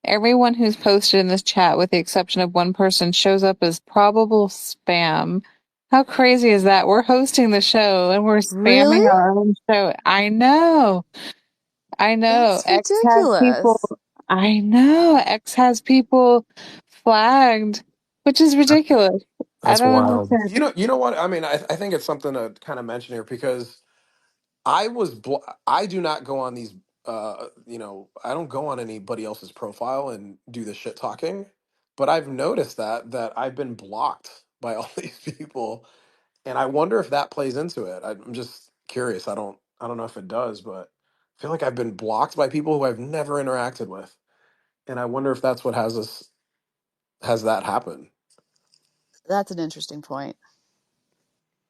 everyone who's posted in this chat, with the exception of one person, shows up as probable spam. How crazy is that? We're hosting the show and we're Really? spamming our own show. I know. I know. That's ridiculous. I know. X has people flagged, which is ridiculous. I That's don't wild. understand. You know what? I mean, I think it's something to kind of mention here because I do not go on these I don't go on anybody else's profile and do the shit talking, but I've noticed that I've been blocked by all these people, and I wonder if that plays into it. I'm just curious. I don't know if it does, but I feel like I've been blocked by people who I've never interacted with, and I wonder if that's what has that happen. That's an interesting point.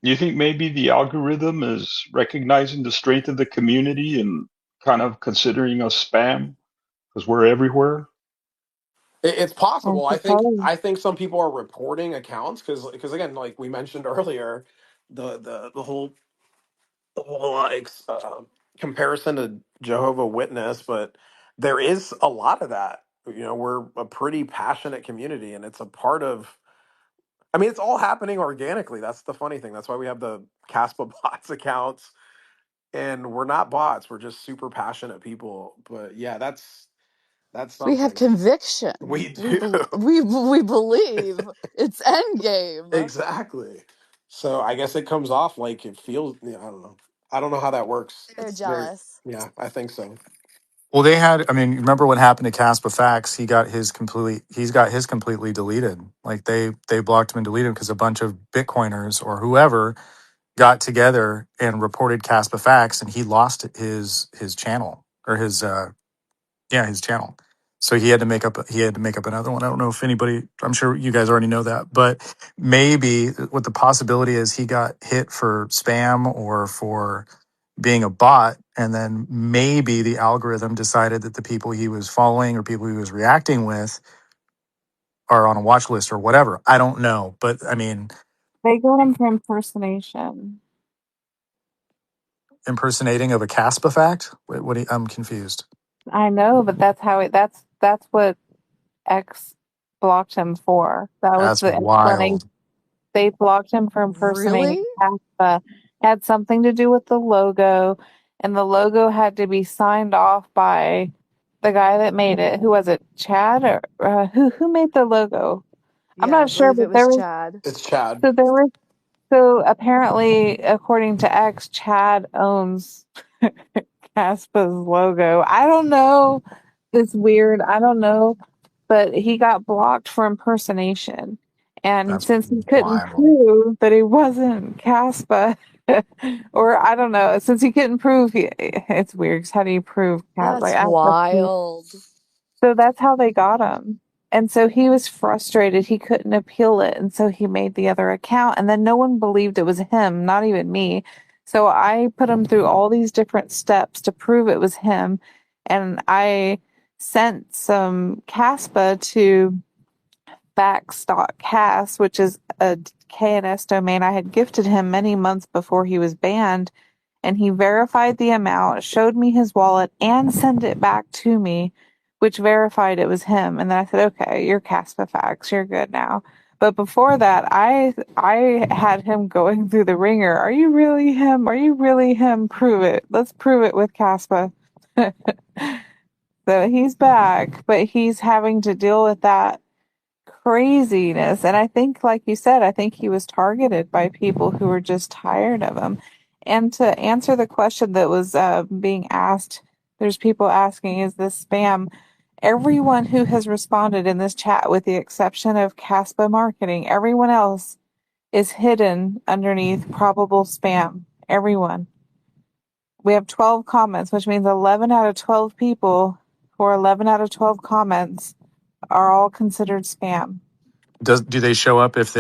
You think maybe the algorithm is recognizing the strength of the community and kind of considering us spam because we're everywhere? It's I possible. suppose. I think some people are reporting accounts because again, like we mentioned earlier, the whole like comparison to Jehovah Witness, but there is a lot of that. You know, we're a pretty passionate community, and it's a part of. I mean, it's all happening organically. That's the funny thing. That's why we have the Caspa bots accounts, and we're not bots. We're just super passionate people. But yeah, that's We have something conviction. we do. We believe it's endgame. Exactly. So I guess it comes off like it feels. Yeah, I don't know. I don't know how that works. They're It's very. jealous. Yeah, I think so. Well, they had. I mean, remember what happened to Caspa Fax? He's got his completely deleted. Like they blocked him and deleted him because a bunch of Bitcoiners or whoever got together and reported Caspa Fax, and he lost his channel or his his channel. So he had to make up another one. I don't know if anybody. I'm sure you guys already know that, but maybe what the possibility is he got hit for spam or for being a bot, and then maybe the algorithm decided that the people he was following or people he was reacting with are on a watch list or whatever. I don't know, but I mean, They got him for impersonation. impersonating of a Caspa fact. I'm confused. I know, but that's how it. That's what X blocked him for. That was That's the explanation. wild. They blocked him for Really? impersonating Caspa. Had something to do with the logo, and the logo had to be signed off by the guy that made it. Who was it? Chad or who made the logo? I'm Yeah, I not sure, believe it but was Chad. It's Chad. there was so apparently, according to X, Chad owns Caspa's logo. I don't know. It's weird. I don't know, but he got blocked for impersonation. And That's since he couldn't wild. prove that he wasn't Caspa, or I don't know, since he couldn't prove, it's weird. 'Cause how do you prove Cas? Like, That's wild. so that's how they got him. And so he was frustrated. He couldn't appeal it. And so he made the other account. And then no one believed it was him, not even me. So I put him through all these different steps to prove it was him. And I sent some Caspa to backstock which is a KNS domain I had gifted him many months before he was banned, and he verified the amount, showed me his wallet, and sent it back to me, which verified it was him. And then I said, "Okay, you're Caspa Fax, you're good now." But before that, I had him going through the ringer. Are you really him? Are you really him? Prove it. Let's prove it with Caspa. So he's back, but he's having to deal with that craziness. And I think, like you said, I think he was targeted by people who were just tired of him. And to answer the question that was being asked, there's people asking, is this spam? Everyone who has responded in this chat, with the exception of Caspa Marketing, everyone else is hidden underneath probable spam. Everyone. We have 12 comments, which means 11 out of 12 people, or 11 out of 12 comments, are all considered spam. Do they show up if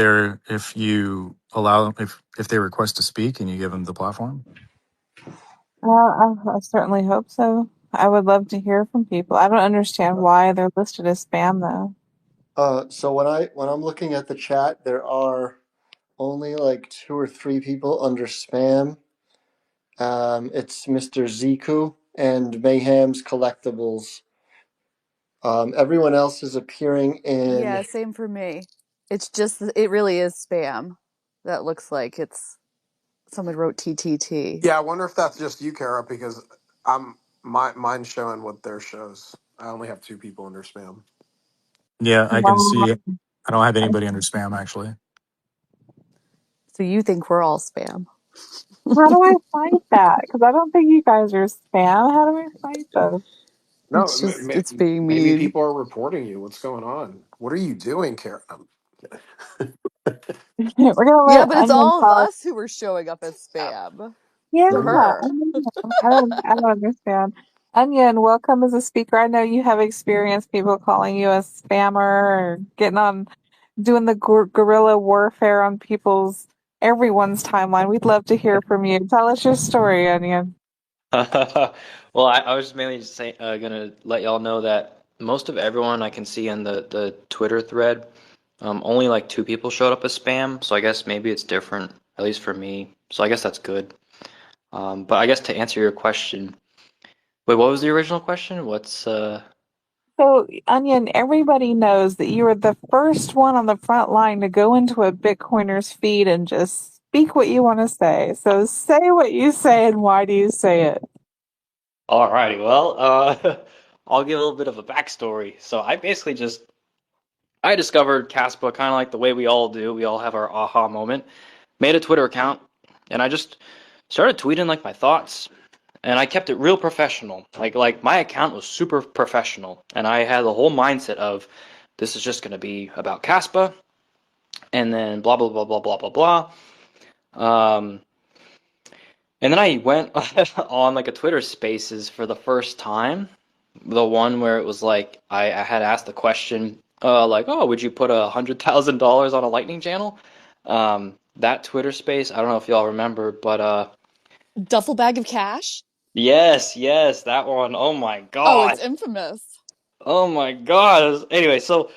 you allow them if they request to speak and you give them the platform? I certainly hope so. I would love to hear from people. I don't understand why they're listed as spam, though. So when I'm looking at the chat, there are only like two or three people under spam. It's Mr. Ziku and Mayhem's Collectibles. Everyone else is appearing Yeah, in. same for me. It's just, it really is spam. That looks like it's someone wrote TTT. Yeah, I wonder if that's just you, Kara, because mine's showing what their shows. I only have two people under spam. Yeah, I can Wow. see. I don't have anybody under spam actually. So you think we're all spam? How do I find that? Because I don't think you guys are spam. How do I find those? No, It's just, it's being maybe mean. people are reporting you. What's going on? What are you doing, Kara? We're gonna Yeah, let but it's Onion all of talk. us who are showing up as spam Yeah, to Mhm. her. I don't understand. Onion, welcome as a speaker. I know you have experienced people calling you a spammer or getting on, doing the guerrilla warfare on everyone's timeline. We'd love to hear from you. Tell us your story, Onion. Well, I was just mainly just gonna let y'all know that most of everyone I can see in the Twitter thread, only like 2 people showed up as spam. So I guess maybe it's different, at least for me. So I guess that's good. But I guess to answer your question, wait, what was the original question? So, Onion, everybody knows that you were the first one on the front line to go into a Bitcoiner's feed and just speak what you want to say. So, say what you say and why do you say it? Alrighty, well, I'll give a little bit of a backstory. So I discovered Kaspa kind of like the way we all do. We all have our aha moment. Made a Twitter account, and I just started tweeting like my thoughts, and I kept it real professional. Like my account was super professional, and I had the whole mindset of this is just going to be about Kaspa, and then blah blah blah blah blah blah blah. Um, and then I went on like a Twitter Spaces for the first time, the one where it was like I had asked the question, like, oh, would you put $100,000 on a Lightning channel? That Twitter Space, I don't know if y'all remember, but Duffel bag of cash? yes, that one. Oh my Oh, it's God. infamous. Oh my God. Anyway, so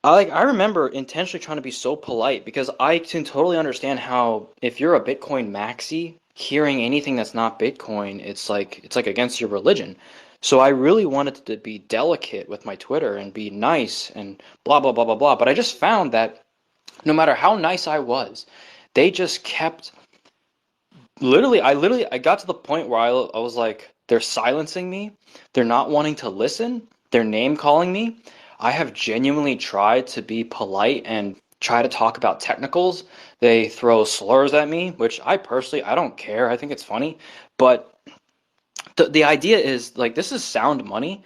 I remember intentionally trying to be so polite because I can totally understand how if you're a Bitcoin maxi, hearing anything that's not Bitcoin, it's like against your religion. So I really wanted to be delicate with my Twitter and be nice and blah blah blah blah blah. But I just found that no matter how nice I was, they just kept I got to the point where I was like, they're silencing me. They're not wanting to listen. They're name calling me. I have genuinely tried to be polite and try to talk about technicals. They throw slurs at me, which I don't care. I think it's funny. But the idea is like this is sound money,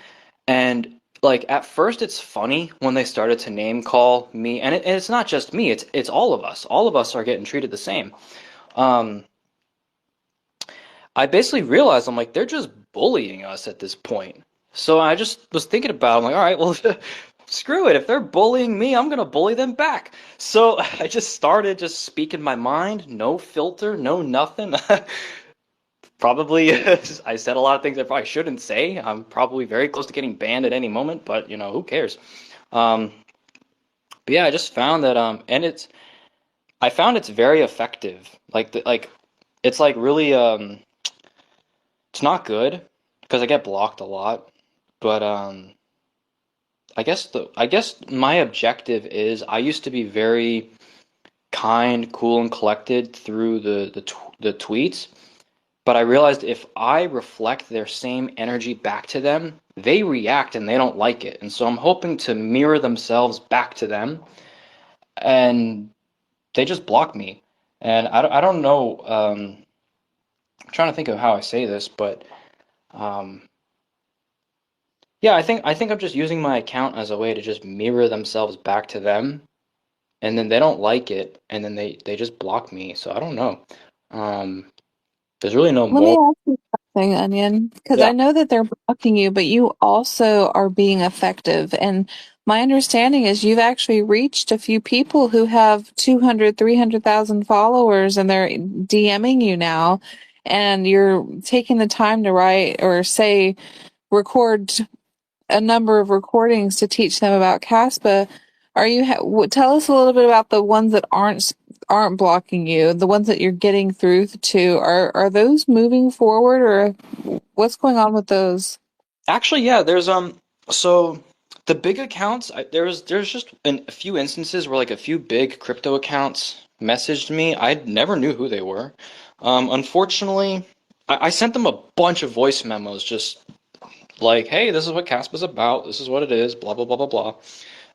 and like at first it's funny when they started to name call me, and it's not just me. It's all of us. All of us are getting treated the same. Um, I basically realized I'm like they're just bullying us at this point. So I just was thinking about it. I'm like, all right, well, screw it. If they're bullying me, I'm gonna bully them back. So I just started just speaking my mind, no filter, no nothing. Probably I said a lot of things I probably shouldn't say. I'm probably very close to getting banned at any moment, but who cares? Um, but yeah, I just found that and I found it's very effective. Like it's like really it's not good because I get blocked a lot, but I guess my objective is I used to be very kind, cool, and collected through the tweets, but I realized if I reflect their same energy back to them, they react and they don't like it. And so I'm hoping to mirror themselves back to them, and they just block me. And I don't know. I'm trying to think of how I say this, but um, yeah, I think I'm just using my account as a way to just mirror themselves back to them, and then they don't like it, and then they just block me. So I don't know. Um, there's really no Let me moral. ask you something, Onion, because Yeah. I know that they're blocking you, but you also are being effective. And my understanding is you've actually reached a few people who have 200, 300,000 followers and they're DMing you now. And you're taking the time to write or say, record a number of recordings to teach them about Caspa. Are you tell us a little bit about the ones that aren't blocking you, the ones that you're getting through to. Are those moving forward, or what's going on with those? Actually, yeah, there's so the big accounts, there's just a few instances where like a few big crypto accounts messaged me. I never knew who they were. Unfortunately, I sent them a bunch of voice memos just like, hey, this is what Caspa's about. This is what it is, blah blah blah blah blah.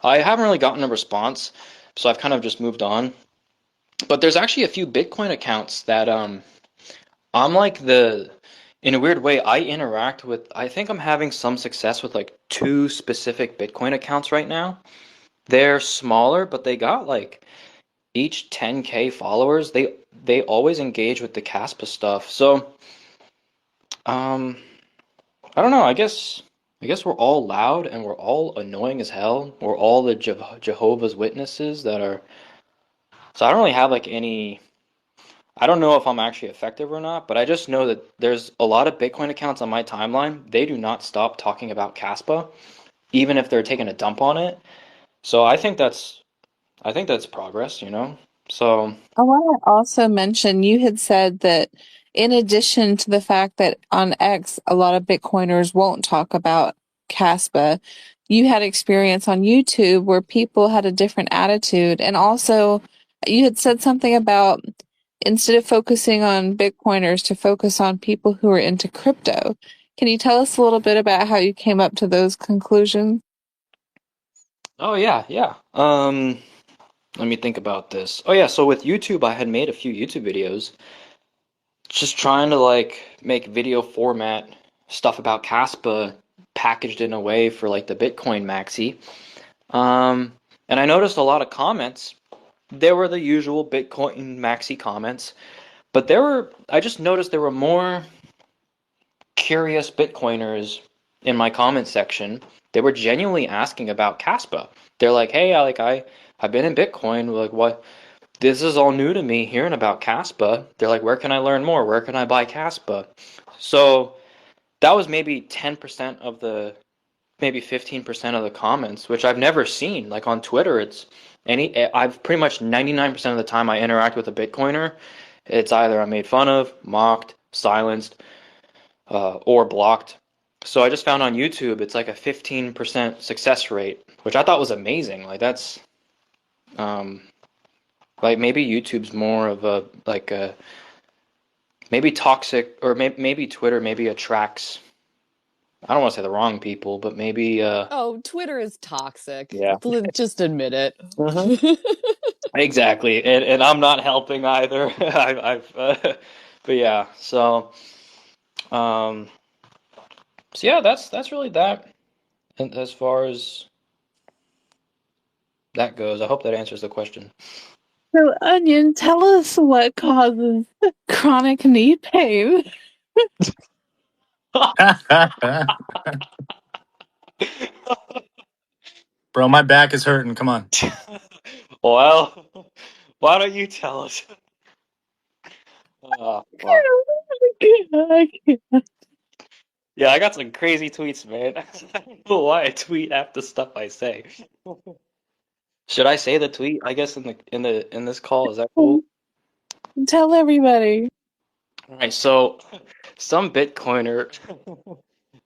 I haven't really gotten a response, so I've kind of just moved on. But there's actually a few Bitcoin accounts that I'm like in a weird way, I interact with, I think I'm having some success with like 2 specific Bitcoin accounts right now. They're smaller, but they got like each 10K followers. They always engage with the Caspa stuff. So, um, I don't know. I guess we're all loud and we're all annoying as hell. We're all the Jehovah's Witnesses that are. So I don't really have like any. I don't know if I'm actually effective or not, but I just know that there's a lot of Bitcoin accounts on my timeline. They do not stop talking about Kaspa. even if they're taking a dump on it. So I think that's progress, you know? So, I want to also mention you had said that in addition to the fact that on X, a lot of Bitcoiners won't talk about Caspa, you had experience on YouTube where people had a different attitude. And also, you had said something about instead of focusing on Bitcoiners, to focus on people who are into crypto. Can you tell us a little bit about how you came up to those conclusions? oh yeah, yeah. Let me think about this. Oh yeah, so with YouTube, I had made a few YouTube videos just trying to like make video format stuff about Caspa packaged in a way for like the Bitcoin maxi. Um, and I noticed a lot of comments. There were the usual Bitcoin maxi comments, but I just noticed there were more curious Bitcoiners in my comment section. They were genuinely asking about Caspa. They're like, "Hey, I've been in Bitcoin. Like, what? This is all new to me. Hearing about Caspa." They're like, "Where can I learn more? Where can I buy Caspa?" So that was maybe 10% of the, maybe 15% of the comments, which I've never seen. Like on Twitter, I've pretty much 99% of the time I interact with a Bitcoiner, it's either I'm made fun of, mocked, silenced, or blocked. So I just found on YouTube it's like a 15% success rate, which I thought was amazing. Like that's um like maybe YouTube's more of a like a maybe toxic, or maybe Twitter maybe attracts, I don't want to say the wrong people, but maybe Oh, Twitter is toxic. yeah. Just admit it. Mhm. Exactly. And I'm not helping either. I've but yeah, um so yeah, that's really that. And as far as that goes, I hope that answers the question. So, Onion, tell us what causes chronic knee pain. Bro, my back is hurting. Come on. Well, why don't you tell us? Fuck. Yeah, I got some crazy tweets, man. I don't know why I tweet half the stuff I say. Should I say the tweet? I guess in this call, is that cool? Tell everybody. All right, so some Bitcoiner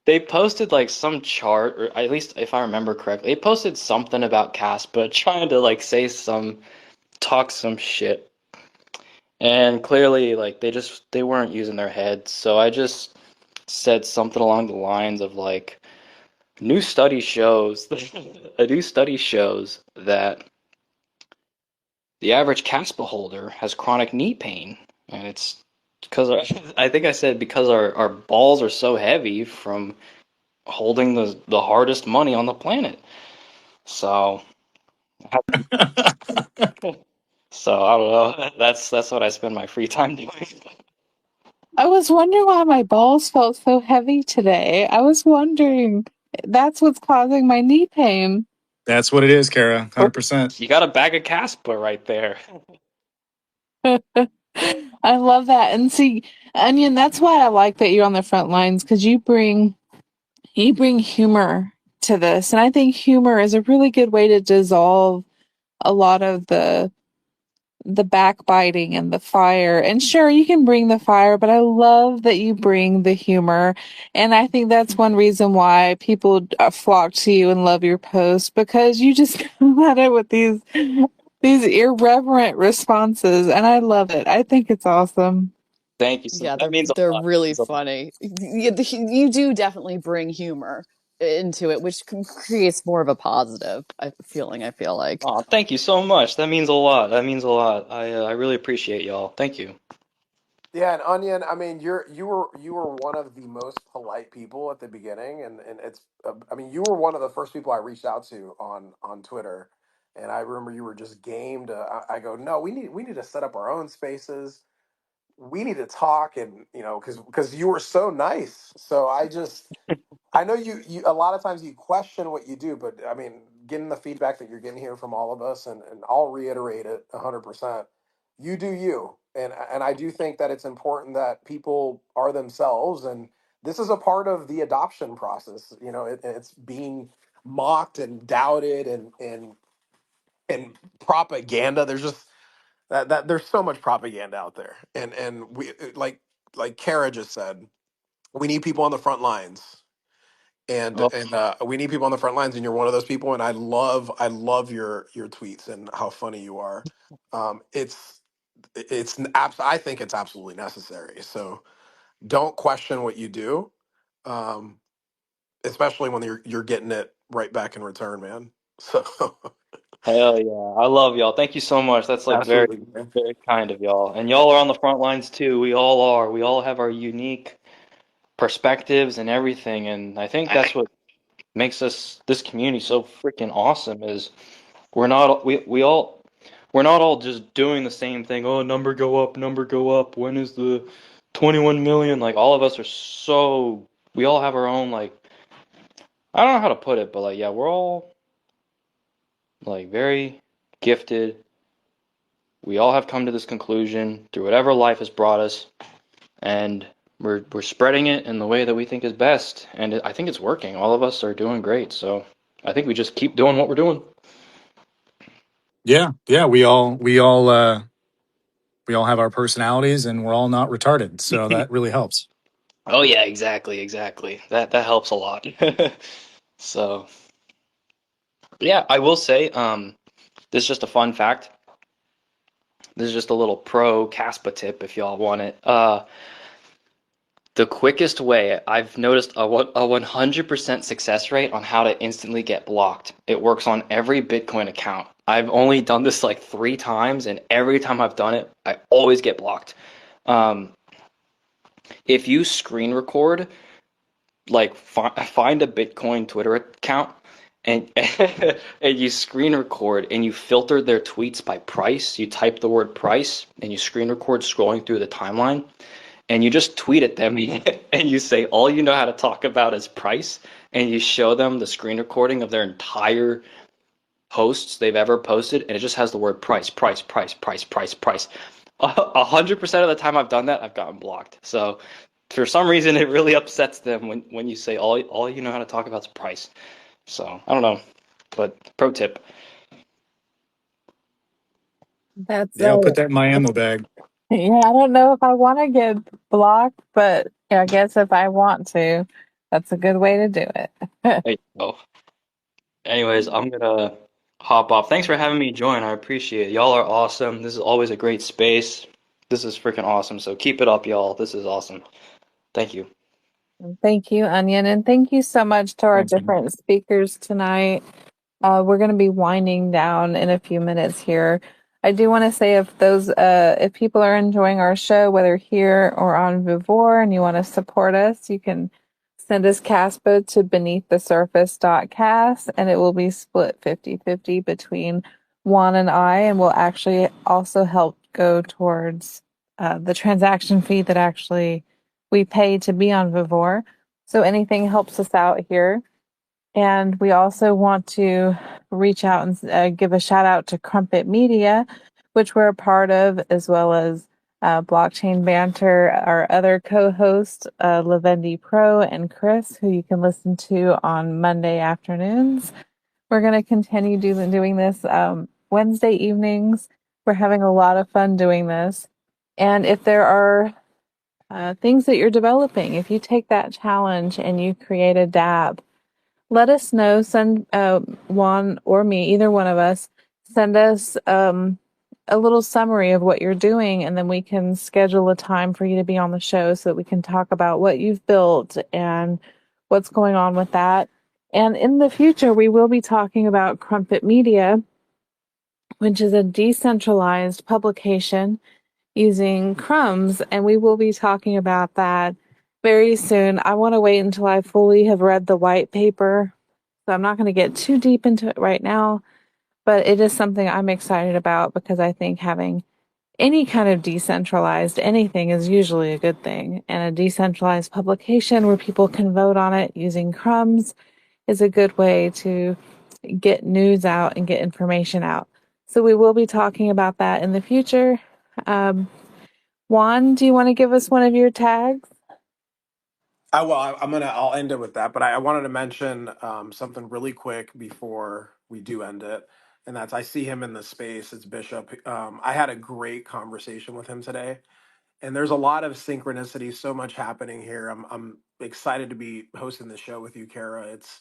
they posted like some chart, or at least if I remember correctly, they posted something about Caspa trying to like say some talk some shit. And clearly like they weren't using their heads. So I just said something along the lines of like new study shows a new study shows that the average Caspa holder has chronic knee pain, and it's because I think I said because our balls are so heavy from holding the hardest money on the planet. So so I don't know. That's what I spend my free time doing. I was wondering why my balls felt so heavy today. I was wondering. That's what's causing my knee pain. That's what it is, Kara. 100%. You got a bag of Caspa right there. I love that. And see, Onion, that's why I like that you're on the front lines because you bring humor to this. And I think humor is a really good way to dissolve a lot of the backbiting and the fire. And sure, you can bring the fire, but I love that you bring the humor. And I think that's one reason why people flock to you and love your posts because you just come at it with these irreverent responses, and I love it. I think it's awesome. Thank you so much. Yeah, That means a they're lot. That really means a lot. funny. You do definitely bring humor into it, which creates more of a positive feeling, I feel like. Oh, thank you so much. That means a lot. That means a lot. I really appreciate y'all. Thank you. Yeah, and Onion, I mean, you were one of the most polite people at the beginning, and it's I mean, you were one of the first people I reached out to on Twitter, and I remember you were just game to. I go, no, we need to set up our own spaces. We need to talk, and because you were so nice, so I know you a lot of times you question what you do, but I mean, getting the feedback that you're getting here from all of us, and I'll reiterate it 100%. You do you, and I do think that it's important that people are themselves, and this is a part of the adoption process. It's being mocked and doubted and propaganda. There's just that there's so much propaganda out there, and we like Kara just said, we need people on the front lines, Oh, and we need people on the front lines, and you're one of those people. And I love your tweets and how funny you are. I think it's absolutely necessary. So don't question what you do, um, especially when you're getting it right back in return, man. So hell yeah. I love y'all. Thank you so much. That's like very, absolutely, man. very kind of y'all. And y'all are on the front lines too. We all are. We all have our unique perspectives and everything. And I think that's what makes this community so freaking awesome is we're not all just doing the same thing. Oh, number go up, number go up. When is the 21 million? Like all of us are so we all have our own like I don't know how to put it, but like yeah, we're all like very gifted. We all have come to this conclusion through whatever life has brought us, and we're spreading it in the way that we think is best. And I think it's working. All of us are doing great. So I think we just keep doing what we're doing. Yeah, yeah, we all have our personalities, and we're all not retarded, so that really helps. Oh yeah, exactly, exactly. That helps a lot. So yeah, I will say, this is just a fun fact. This is just a little pro Caspa tip if y'all want it. The quickest way I've noticed a 100% success rate on how to instantly get blocked. It works on every Bitcoin account. I've only done this like 3 times, and every time I've done it, I always get blocked. Um, if you screen record, like find a Bitcoin Twitter account and and you screen record and you filter their tweets by price. You type the word price and you screen record scrolling through the timeline and you just tweet at them and you say all you know how to talk about is price and you show them the screen recording of their entire posts they've ever posted and it just has the word price, price, price, price, price, price. 100% of the time I've done that, I've gotten blocked. So for some reason, it really upsets them when you say all you know how to talk about is price. So I don't know, but pro tip. That's Yeah, I'll put that in my ammo bag. yeah, I don't know if I want to get blocked, but I guess if I want to, that's a good way to do it. Hey, oh, anyways, I'm gonna hop off. Thanks for having me join. I appreciate it. Y'all are awesome. This is always a great space. This is freaking awesome. So keep it up, y'all. This is awesome. Thank you. Thank you, Onion, and thank you so much to our Thanks, man. different speakers tonight. We're going to be winding down in a few minutes here. I do want to say if people are enjoying our show, whether here or on Vivor, and you want to support us, you can send us Caspa to beneaththesurface.cast, and it will be split 50-50 between Juan and I, and will actually also help go towards the transaction fee that actually we pay to be on Vivor. So anything helps us out here. And we also want to reach out and give a shout out to Crumpet Media, which we're a part of, as well as Blockchain Banter, our other co-host, Lavendi Pro and Chris, who you can listen to on Monday afternoons. We're going to continue doing this Wednesday evenings. We're having a lot of fun doing this. And if there are things that you're developing, if you take that challenge and you create a dApp, let us know. Send Juan or me, either one of us, send us a little summary of what you're doing, and then we can schedule a time for you to be on the show so that we can talk about what you've built and what's going on with that. And in the future, we will be talking about Crumpet Media, which is a decentralized publication using crumbs, and we will be talking about that very soon. I want to wait until I fully have read the white paper, so I'm not going to get too deep into it right now, but it is something I'm excited about because I think having any kind of decentralized anything is usually a good thing, and a decentralized publication where people can vote on it using crumbs is a good way to get news out and get information out. So we will be talking about that in the future. Um, Juan, do you want to give us one of your tags? I'll end it with that, but I wanted to mention something really quick before we do end it, and that's I see him in the space. It's Bishop. I had a great conversation with him today, and there's a lot of synchronicity, so much happening here. I'm excited to be hosting the show with you, Kara. It's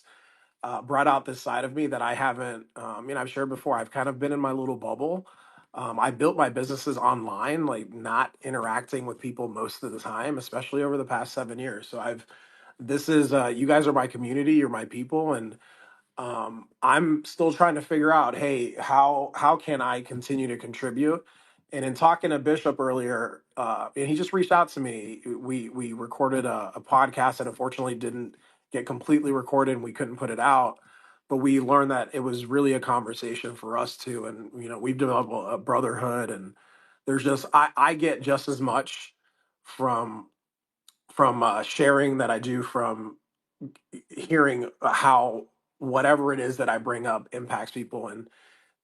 brought out this side of me that I haven't. I've shared before. I've kind of been in my little bubble. I built my businesses online, like not interacting with people most of the time, especially over the past 7 years. So I've this is you guys are my community, you're my people, and I'm still trying to figure out, hey, how can I continue to contribute? And in talking to Bishop earlier, and he just reached out to me. We recorded a podcast that unfortunately didn't get completely recorded, and we couldn't put it out. But we learned that it was really a conversation for us too, and we've developed a brotherhood, and there's just I get just as much from sharing that I do from hearing how whatever it is that I bring up impacts people. And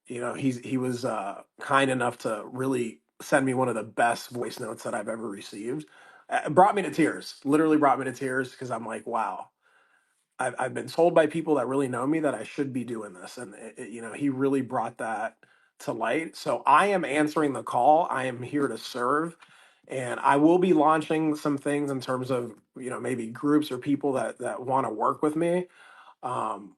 he was kind enough to really send me one of the best voice notes that I've ever received. It brought me to tears, literally brought me to tears, because I'm like, wow, I've been told by people that really know me that I should be doing this, and he really brought that to light. So I am answering the call. I am here to serve, and I will be launching some things in terms of maybe groups or people that want to work with me. um,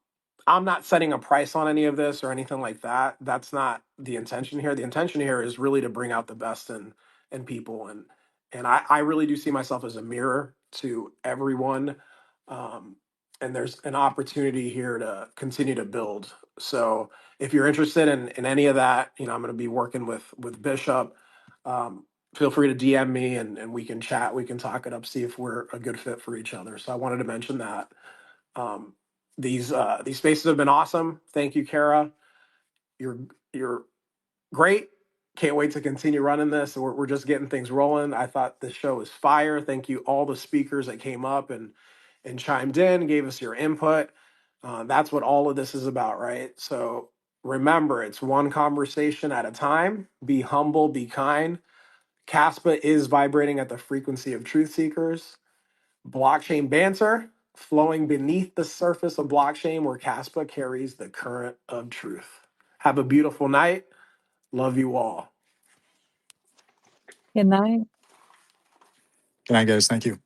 I'm not setting a price on any of this or anything like that. That's not the intention here. The intention here is really to bring out the best in people, and I really do see myself as a mirror to everyone. Um, and there's an opportunity here to continue to build. So if you're interested in any of that, I'm going to be working with Bishop. Feel free to DM me, and we can chat. We can talk it up, see if we're a good fit for each other. So I wanted to mention that. Um, these spaces have been awesome. Thank you, Kara. You're great. Can't wait to continue running this. We're just getting things rolling. I thought this show was fire. Thank you all the speakers that came up and chimed in, gave us your input. That's what all of this is about, right? So remember, it's one conversation at a time. Be humble, be kind. Caspa is vibrating at the frequency of truth seekers. Blockchain Banter, flowing beneath the surface of blockchain where Kaspa carries the current of truth. Have a beautiful night. Love you all. Good night. Good night, guys. Thank you.